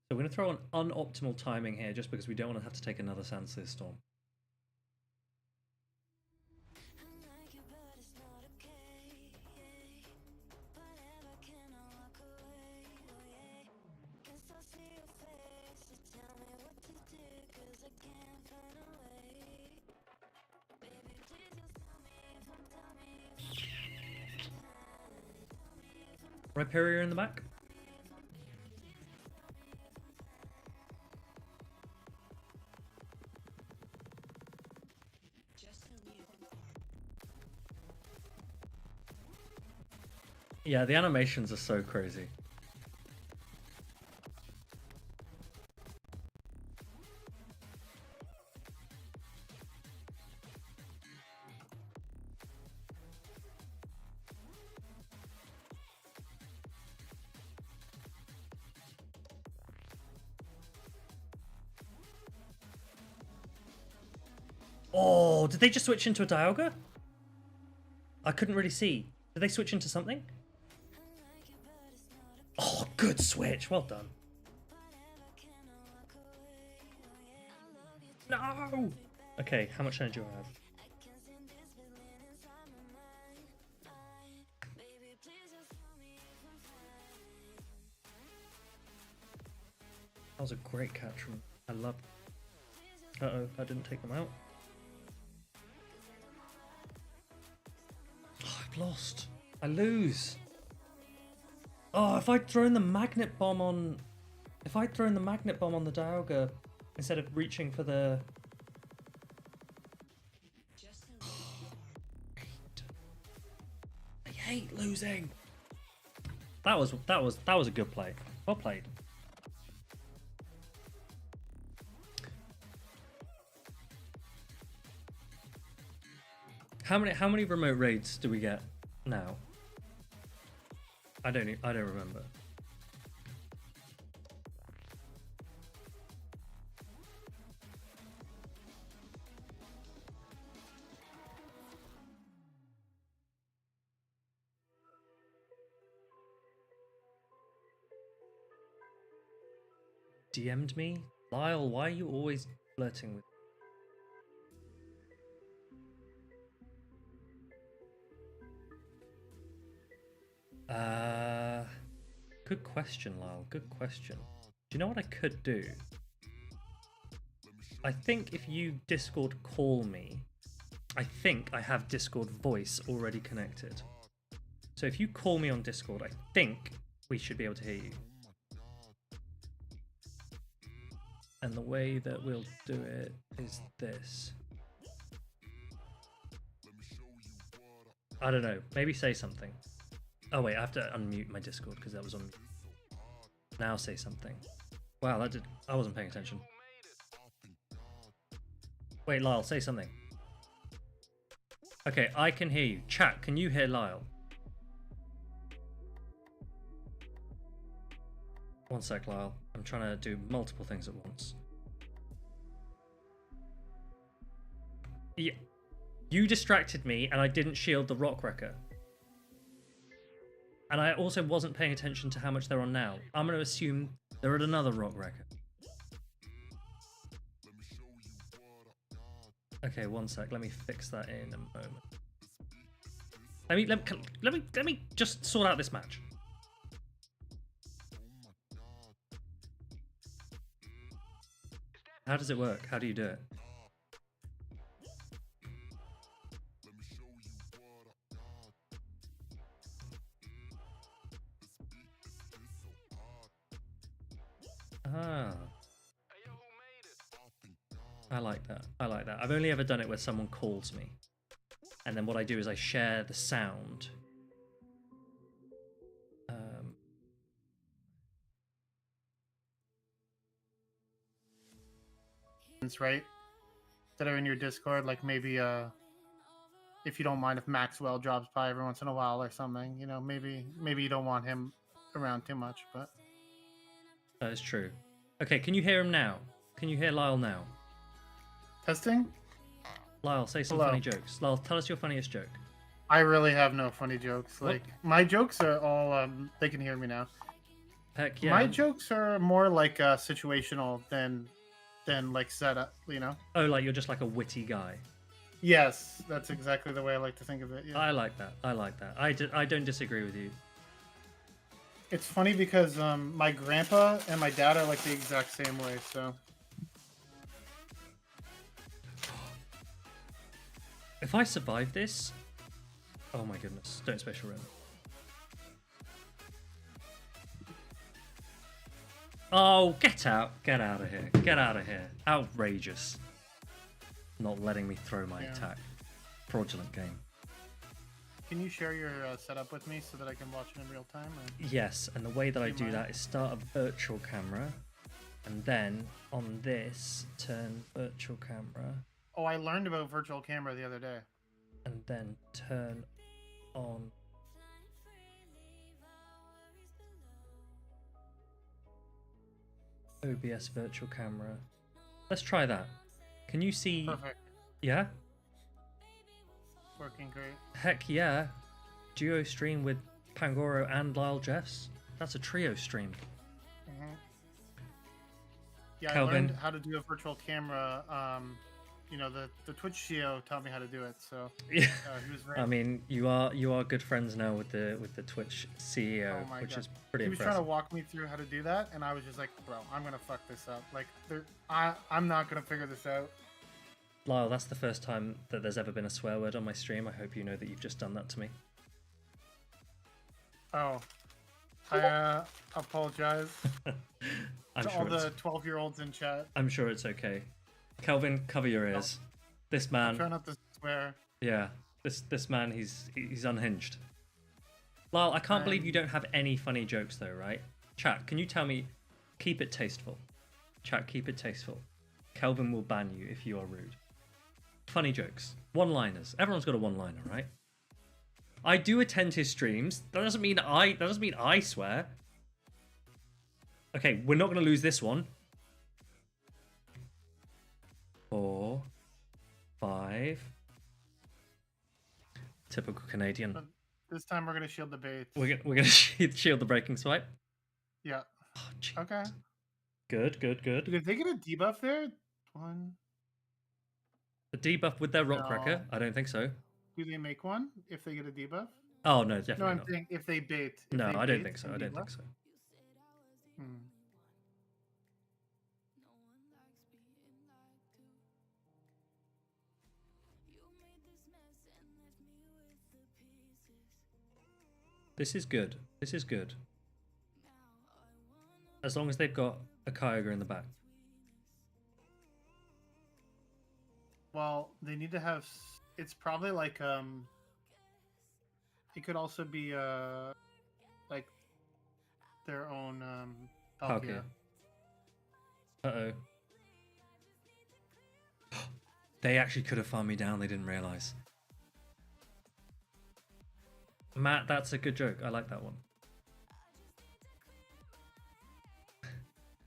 So we're going to throw an unoptimal timing here just because we don't want to have to take another Sandslayer Storm. Rhyperior in the back. Yeah, the animations are so crazy. Oh, did they just switch into a Dialga? I couldn't really see. Did they switch into something? Oh, good switch. Well done. No! Okay, how much energy do I have? That was a great catch from. I love. Uh-oh, I didn't take them out. Oh, I've lost. I lose. Oh, if I'd thrown the magnet bomb on... If I'd thrown the magnet bomb on the Dialga instead of reaching for the... I hate losing. That was a good play. Well played. How many remote raids do we get now? I don't remember. DM'd me? Lyle, why are you always flirting with... Good question, Lyle. Good question. Do you know what I could do? I think if you Discord call me, I think I have Discord voice already connected. So if you call me on Discord, I think we should be able to hear you. And the way that we'll do it is this. I don't know. Maybe say something. Oh wait, I have to unmute my Discord because that was on mute. Now say something. Wow, I wasn't paying attention. Wait, Lyle, say something. Okay, I can hear you. Chat, can you hear Lyle? One sec, Lyle. I'm trying to do multiple things at once. Yeah. You distracted me and I didn't shield the rock wrecker. And I also wasn't paying attention to how much they're on now. I'm going to assume they're at another rock wrecker. Okay, one sec. Let me fix that in a moment. Let me just sort out this match. How does it work? How do you do it? Ah. I like that. I like that. I've only ever done it where someone calls me. And then what I do is I share the sound. Right? That are in your Discord, like maybe if you don't mind if Maxwell drops by every once in a while or something, you know, maybe you don't want him around too much, but that is true. Okay, can you hear him now? Can you hear Lyle now? Testing? Lyle, say some funny jokes. Lyle, tell us your funniest joke. I really have no funny jokes. Like my jokes are all they can hear me now. Heck yeah. My jokes are more like situational than like setup, you know? Oh, like you're just like a witty guy. Yes, that's exactly the way I like to think of it. Yeah. I like that. I like that. I don't disagree with you. It's funny because my grandpa and my dad are like the exact same way, so. If I survive this... Oh my goodness. Don't special run. Oh, get out. Get out of here. Get out of here. Outrageous. Not letting me throw my attack. Fraudulent game. Can you share your setup with me so that I can watch it in real time? Or? Yes, and the way that I do that is start a virtual camera, and then on this, turn virtual camera. Oh, I learned about virtual camera the other day. And then turn on... OBS virtual camera. Let's try that. Can you see? Perfect. Yeah? Working great. Heck yeah. Duo stream with Pangoro and Lyle Jeffs. That's a trio stream. Hmm. Yeah, Kelvin. I learned how to do a virtual camera. You know, the Twitch CEO taught me how to do it. So Yeah. he was very. I mean, you are good friends now with the Twitch CEO, Oh my which God. is pretty He was impressive. trying to walk me through how to do that, and I was just like, bro, I'm gonna fuck this up. Like, I'm not gonna figure this out. Lyle, that's the first time that there's ever been a swear word on my stream. I hope you know that you've just done that to me. Oh, I apologize I'm to sure all the 12-year-olds in chat. I'm sure it's okay. Kelvin, cover your ears. This man, Try not to swear. yeah, this man, he's unhinged. Lyle, I can't believe you don't have any funny jokes though, right? Chat, can you tell me? Keep it tasteful. Chat, keep it tasteful. Kelvin will ban you if you are rude. Funny jokes, one-liners. Everyone's got a one-liner, right? I do attend his streams. That doesn't mean I swear. Okay, we're not going to lose this one. 4, 5. Typical Canadian. But this time we're gonna shield the baits. We're gonna shield the breaking swipe. Yeah. Oh, gee. Okay. Good. Did they get a debuff there? One. The debuff with their rock No. wrecker? I don't think so. Do they make one if they get a debuff? Oh no, definitely No, I'm not. saying if they bait. No, I don't think so. I don't think so. Hmm. This is good. This is good. As long as they've got a Kyogre in the back. Well, they need to have. It's probably like It could also be like their own Palkia. Uh-oh. They actually could have farmed me down. They didn't realize. Matt, that's a good joke. I like that one.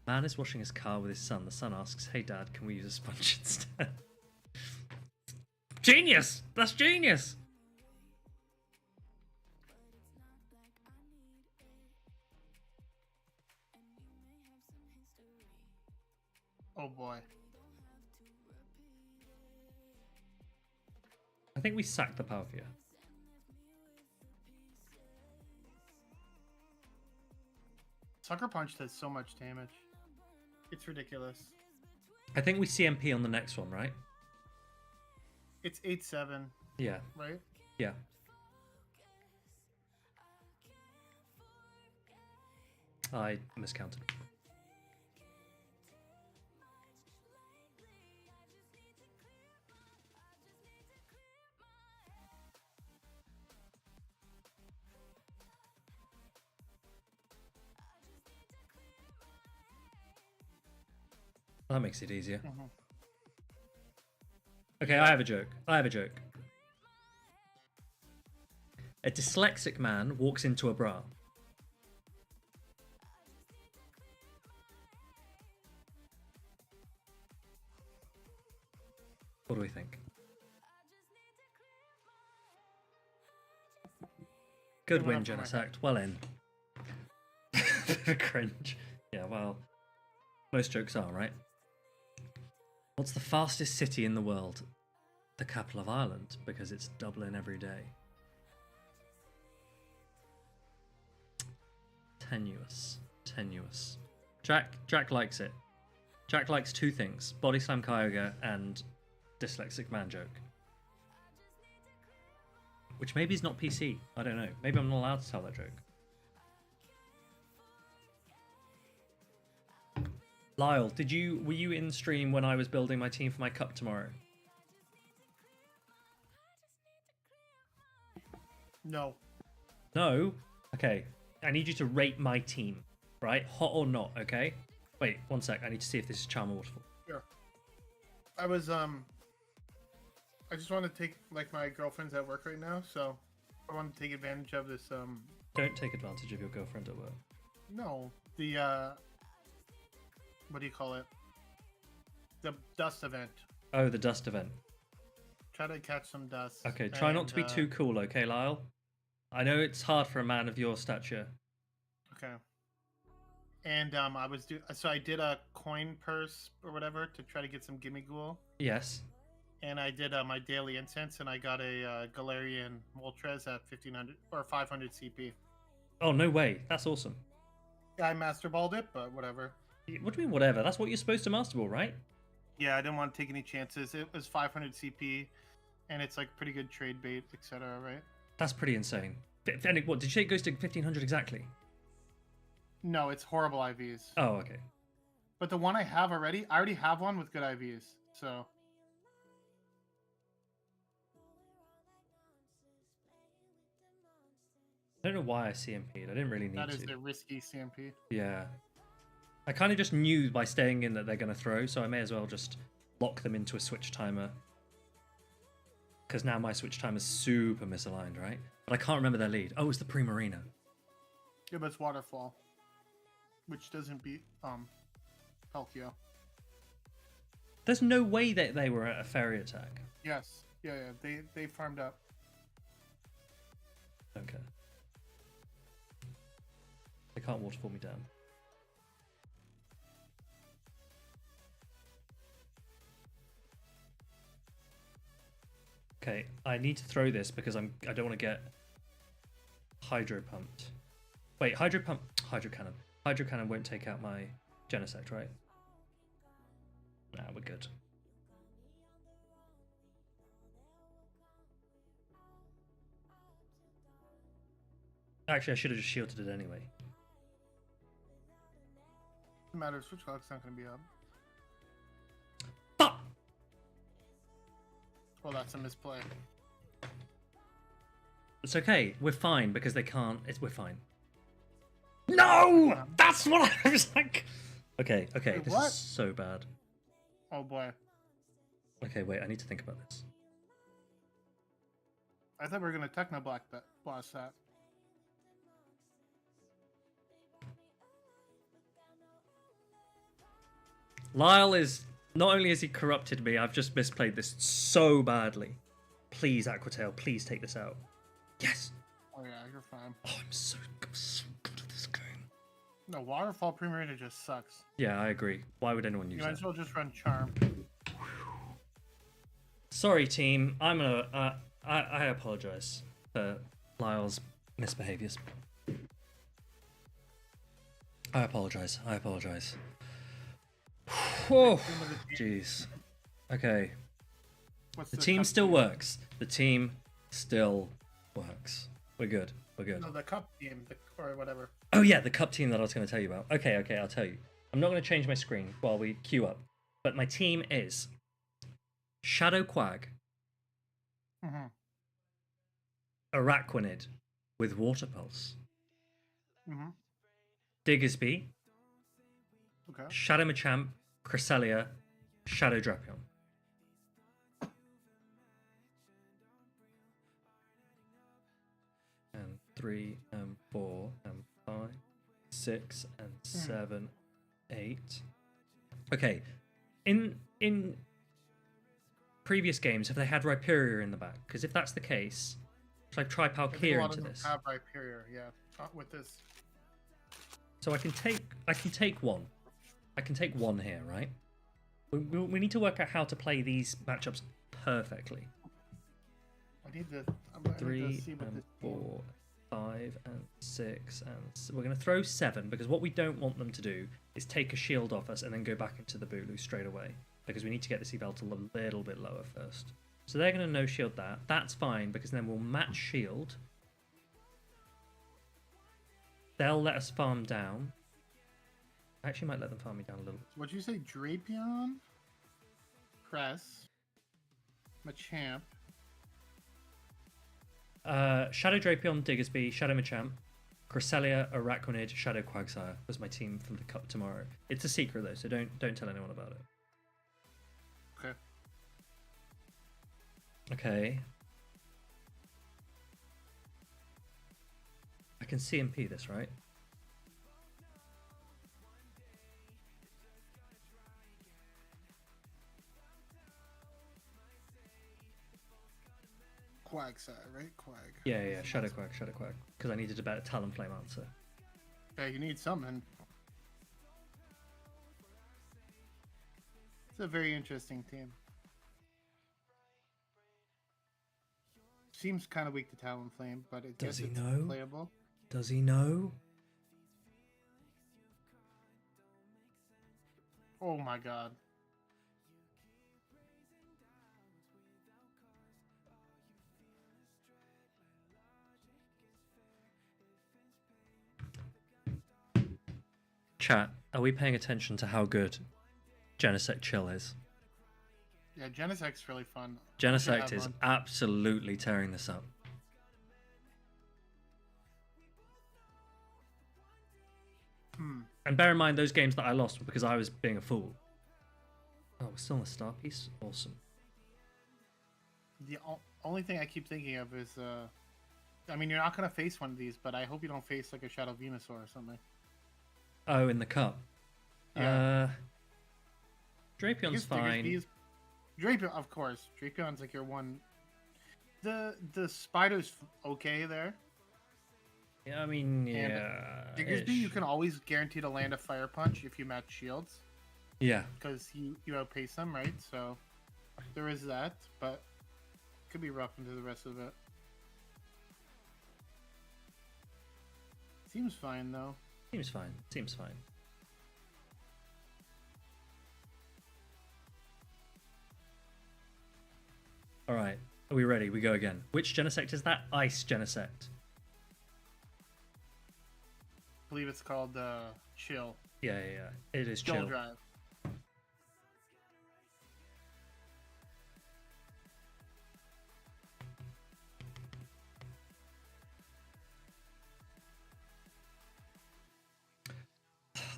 Man is washing his car with his son. The son asks, "Hey dad, can we use a sponge instead?" Genius! That's genius! Oh boy. I think we sacked the Palkia. Sucker Punch does so much damage. It's ridiculous. I think we CMP on the next one, right? It's 8-7, Yeah. right? Yeah. I miscounted. That makes it easier. Mm-hmm. Okay, I have a joke. A dyslexic man walks into a bra. What do we think? Good win, Genesect. Well in. Cringe. Yeah, well, most jokes are, right? What's the fastest city in the world? The capital of Ireland, because it's Dublin every day. Tenuous. Jack likes it. Jack likes two things: Body Slam Kyogre and dyslexic man joke. Which maybe is not PC. I don't know. Maybe I'm not allowed to tell that joke. Lyle, were you in stream when I was building my team for my cup tomorrow? No. No? Okay. I need you to rate my team, right? Hot or not, okay? Wait, one sec. I need to see if this is Charm or Waterfall. Sure. I was I just want to take, like, my girlfriend's at work right now, so I want to take advantage of this Don't take advantage of your girlfriend at work. No, the what do you call it? The dust event. Oh, the dust event. Try to catch some dust. Okay, try not to be too cool, okay, Lyle? I know it's hard for a man of your stature. Okay. And I did a coin purse or whatever to try to get some gimme ghoul. Yes. And I did my daily incense, and I got a Galarian Moltres at 1500 or 500 CP. Oh, no way. That's awesome. Yeah, I master balled it, but whatever. What do you mean, whatever? That's what you're supposed to master ball, right? Yeah, I didn't want to take any chances. It was 500 CP, and it's like pretty good trade bait, etc. Right? That's pretty insane. And what, did you say it goes to 1500 exactly? No, it's horrible IVs. Oh, okay. But the one I already have one with good IVs, so... I don't know why I CMP'd. I didn't really need to. That is a risky CMP. Yeah. I kind of just knew by staying in that they're going to throw, so I may as well just lock them into a switch timer. Because now my switch timer's super misaligned, right? But I can't remember their lead. Oh, it's the Primarina. Yeah, but it's Waterfall. Which doesn't beat Palkia. There's no way that they were at a fairy attack. Yes. Yeah. They farmed up. Okay. They can't waterfall me down. Okay, I need to throw this because I don't want to get hydro pumped. Wait, hydro cannon. Hydro cannon won't take out my Genesect, right? Nah, we're good. Actually, I should have just shielded it anyway. Doesn't matter, switch clock's not going to be up. Fuck! Well, that's a misplay. It's okay. We're fine because they can't. We're fine. No! That's what I was like. Okay. Wait, this what? is so bad. Oh boy. Okay, wait. I need to think about this. I thought we were going to Techno Blast that. Lyle is... Not only has he corrupted me, I've just misplayed this so badly. Please, Aquatail, please take this out. Yes! Oh yeah, you're fine. Oh, I'm so good at this game. No, Waterfall Primarina just sucks. Yeah, I agree. Why would anyone use You might that? as well just run Charm. Sorry, team. I'm gonna... I apologize for Lyle's misbehaviors. I apologize. Oh, jeez. Okay. What's The team cup still works. The team still works. We're good. No, the cup team, or whatever. Oh yeah, the cup team that I was going to tell you about. Okay, I'll tell you. I'm not going to change my screen while we queue up. But my team is Shadow Quag, Araquanid with Water Pulse, Diggersby, Okay. Shadow Machamp, Cresselia, Shadow Drapion. And 3 and 4 and 5, 6 and 7, 8. Okay, in previous games, have they had Rhyperior in the back? Because if that's the case, should I try Palkia into this? Have Rhyperior, yeah. With this. So I can take one. I can take one here, right? We need to work out how to play these matchups perfectly. I need to 3 and 4, 5 and 6 and we're going to throw 7 because what we don't want them to do is take a shield off us and then go back into the Bulu straight away because we need to get this eval to a little bit lower first. So they're going to no shield that. That's fine because then we'll match shield. They'll let us farm down. I actually might let them farm me down a little. What'd you say? Drapion? Press. Machamp. Shadow Drapion, Diggersby, Shadow Machamp, Cresselia, Araquanid, Shadow Quagsire was my team from the Cup tomorrow. It's a secret though, so don't tell anyone about it. Okay. Okay. I can CMP this, right? Quagsire, right? Quag. Yeah, Shadow Quag. Because I needed a better Talonflame answer. Yeah, you need something. It's a very interesting team. Seems kind of weak to Talonflame, but it Does guess he it's know? playable. Does he know? Oh my god. Chat, are we paying attention to how good Genesect Chill is? Yeah, Genesect's really fun. Genesect is absolutely tearing this up. And bear in mind, those games that I lost were because I was being a fool. Oh, we're still in the star piece? Awesome. The only thing I keep thinking of is, I mean, you're not going to face one of these, but I hope you don't face like a Shadow Venusaur or something. Oh, in the cup? Yeah. Drapion's fine. Drapion, of course. Drapion's like your one. The Spider's okay there. Yeah, I mean, yeah. Diggersby, you can always guarantee to land a Fire Punch if you match shields. Yeah. Because you outpace them, right? So there is that, but it could be rough into the rest of it. Seems fine, though. Seems fine. Alright, are we ready? We go again. Which Genesect is that? Ice Genesect. I believe it's called Chill. Yeah. It is Chill. Drive.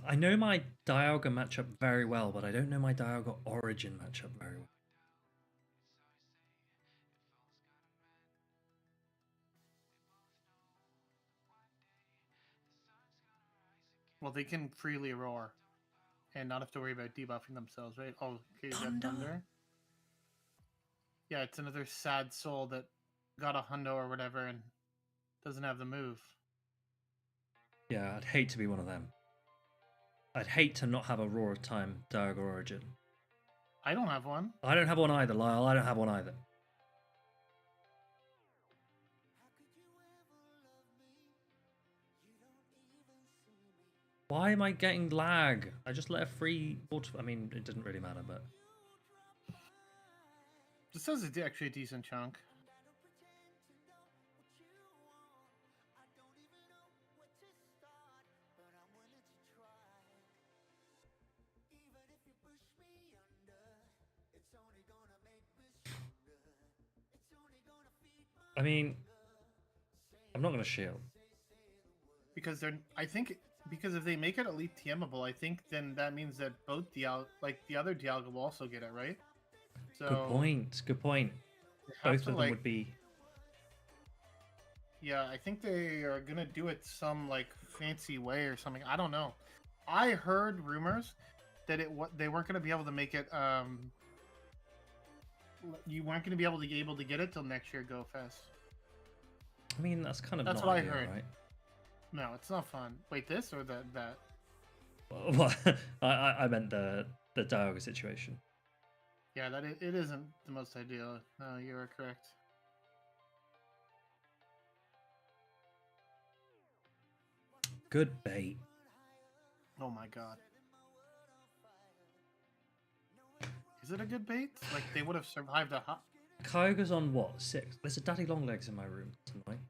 I know my Dialga matchup very well, but I don't know my Dialga Origin matchup very well. Well, they can freely roar and not have to worry about debuffing themselves, right? Oh, okay, Thunder. Yeah, it's another sad soul that got a hundo or whatever and doesn't have the move. Yeah, I'd hate to be one of them. I'd hate to not have a Roar of Time Dialga Origin. I don't have one. I don't have one either, Lyle. I don't have one either. Why am I getting lag? I just let a free water. I mean, it didn't really matter, but This is actually a decent chunk. I mean, I'm not going to shield. Because they're, I think, because if they make it elite TMable, I think then that means that both the other Dialga will also get it, right? So Good point. Both of them would be. Yeah, I think they are gonna do it some like fancy way or something. I don't know. I heard rumors that they weren't gonna be able to make it. You weren't gonna be able to get it till next year Go Fest. I mean, that's kind of that's not what ideal, I heard. Right? No, it's not fun. Wait, this or that? Well, I meant the Dialga situation. Yeah, it isn't the most ideal. No, you are correct. Good bait. Oh my god. Is it a good bait? Like they would have survived a hot. Kyogre's on what? 6? There's a Daddy Longlegs in my room tonight.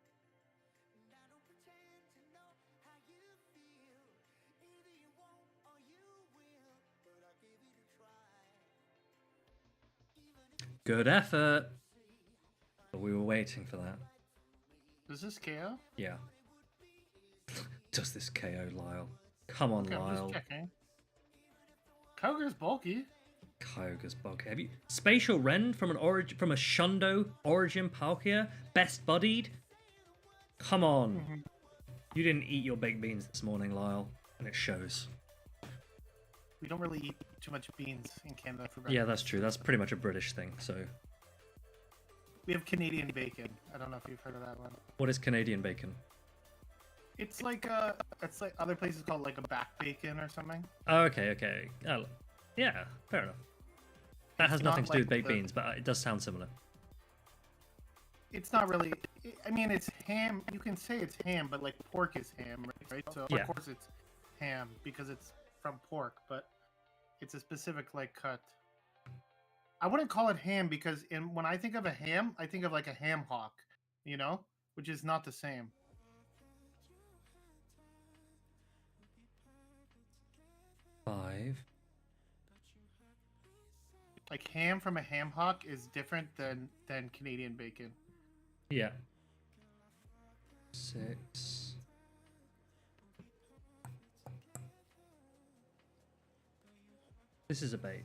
Good effort. But we were waiting for that. Does this KO? Yeah. Does this KO, Lyle? Come on, Okay, Lyle. I'm just checking. Kyogre's bulky. Kyogre's bulky. Have you Spatial Rend from a Shundo Origin Palkia? Best buddied? Come on. Mm-hmm. You didn't eat your baked beans this morning, Lyle, and it shows. We don't really eat too much beans in Canada for breakfast. Yeah, that's true. That's pretty much a British thing, so. We have Canadian bacon. I don't know if you've heard of that one. What is Canadian bacon? It's like other places call it like a back bacon or something. Oh, okay. Oh, yeah, fair enough. That has It's nothing not to do with like baked the- beans, but it does sound similar. It's not really. I mean, it's ham. You can say it's ham, but like pork is ham, right? So Yeah. of course it's ham because it's from pork, but it's a specific like cut. I wouldn't call it ham because when I think of a ham, I think of like a ham hock, you know, which is not the same. Five. Like ham from a ham hock is different than Canadian bacon. Yeah. 6. This is a bait.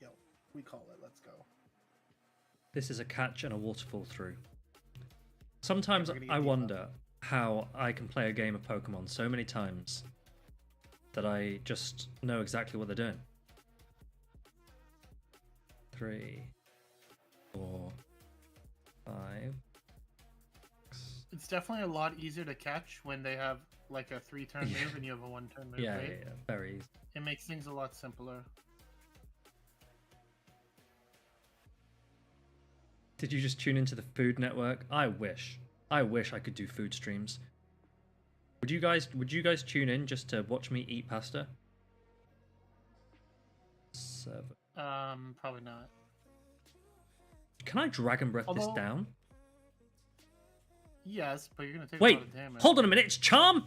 Yo, we call it. Let's go. This is a catch and a waterfall through. Sometimes we're gonna get I deep wonder how I can play a game of Pokemon so many times that I just know exactly what they're doing. 3, 4, 5. 6. It's definitely a lot easier to catch when they have like a 3-turn Yeah. move and you have a 1-turn move, Yeah, right? yeah, very easy. It makes things a lot simpler. Did you just tune into the Food Network? I wish. I wish I could do food streams. Would you guys tune in just to watch me eat pasta? 7. Probably not. Can I Dragon Breath this Although- down? Yes, but you're gonna take a Wait, lot of damage. hold on a minute. It's Charm.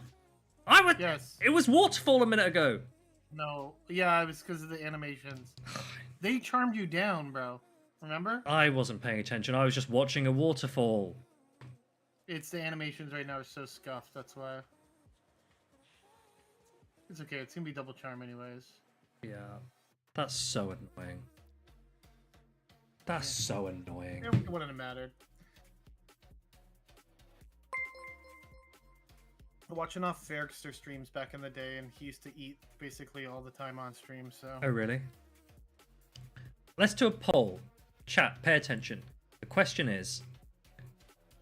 Yes. It was Waterfall a minute ago. No. Yeah, it was because of the animations. They charmed you down, bro. Remember? I wasn't paying attention. I was just watching a waterfall. It's the animations right now are so scuffed. That's why. It's okay. It's gonna be double charm anyways. Yeah, that's so annoying. That's so annoying. It wouldn't have mattered. Watching off Fergster streams back in the day, and he used to eat basically all the time on stream. So Oh, really? Let's do a poll. Chat, pay attention. The question is,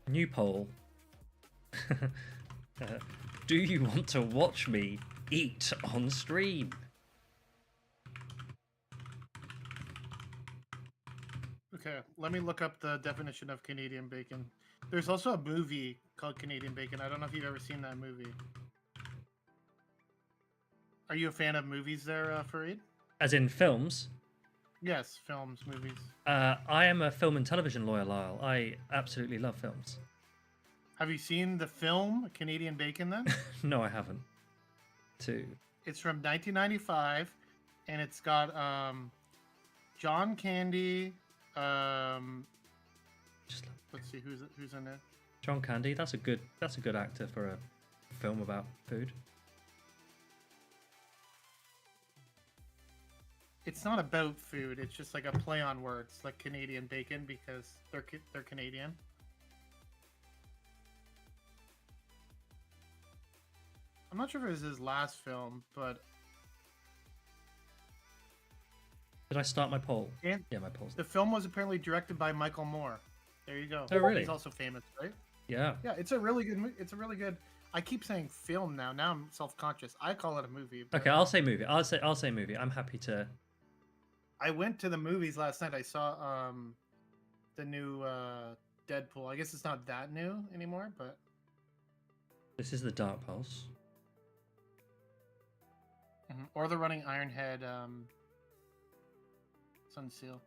new poll. Do you want to watch me eat on stream? okay, let me look up the definition of Canadian bacon. There's also a movie called Canadian Bacon. I don't know if you've ever seen that movie. Are you a fan of movies there, Fareed? As in films? Yes, films, movies. I am a film and television lawyer, Lyle. I absolutely love films. Have you seen the film Canadian Bacon then? No, I haven't. 2. It's from 1995, and it's got John Candy. Just love Let's see who's in it. John Candy. That's a good actor for a film about food. It's not about food. It's just like a play on words, like Canadian Bacon, because they're Canadian. I'm not sure if it was his last film, but Did I start my poll? and Yeah, my poll's the film was apparently directed by Michael Moore. There you go. Oh, really? He's also famous, right? Yeah. Yeah, it's a really good. It's a really good. I keep saying film now. Now I'm self-conscious. I call it a movie. But Okay, I'll say movie. I'll say movie. I'm happy to. I went to the movies last night. I saw the new Deadpool. I guess it's not that new anymore, but This is the Dark Pulse. or the running Ironhead Sunseal.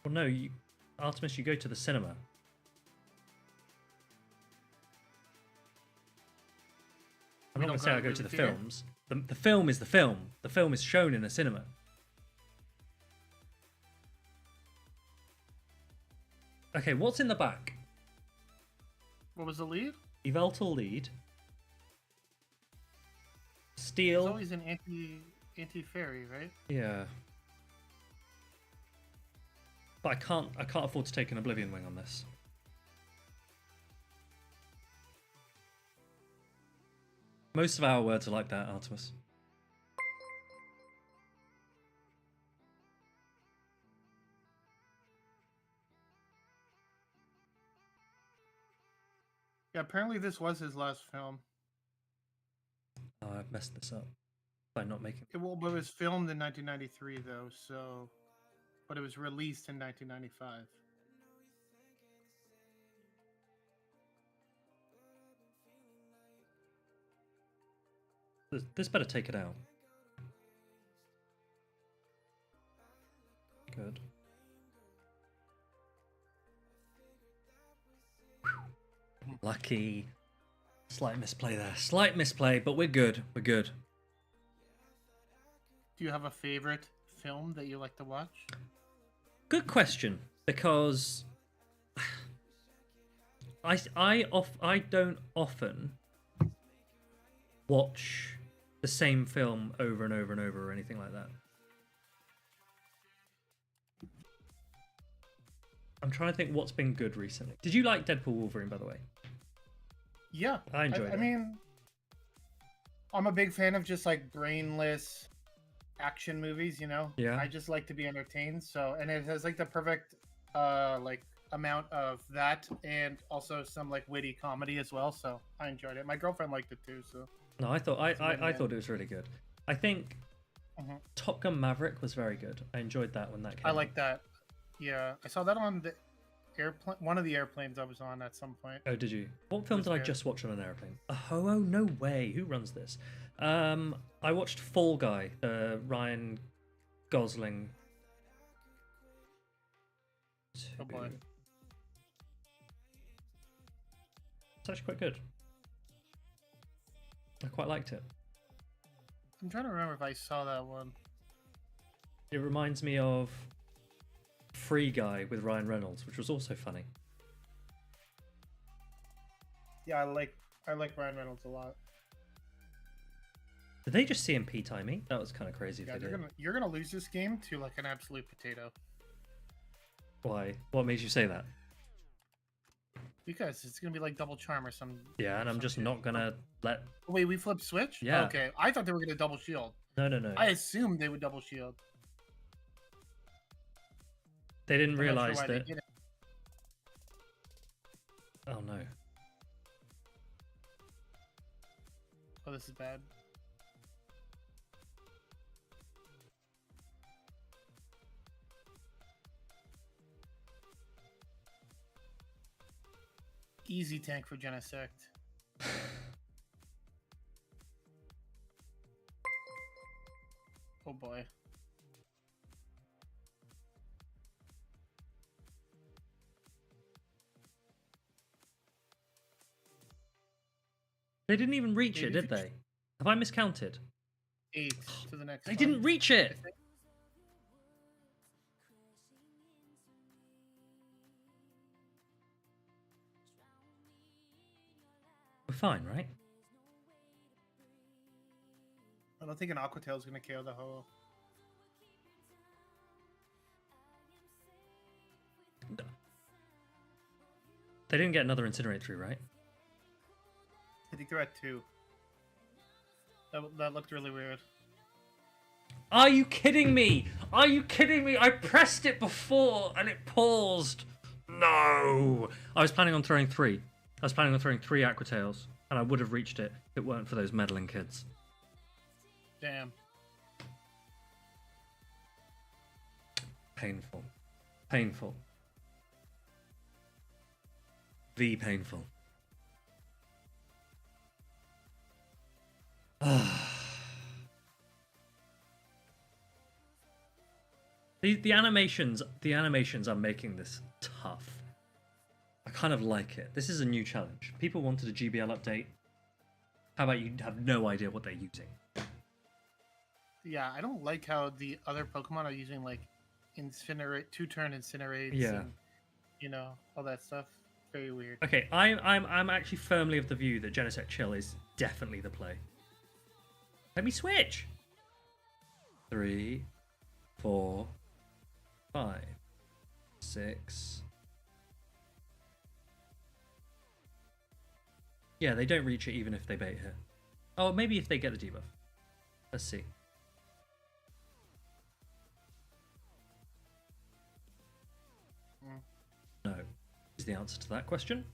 Well, no, Artemis, you go to the cinema. I'm not We going don't to say go I to go the to the theater? films. The film is the film. The film is shown in a cinema. Okay, what's in the back? What was the lead? Yveltal lead. There's Steel. always an anti fairy, right? Yeah. But I can't afford to take an Oblivion Wing on this. Most of our words are like that, Artemis. Yeah, apparently this was his last film. Oh, I've messed this up by not making. But it was filmed in 1993, though. So, but it was released in 1995. This better take it out. Good. Lucky. Slight misplay there. Slight misplay, but we're good. We're good. Do you have a favorite film that you like to watch? Good question, because I don't often watch the same film over and over and over or anything like that. I'm trying to think what's been good recently. Did you like Deadpool Wolverine, by the way? Yeah, I enjoyed it. I mean, I'm a big fan of just like brainless action movies. You know, Yeah. I just like to be entertained. So, and it has like the perfect like amount of that, and also some like witty comedy as well. So I enjoyed it. My girlfriend liked it too. So No, I thought It's a I win-win. thought it was really good. I think Top Gun Maverick was very good. I enjoyed that when that came I out. like that. Yeah, I saw that on the airplane. One of the airplanes I was on at some point. Oh, did you? What film was did I good. just watch on an airplane? Oh, no way. Who runs this? I watched Fall Guy, Ryan Gosling. Oh boy. It's actually quite good. I quite liked it. I'm trying to remember if I saw that one. It reminds me of Free Guy with Ryan Reynolds, which was also funny. Yeah, I like Ryan Reynolds a lot. Did they just CMP time me? That was kind of crazy if Yeah, they did. you're gonna lose this game to like an absolute potato Why? What makes you say that? because it's gonna be like double charm or some. Yeah, and I'm some just shit. not gonna let. Wait, we flipped switch? Yeah. Okay, I thought they were gonna double shield. No, no, no. I assumed they would double shield. They didn't I'm not sure realize why they that. did it. Oh no. Oh, this is bad. Easy tank for Genesect. Oh boy. They didn't even reach it, Maybe did if you- they? Have I miscounted? 8 to the next They one. didn't reach it. We're fine, right? I don't think an Aquatail is gonna KO the Ho. They didn't get another incinerate through, right? I think they're at 2. That looked really weird. Are you kidding me? Are you kidding me? I pressed it before and it paused. No. I was planning on throwing 3. I was planning on throwing 3 Aquatails, and I would have reached it if it weren't for those meddling kids. Damn. Painful. Painful. V painful. The animations are making this tough. I kind of like it. This is a new challenge. People wanted a GBL update. How about you have no idea what they're using? Yeah, I don't like how the other Pokemon are using like incinerate, 2-turn incinerates. Yeah. And, you know, all that stuff. Very weird. Okay, I'm actually firmly of the view that Genesect Chill is definitely the play. Let me switch. 3, 4, 5, 6. Yeah, they don't reach it even if they bait here. Oh, maybe if they get the debuff. Let's see. No, is the answer to that question.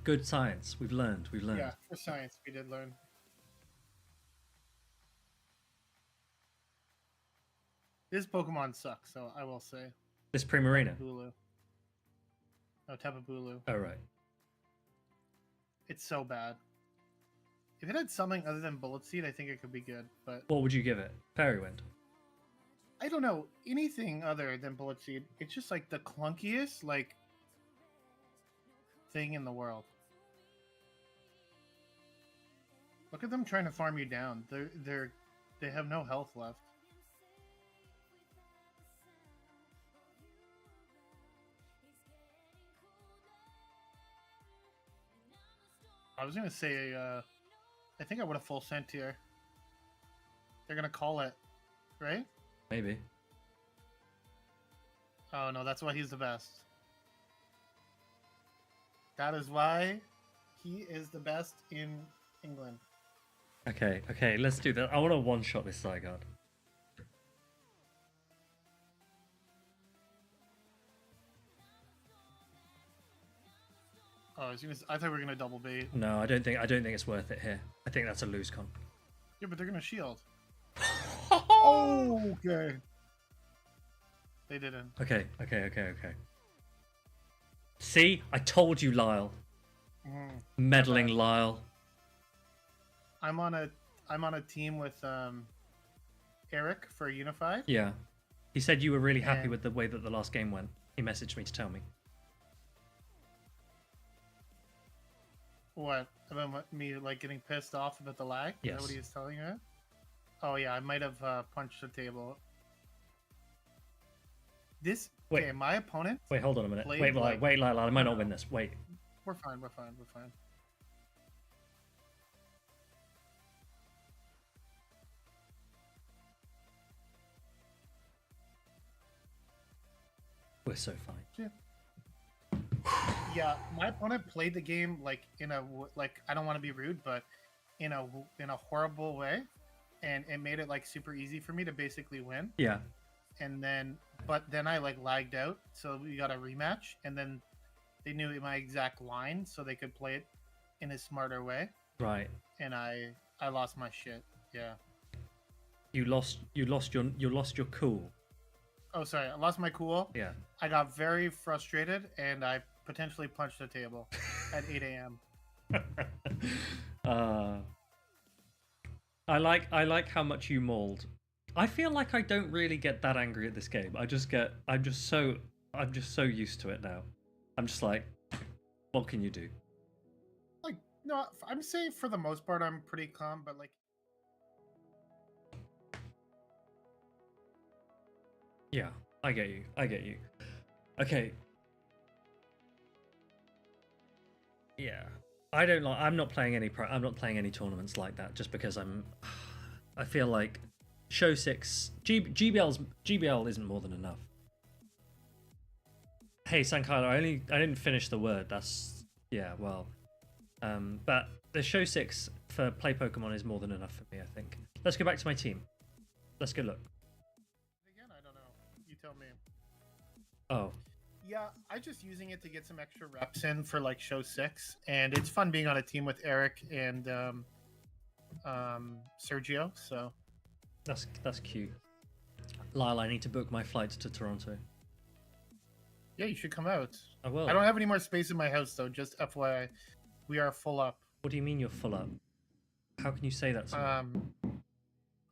Good science. We've learned. Yeah, for science, we did learn. This Pokemon sucks, so I will say. This Primarina. Bulu. No, Tapu Bulu. Oh, right. It's so bad. If it had something other than Bullet Seed, I think it could be good. But What would you give it? Fairy Wind. I don't know anything other than Bullet Seed. It's just like the clunkiest like thing in the world. Look at them trying to farm you down. They have no health left. I was gonna say, I think I would have full sent here. They're gonna call it, right? Maybe. Oh no, that's why he's the best. That is why he is the best in England. Okay, let's do that. I want to one-shot this Zygarde. Oh, I thought we were gonna double bait. No, I don't think it's worth it here. I think that's a lose con. Yeah, but they're gonna shield. Oh, okay. They didn't. Okay. See, I told you, Lyle. Meddling Lyle. I'm on a team with Eric for Unified. Yeah. He said you were really happy with the way that the last game went. He messaged me to tell me. What? About me like getting pissed off about the lag? Yes. Is that what he was telling you? Oh yeah, I might have punched the table. Wait. Okay, my opponent. Wait, hold on a minute. Played Wait, Lyle, I might not win this. Wait. We're fine. We're so fine. Yeah. Yeah, my opponent played the game like I don't want to be rude, but in a horrible way, and it made it like super easy for me to basically win. Yeah. And then I like lagged out, so we got a rematch, and then they knew my exact line, so they could play it in a smarter way. Right. And I lost my shit. Yeah. You lost your cool. Oh, sorry, I lost my cool. Yeah. I got very frustrated, and I potentially punched the table at 8 a.m. I like how much you mauled. I feel like I don't really get that angry at this game. I'm just so used to it now. I'm just like, what can you do? Like, no, I'm saying for the most part I'm pretty calm, but like. Yeah, I get you. Okay. Yeah, I'm not playing any tournaments like that just because I feel like Show 6 GBL isn't more than enough. Hey Sankyla, I didn't finish the word. That's well. But the Show 6 for play Pokemon is more than enough for me, I think. Let's go back to my team. Let's go look. Again, I don't know. You tell me. Oh. Yeah, I'm just using it to get some extra reps in for like Show 6, and it's fun being on a team with Eric and Sergio. So that's cute. Lyle, I need to book my flight to Toronto. Yeah, you should come out. I will. I don't have any more space in my house though. Just FYI, we are full up. What do you mean you're full up? How can you say that to me?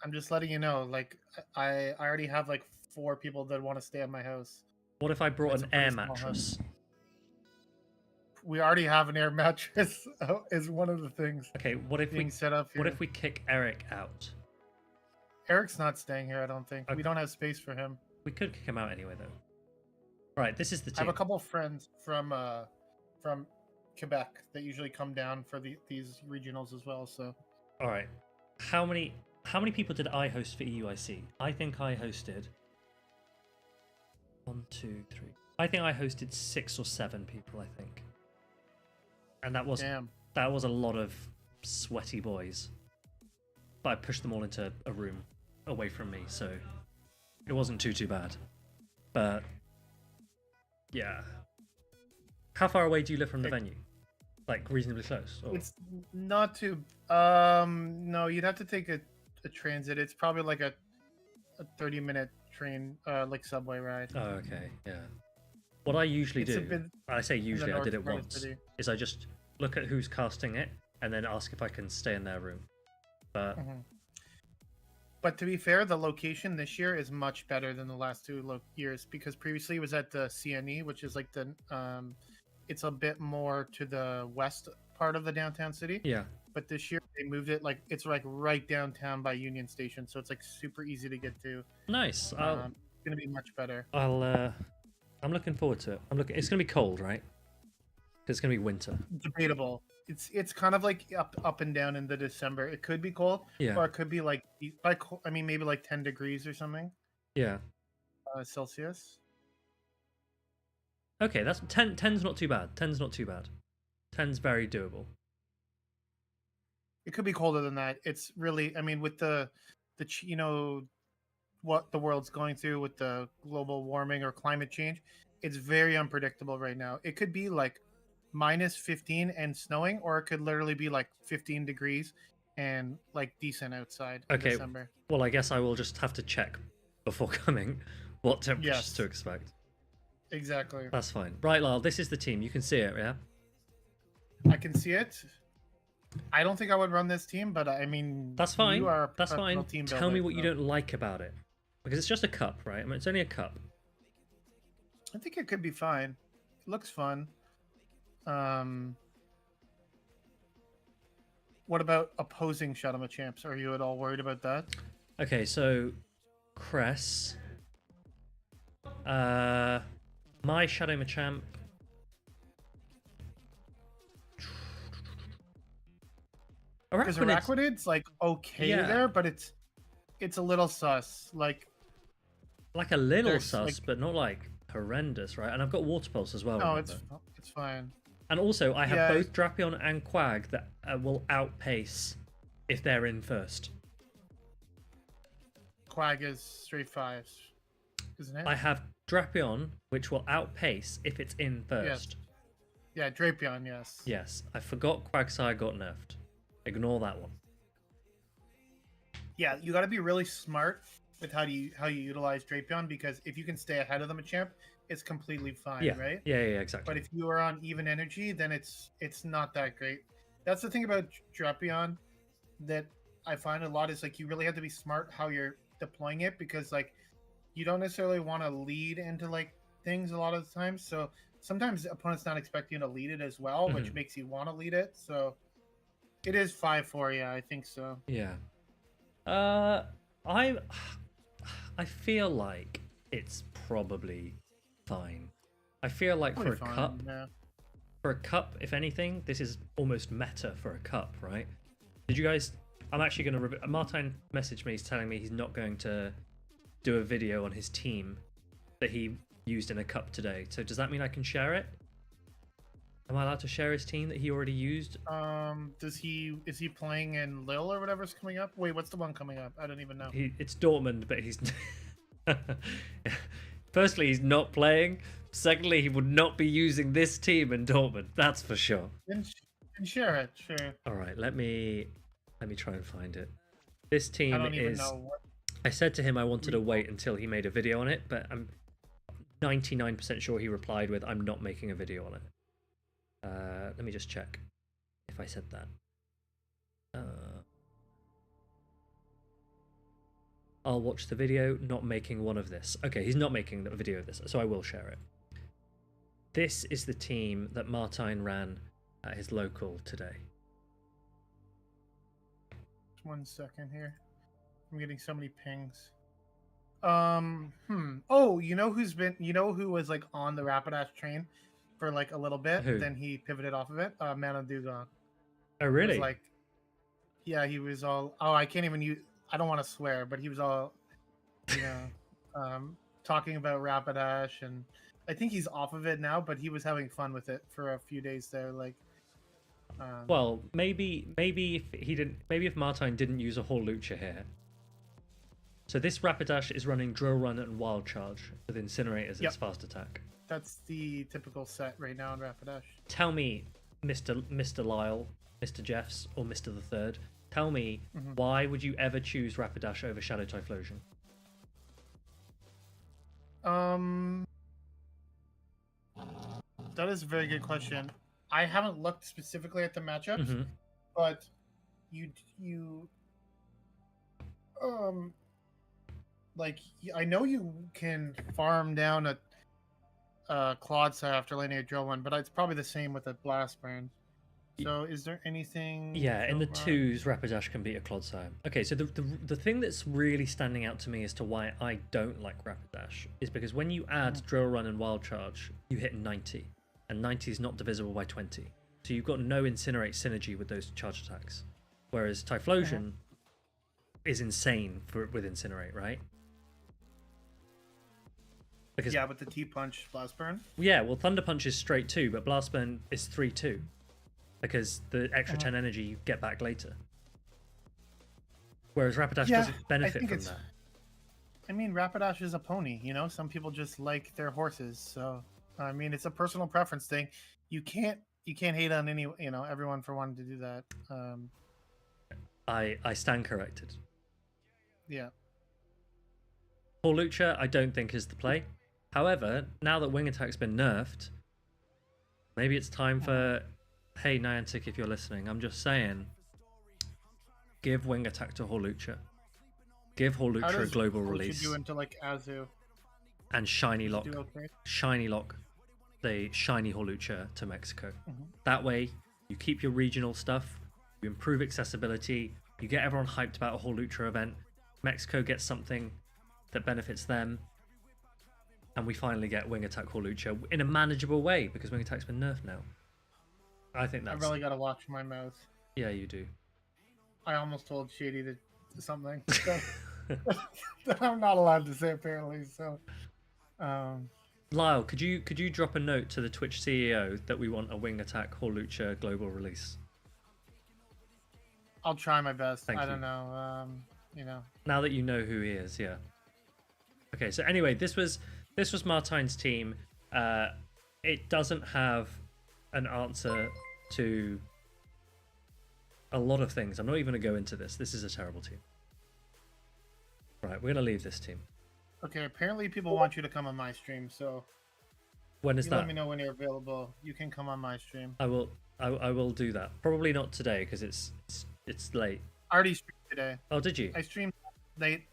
I'm just letting you know. Like, I already have like 4 people that want to stay at my house. What if I brought an air mattress? House. We already have an air mattress. Is one of the things. Okay, what if we set up here. What if we kick Eric out? Eric's not staying here. I don't think. Okay. We don't have space for him. We could kick him out anyway, though. Right, this is the team. I have a couple of friends from Quebec that usually come down for these regionals as well. So All right. How many people did I host for EUIC? I think I hosted 1, 2, 3. I think I hosted 6 or 7 people. I think, and that was damn. a lot of sweaty boys. But I pushed them all into a room away from me, so it wasn't too bad. But yeah, how far away do you live from the venue? Like reasonably close? Or... It's not too. No, you'd have to take a transit. It's probably like a 30-minute train, like subway ride. Oh, okay, yeah. What I usually do, I say usually, I did it once, is I just look at who's casting it and then ask if I can stay in their room. But but to be fair, the location this year is much better than the last 2 years, because previously it was at the CNE, which is like the it's a bit more to the west part of the downtown city. Yeah. But this year they moved it, like it's like right downtown by Union Station, so it's like super easy to get to. Nice. It's gonna be much better. I'm looking forward to it. It's gonna be cold, right? It's gonna be winter. Debatable. It's kind of like up and down in the December. It could be cold, or it could be like maybe like 10 degrees or something. Yeah. Celsius. Okay, that's 10's not too bad. 10's not too bad. 10's very doable. It could be colder than that. It's really, with the what the world's going through with the global warming or climate change, it's very unpredictable right now. It could be like -15 and snowing, or it could literally be like 15 degrees and like decent outside in December. Well, I guess I will just have to check before coming what temperatures to expect. Exactly. That's fine. Right, Lyle, this is the team. You can see it, yeah? I can see it. I don't think I would run this team, but that's fine. You are a that's fine. Team Tell me what you don't like about it, because it's just a cup, right? It's only a cup. I think it could be fine. It looks fun. What about opposing Shadow Machamps? Are you at all worried about that? Okay, so Cress, my Shadow Machamp. Because Araquanid's like okay there, but it's a little sus. Like a little sus, but not like horrendous, right? And I've got Water Pulse as well. No, it's fine. And also, I have both Drapion and Quag that will outpace if they're in first. Quag is straight 5s, isn't it? I have Drapion, which will outpace if it's in first. Yeah, Drapion, yes. Yes, I forgot Quagsire got nerfed. Ignore that one. Yeah, you got to be really smart with how you utilize Drapion, because if you can stay ahead of the Machamp, it's completely fine, right? Yeah, exactly. But if you are on even energy, then it's not that great. That's the thing about Drapion that I find a lot, is like you really have to be smart how you're deploying it, because like you don't necessarily want to lead into like things a lot of the time. So sometimes opponents not expecting you to lead it as well, which makes you want to lead it. So it is 5-4, yeah, I think so. Yeah. I feel like it's probably fine. I feel like Probably for a cup, if anything, this is almost meta for a cup, right? Did you guys? I'm actually going to. Martin messaged me, he's telling me he's not going to do a video on his team that he used in a cup today. So does that mean I can share it? Am I allowed to share his team that he already used? Is he playing in Lille or whatever's coming up? Wait, what's the one coming up? I don't even know. It's Dortmund, but he's. Firstly, he's not playing. Secondly, he would not be using this team in Dortmund. That's for sure. Then share it, sure. All right, let me try and find it. This team I don't even know what... I said to him I wanted to wait until he made a video on it, but I'm 99% sure he replied with, "I'm not making a video on it." Let me just check if I said that. I'll watch the video, not making one of this. Okay, he's not making a video of this, so I will share it. This is the team that Martin ran at his local today. 1 second here. I'm getting so many pings. Oh, you know who was like on the Rapidash train for like a little bit. Who? Then he pivoted off of it. Manon Dugan. Oh, It really? was like, yeah, he was all. Oh, I can't even use. I don't want to swear, but he was all, you know, talking about Rapidash, and I think he's off of it now. But he was having fun with it for a few days there. Like, Well, maybe if Martine didn't use a Hawlucha here. So this Rapidash is running Drill Run and Wild Charge with Incinerate as its fast attack. that's the typical set right now in Rapidash. Tell me, Mr. Lyle, Mr. Jeffs, or Mr. the Third, tell me why would you ever choose Rapidash over Shadow Typhlosion? That is a very good question. I haven't looked specifically at the matchups, but you like I know you can farm down a Clodsire after landing a Drill One, but it's probably the same with a Blast Burn. So is there anything? Yeah, in the twos, Rapidash can beat a Clodsire. Okay, so the thing that's really standing out to me as to why I don't like Rapidash is because when you add Drill Run and Wild Charge, you hit 90, and 90 is not divisible by 20. So you've got no Incinerate synergy with those charge attacks. Whereas Typhlosion is insane with Incinerate, right? Because, yeah, with the T-Punch Blast Burn. Yeah, well, Thunder Punch is straight 2, but Blast Burn is 3-2. Because the extra 10 energy you get back later. Whereas Rapidash doesn't benefit from that. I mean, Rapidash is a pony, you know? Some people just like their horses. So, I mean, it's a personal preference thing. You can't hate on everyone for wanting to do that. I stand corrected. Yeah. Hawlucha, I don't think is the play. However, now that Wing Attack's been nerfed, maybe it's time for... Hey, Niantic, if you're listening, I'm just saying, give Wing Attack to Hawlucha. Give Hawlucha a global release. Do into like Azu? And Shiny Lock. Shiny Lock the Shiny Hawlucha to Mexico. That way, you keep your regional stuff, you improve accessibility, you get everyone hyped about a Hawlucha event, Mexico gets something that benefits them, and we finally get Wing Attack Hawlucha in a manageable way, because Wing Attack's been nerfed now. I think that's... I really got to watch my mouth. Yeah, you do. I almost told Shady to something that I'm not allowed to say apparently. So, Lyle, could you drop a note to the Twitch CEO that we want a Wing Attack Hawlucha global release? I'll try my best. Thank I you. don't know. Now that you know who he is, yeah. Okay, so anyway, this was Martine's team. It doesn't have an answer to a lot of things. I'm not even going to go into this. This is a terrible team. Right, we're going to leave this team. Okay, apparently people want you to come on my stream, so when is that? Let me know when you're available. You can come on my stream. I will do that. Probably not today because it's late. I already streamed today. Oh, did you? I streamed late,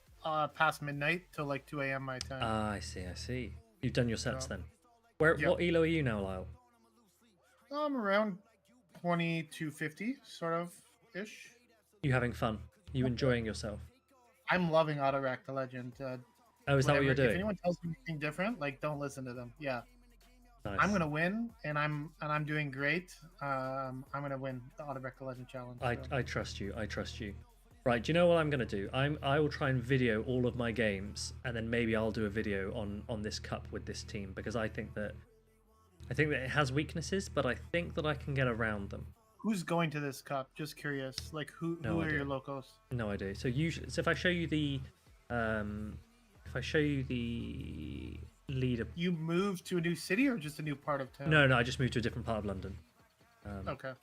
past midnight till like 2 a.m. my time. Ah, I see. You've done your sets then. What elo are you now, Lyle? I'm around 20 to 50, sort of ish. You having fun? You enjoying yourself? I'm loving Autorack the Legend. Oh, is that what you're doing? If anyone tells me anything different, like don't listen to them. Yeah. Nice. I'm gonna win, and I'm doing great. I'm gonna win the Autorack the Legend challenge. So. I trust you. I trust you. Right. Do you know what I'm gonna do? I will try and video all of my games, and then maybe I'll do a video on this cup with this team because I think that it has weaknesses, but I think that I can get around them. Who's going to this cup? Just curious. Like who are your locals? No idea. So if I show you the leader. You moved to a new city or just a new part of town? No, I just moved to a different part of London. Okay.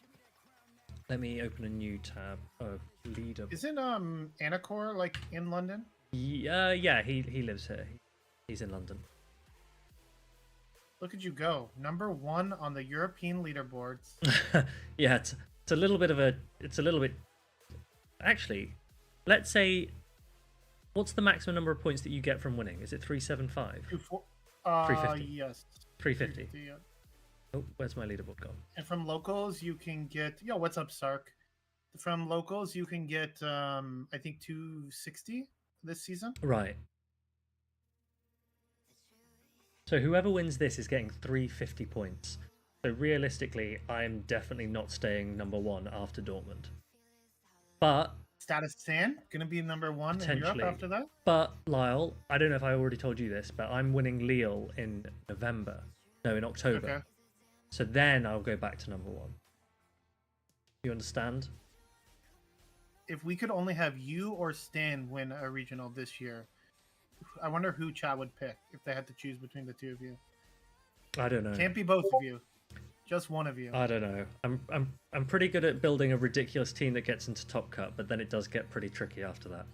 Let me open a new tab. Oh, leader. Isn't Anacor like in London? Yeah, he lives here. He's in London. Look at you go. Number 1 on the European leaderboards. Yeah, it's a little bit actually, let's say, what's the maximum number of points that you get from winning? Is it 375? 350. Yes. 350. Yeah. Oh, where's my leaderboard gone? And from locals you can get what's up, Sark? From locals you can get I think 260 this season. Right. So whoever wins this is getting 350 points. So realistically, I'm definitely not staying number 1 after Dortmund. But Status San gonna be number 1 in Europe potentially. after that. But Lyle, I don't know if I already told you this, but I'm winning Lille in November. No, in October. Okay. So then I'll go back to number 1. You understand? If we could only have you or Stan win a regional this year, I wonder who Chad would pick if they had to choose between the two of you. I don't know. Can't be both of you. Just one of you. I don't know. I'm pretty good at building a ridiculous team that gets into Top Cut, but then it does get pretty tricky after that.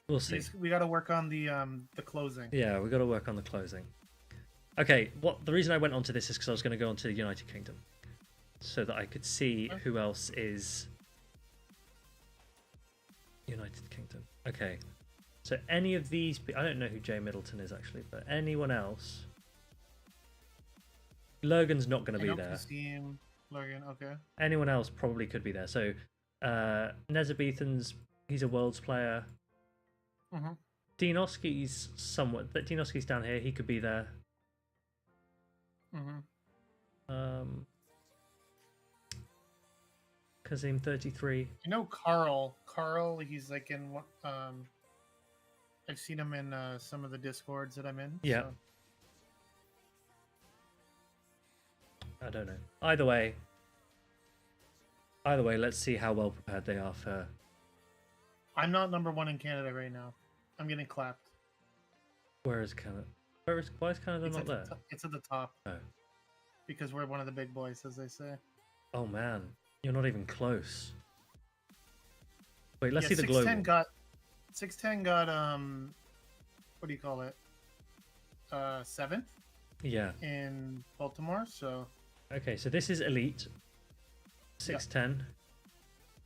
We'll see. We got to work on the closing. Yeah, we got to work on the closing. Okay, the reason I went on to this is because I was going to go on to the United Kingdom, so that I could see who else is United Kingdom. Okay, so any of these, I don't know who Jay Middleton is actually, but anyone else. Logan's not going to be there. Logan, okay. Anyone else probably could be there. So, Nezabethan's, he's a Worlds player. Mm-hmm. Dinoski's somewhat, but Dinoski's down here. He could be there. Mm-hmm. Kazim 33. You know Carl. Carl, he's like in what? I've seen him in some of the Discords that I'm in. Yeah. So. I don't know. Either way, let's see how well prepared they are for. I'm not number 1 in Canada right now. I'm getting clapped. Where is Canada? Why is Canada not there? It's at the top. Oh. Because we're one of the big boys, as they say. Oh man, you're not even close. Wait, let's see the 610 global. 610 got what do you call it? 7th. Yeah. In Baltimore, so. Okay, so this is Elite. 610.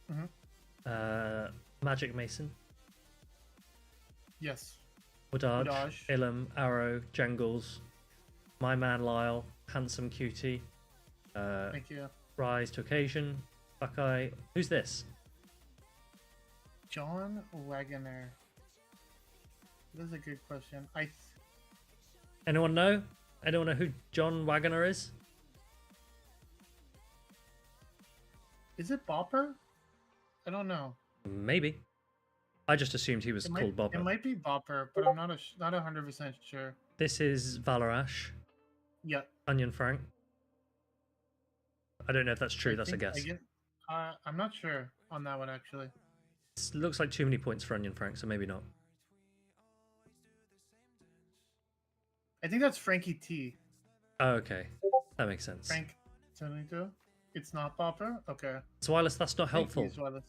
Mm-hmm. Magic Mason. Yes. Wadaj, Ilum, Arrow, Jangles, My Man Lyle, Handsome Cutie. Thank you. Rise to Occasion, Buckeye. Who's this? John Wagoner. This is a good question. Anyone know? Anyone know who John Wagoner is? Is it Bopper? I don't know. Maybe. I just assumed he was called Bopper. It might be Bopper, but I'm not 100% sure. This is Valarash. Yeah. Onion Frank. I don't know if that's true. That's a guess. I'm not sure on that one, actually. It looks like too many points for Onion Frank, so maybe not. I think that's Frankie T. Oh, okay. That makes sense. Frank 72? It's not Bopper? Okay. Swilus, that's not helpful. Thank you, Swilus.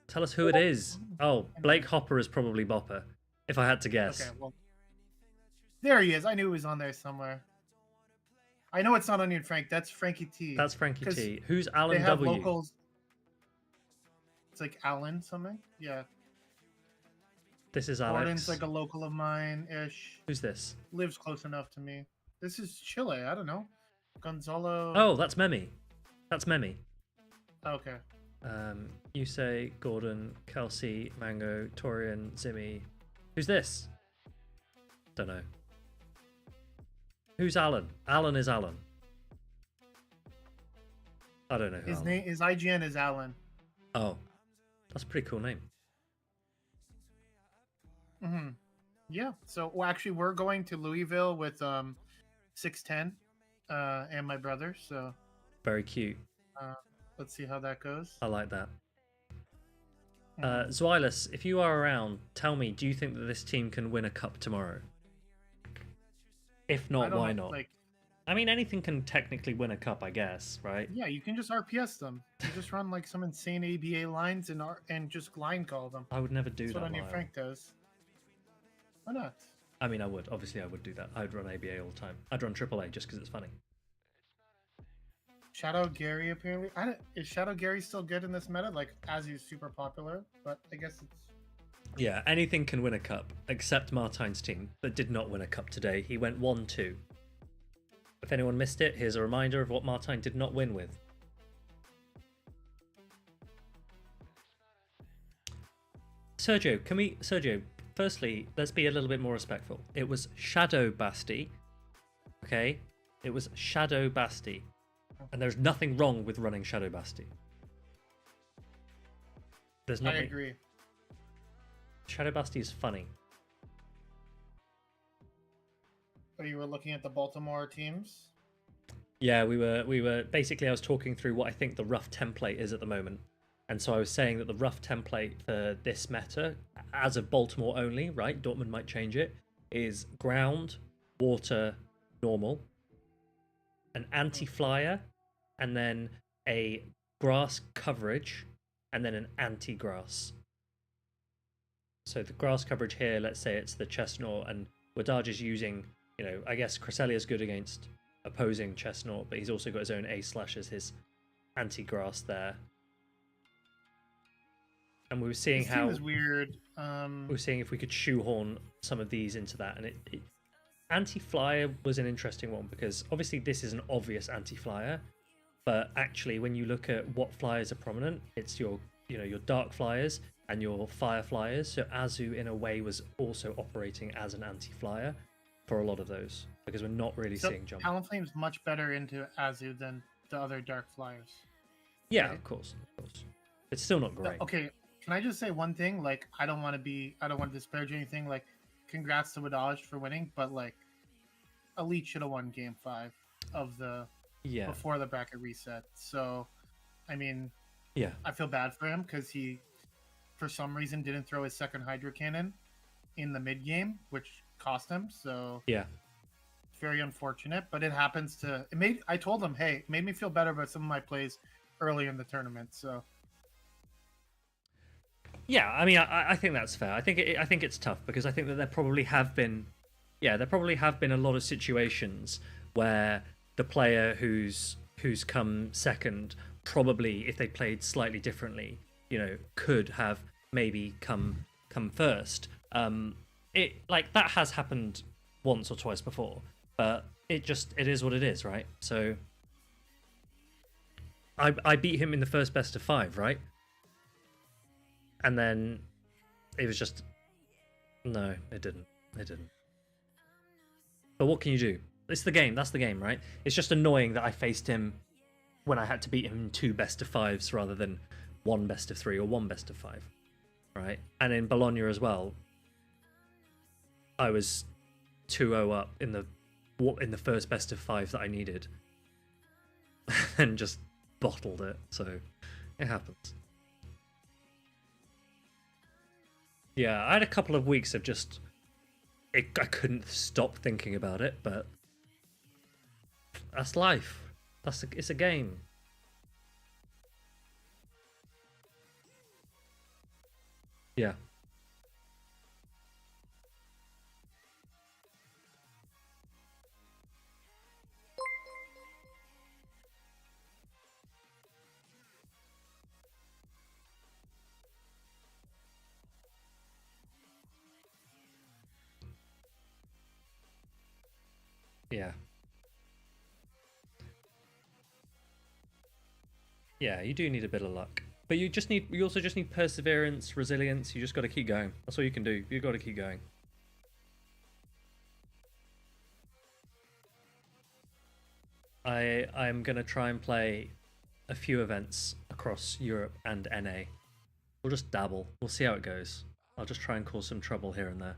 Tell us who it is. Oh, Blake Hopper is probably Bopper, if I had to guess. Okay, well. There he is. I knew he was on there somewhere. I know it's not Onion Frank. That's Frankie T. That's Frankie T. Who's Alan they have W? Locals. It's like Alan something. Yeah. This is Alex. Gordon's like a local of mine-ish. Who's this? Lives close enough to me. This is Chile. I don't know. Gonzalo. Oh, that's Memi. That's Memi. Okay. You say Gordon, Kelsey, Mango, Torian, Zimmy. Who's this? Don't know. Who's Alan? Alan is Alan. I don't know who His name, his IGN is Alan. Oh, that's a pretty cool name. Mm-hmm. Yeah. So, well, actually, we're going to Louisville with 610 and my brother. So. Very cute. Let's see how that goes. I like that. Zwilus, if you are around, tell me, do you think that this team can win a cup tomorrow? If not, why not? I mean, anything can technically win a cup, I guess, right? Yeah, you can just RPS them. You just run like some insane ABA lines and just line call them. I would never do that. That's what Onion Frank does. Why not? I mean, I would. Obviously, I would do that. I'd run ABA all the time. I'd run AAA just because it's funny. Shadow Gary apparently. Is Shadow Gary still good in this meta? Like, as he's super popular, but I guess it's. Yeah, anything can win a cup, except Martine's team that did not win a cup today. He went 1-2. If anyone missed it, here's a reminder of what Martine did not win with. Sergio, firstly, let's be a little bit more respectful. It was Shadow Basti, okay? It was Shadow Basti. And there's nothing wrong with running Shadow Basti. There's nothing. I agree. Shadow Basti is funny. Oh, you were looking at the Baltimore teams? Yeah, we were basically I was talking through what I think the rough template is at the moment. And so I was saying that the rough template for this meta, as of Baltimore only, right? Dortmund might change it, is ground, water, normal, an anti-flyer, and then a grass coverage, and then an anti-grass. So the grass coverage here, let's say it's the Chestnut, and Wadaj is using, I guess Cresselia is good against opposing Chestnut, but he's also got his own A/ as his anti-grass there. And we were seeing this team is weird. We were seeing if we could shoehorn some of these into that, and it anti-flyer was an interesting one because obviously this is an obvious anti-flyer, but actually when you look at what flyers are prominent, it's your dark flyers and your fire flyers. So Azu in a way was also operating as an anti-flyer for a lot of those because we're not really seeing jump. Talonflame's much better into Azu than the other dark flyers. Yeah, right? Of course. It's still not great. Okay, can I just say one thing? Like, I don't want to disparage anything. Like, congrats to Wadaj for winning, but like, Elite should have won Game 5 of the before the bracket reset. So, I mean, I feel bad for him because he, for some reason, didn't throw his second Hydro Cannon in the mid game, which cost him. So it's very unfortunate. But it happens to. I told him, hey, it made me feel better about some of my plays early in the tournament. So. Yeah, I mean, I think that's fair. I think it's tough because I think that there probably have been a lot of situations where the player who's come second probably, if they played slightly differently, could have maybe come first. That has happened once or twice before, but it is what it is, right? So I beat him in the first best of 5, right? And then it was just no, it didn't. But what can you do? It's the game. That's the game, right? It's just annoying that I faced him when I had to beat him in 2 best of 5s rather than 1 best of 3 or 1 best of 5, right? And in Bologna as well, I was 2-0 up in the first best of 5 that I needed, and just bottled it. So it happens. Yeah, I had a couple of weeks of just I couldn't stop thinking about it, but that's life. It's a game. Yeah. Yeah. Yeah, you do need a bit of luck. But you also just need perseverance, resilience. You just got to keep going. That's all you can do. You got to keep going. I'm going to try and play a few events across Europe and NA. We'll just dabble. We'll see how it goes. I'll just try and cause some trouble here and there.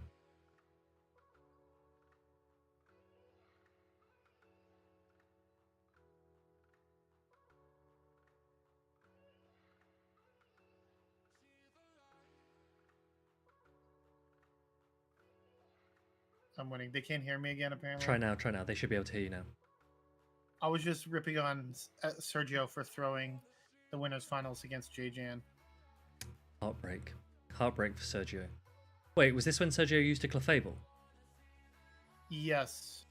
I'm winning. They can't hear me again, apparently. Try now. They should be able to hear you now. I was just ripping on Sergio for throwing the winners finals against JJan. Heartbreak for Sergio. Wait, was this when Sergio used a Clefable? Yes.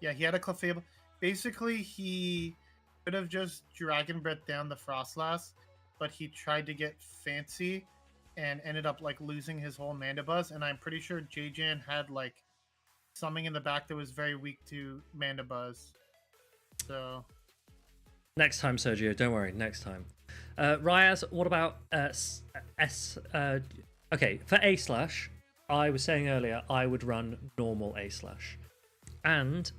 Yeah, he had a Clefable. Basically, he could have just Dragon Breath down the Frostlass, but he tried to get fancy and ended up losing his whole Mandibuzz. And I'm pretty sure JJan had something in the back that was very weak to Mandibuzz. So next time, Sergio, don't worry. Next time. Ryaz, what about okay, for A/, I was saying earlier I would run normal A/. And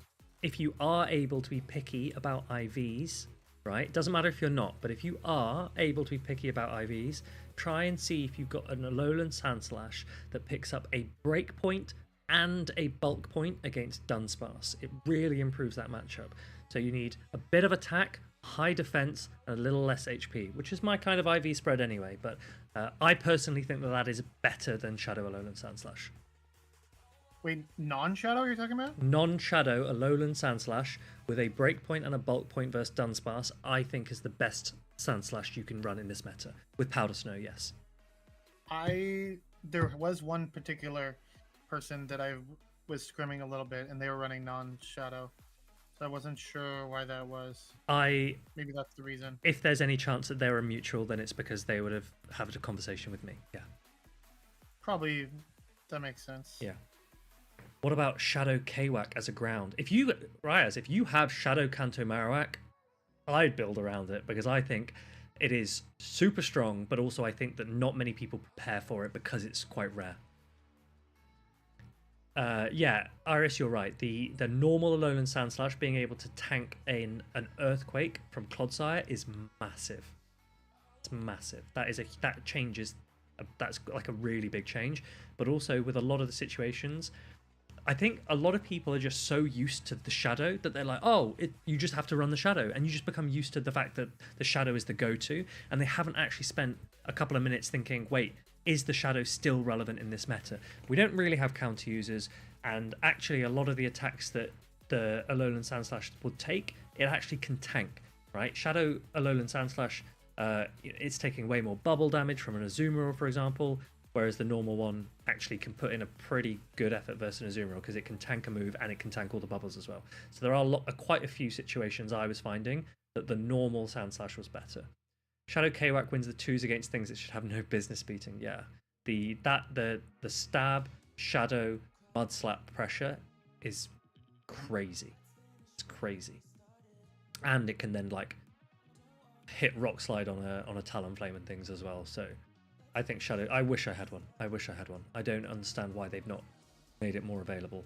if you are able to be picky about IVs, right? It doesn't matter if you're not, but if you are able to be picky about IVs, try and see if you've got an Alolan Sandslash that picks up a break point and a bulk point against Dunsparce. It really improves that matchup. So you need a bit of attack, high defense, and a little less HP, which is my kind of IV spread anyway, but I personally think that that is better than Shadow Alolan Sandslash. Wait, non-shadow you're talking about? Non-Shadow Alolan Sandslash with a breakpoint and a bulk point versus Dunsparce, I think is the best Sandslash you can run in this meta. With Powder Snow, yes. There was one particular person that I was scrimming a little bit, and they were running non-shadow. So I wasn't sure why that was. Maybe that's the reason. If there's any chance that they're a mutual, then it's because they would have had a conversation with me. Yeah. Probably, that makes sense. Yeah. What about Shadow Kwak as a ground? If you, Ryaz, if you have Shadow Kanto Marowak, I'd build around it because I think it is super strong, but also I think that not many people prepare for it because it's quite rare. Yeah, Iris, you're right. The normal Alolan Sandslash being able to tank an Earthquake from Clodsire is massive. It's massive. That changes. That's like a really big change. But also with a lot of the situations, I think a lot of people are just so used to the Shadow that they're like, oh, you just have to run the Shadow, and you just become used to the fact that the Shadow is the go-to, and they haven't actually spent a couple of minutes thinking, wait, is the Shadow still relevant in this meta? We don't really have counter users, and actually a lot of the attacks that the Alolan Sandslash would take, it actually can tank, right? Shadow Alolan Sandslash, it's taking way more bubble damage from an Azumarill, for example, whereas the normal one actually can put in a pretty good effort versus an Azumarill because it can tank a move and it can tank all the bubbles as well. So there are quite a few situations I was finding that the normal Sandslash was better. Shadow Kwak wins the 2s against things it should have no business beating. Yeah, the stab, Shadow, Mud Slap pressure is crazy. It's crazy, and it can then like hit Rock Slide on a Talonflame and things as well. So I think Shadow. I wish I had one. I wish I had one. I don't understand why they've not made it more available.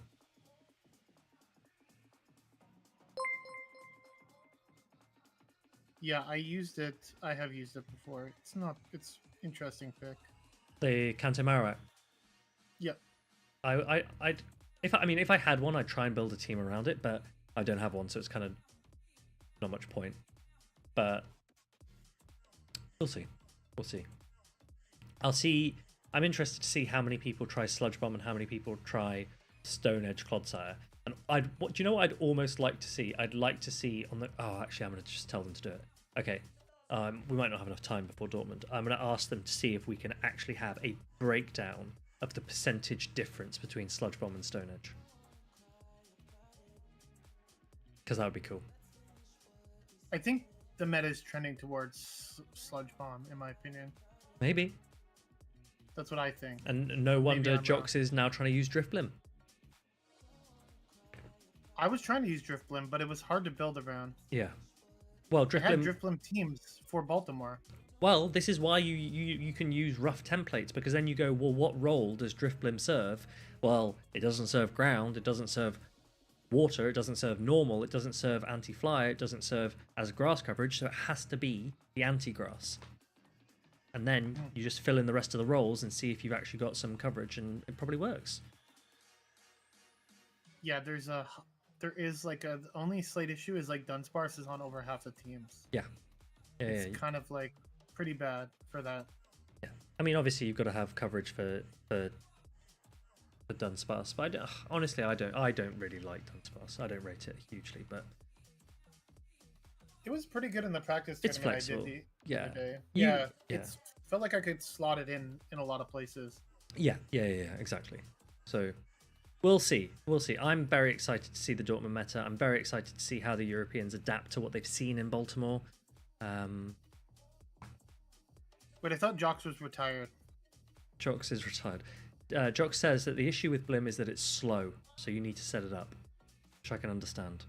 Yeah, I used it. I have used it before. It's interesting pick. The Kanto Marowak. Yep. If I had one, I'd try and build a team around it, but I don't have one, so it's kind of not much point. But we'll see. We'll see. I'm interested to see how many people try Sludge Bomb and how many people try Stone Edge Clodsire. And do you know what I'd almost like to see? I'd like to see on the... Oh, actually, I'm going to just tell them to do it. Okay. We might not have enough time before Dortmund. I'm going to ask them to see if we can actually have a breakdown of the percentage difference between Sludge Bomb and Stone Edge. Because that would be cool. I think the meta is trending towards Sludge Bomb, in my opinion. Maybe. That's what I think. And no wonder Jox is now trying to use Drifblim. I was trying to use Drifblim, but it was hard to build around. Yeah. Well, I had Drifblim teams for Baltimore. Well, this is why you can use rough templates, because then you go, well, what role does Drifblim serve? Well, it doesn't serve ground, it doesn't serve water, it doesn't serve normal, it doesn't serve anti-fly, it doesn't serve as grass coverage, so it has to be the anti-grass. And then you just fill in the rest of the roles and see if you've actually got some coverage, and it probably works. Yeah, there is like the only slight issue is like Dunsparce is on over half the teams. Yeah. It's kind of like pretty bad for that. Yeah. I mean, obviously you've got to have coverage for Dunsparce, but honestly, I don't really like Dunsparce. I don't rate it hugely, but it was pretty good in the practice it's tournament flexible. I did the Yeah. other day. Yeah. It's felt like I could slot it in a lot of places. Yeah, exactly. So we'll see. I'm very excited to see the Dortmund meta. I'm very excited to see how the Europeans adapt to what they've seen in Baltimore. But I thought Jox was retired. Jox is retired. Jox says that the issue with Blim is that it's slow, so you need to set it up, which I can understand.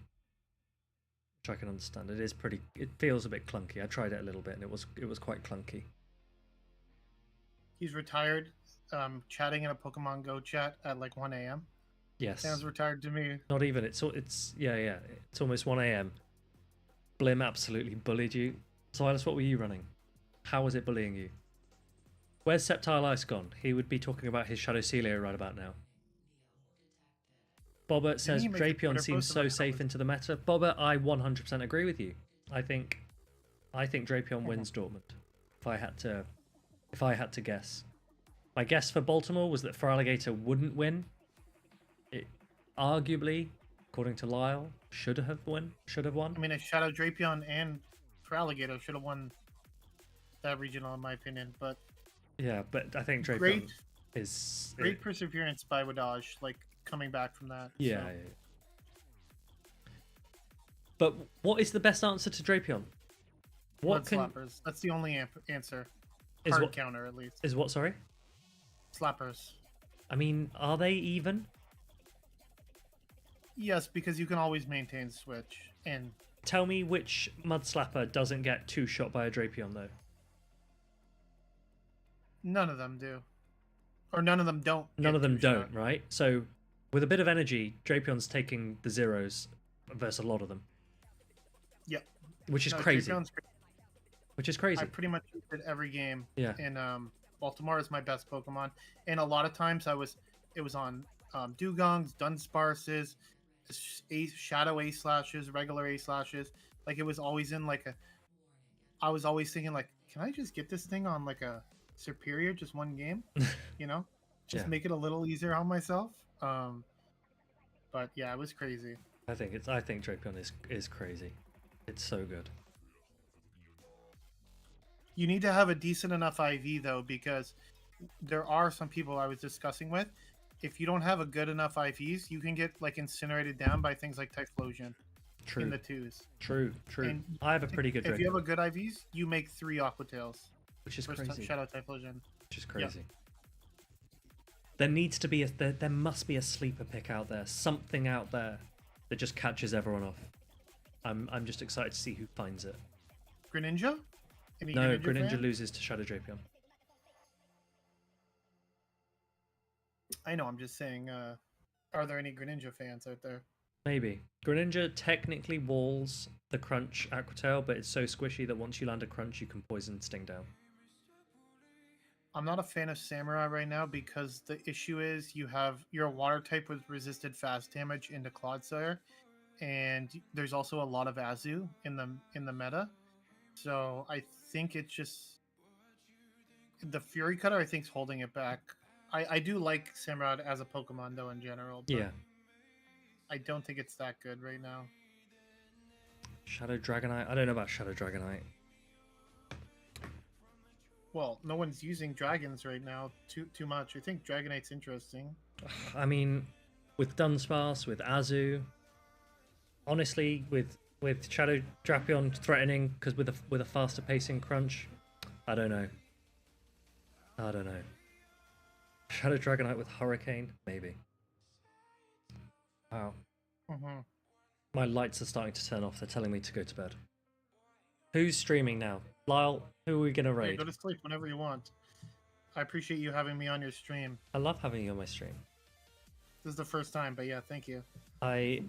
It feels a bit clunky. I tried it a little bit, and it was quite clunky. He's retired, chatting in a Pokemon Go chat at like 1 a.m. Yes. Sounds retired to me. Not even. It's yeah. It's almost 1 a.m. Blim absolutely bullied you. Silas, what were you running? How was it bullying you? Where's Septile Ice gone? He would be talking about his Shadow Celio right about now. Bobbert says he make a Drapion Twitter seems post so about safe how into the meta. Bobbert, I 100% agree with you. I think Drapion wins Dortmund. If I had to guess. My guess for Baltimore was that Feraligatr wouldn't win. It arguably, according to Lyle, should have won. I mean, a Shadow Drapion and Feraligatr should have won that regional, in my opinion. But Yeah, but I think Drapion great, is great perseverance by Wadaj, like coming back from that. Yeah, so. yeah. But what is the best answer to Drapion? Blood slappers. That's the only answer. Is Hard what- counter, at least. is what? Sorry. Slappers. I mean, are they even? Yes, because you can always maintain switch. And Tell me which Mud Slapper doesn't get two shot by a Drapion though. none of them do. Or none of them don't. None get of them two-shot. don't, right? So, with a bit of energy, Drapion's taking the zeros versus a lot of them, Yep. which is No, crazy. Drapion's great. Which is crazy. I pretty much used it every game. Yeah. And Baltimore is my best Pokemon. And a lot of times it was on Dugongs, Dunsparces, Shadow A slashes, regular A slashes. Like it was always in like a. I was always thinking like, can I just get this thing on like a superior, just one game? You know, just Yeah. make it a little easier on myself. But yeah, it was crazy. I think Drapion is crazy. It's so good. You need to have a decent enough IV though, because there are some people I was discussing with. If you don't have a good enough IVs, you can get like incinerated down by things like Typhlosion True. in the twos. True. And I have a pretty good If Drapion, you have a good IVs, you make 3 Aquatails. which is First crazy. Shadow Typhlosion. Which is crazy. There needs to be there must be a sleeper pick out there, something out there that just catches everyone off. I'm just excited to see who finds it. Greninja? Any No, Greninja Greninja fan? loses to Shadow Drapion. I know. I'm just saying. Are there any Greninja fans out there? Maybe. Greninja technically walls the Crunch Aquatail, but it's so squishy that once you land a Crunch, you can poison Sting down. I'm not a fan of Samurai right now because the issue is you're a water type with resisted fast damage into Clodsire, and there's also a lot of Azu in the meta. So I think it's just the Fury Cutter. I think is holding it back. I do like Samurott as a Pokemon though in general. But Yeah. I don't think it's that good right now. Shadow Dragonite. I don't know about Shadow Dragonite. Well, no one's using dragons right now too much. I think Dragonite's interesting. I mean, with Dunsparce, with Azu, honestly, with Shadow Drapion threatening because with a faster pacing Crunch, I don't know. Shadow Dragonite with Hurricane, maybe. Wow. Mm-hmm. My lights are starting to turn off. They're telling me to go to bed. Who's streaming now? Lyle, who are we going to Hey, raid? go to sleep whenever you want. I appreciate you having me on your stream. I love having you on my stream. This is the first time, but yeah, thank you. I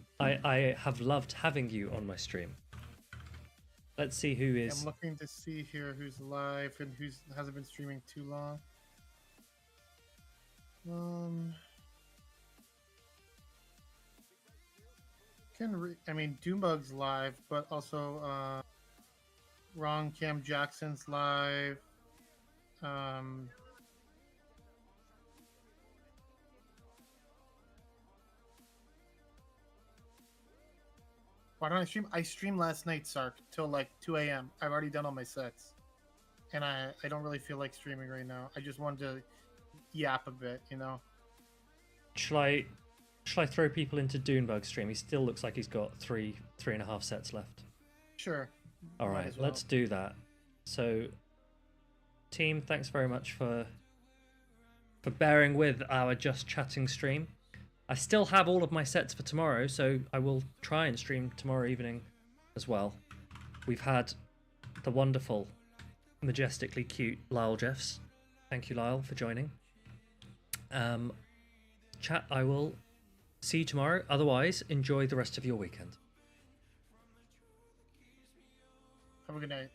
have loved having you on my stream. Let's see who is... I'm looking to see here who's live and who's hasn't been streaming too long. I mean, Doombug's live, but also Ron Cam Jackson's live. Why don't I stream? I streamed last night, Sark, till like 2 a.m. I've already done all my sets. And I don't really feel like streaming right now. I just wanted to yap a bit, you know? Shall I throw people into Dunebug's stream? He still looks like he's got three and a half sets left. Sure. All Might right, as well. let's do that. So, team, thanks very much for bearing with our just chatting stream. I still have all of my sets for tomorrow, so I will try and stream tomorrow evening as well. We've had the wonderful, majestically cute Lyle Jeffs. Thank you, Lyle, for joining. Chat, I will See you tomorrow. Otherwise, enjoy the rest of your weekend. Have a good night.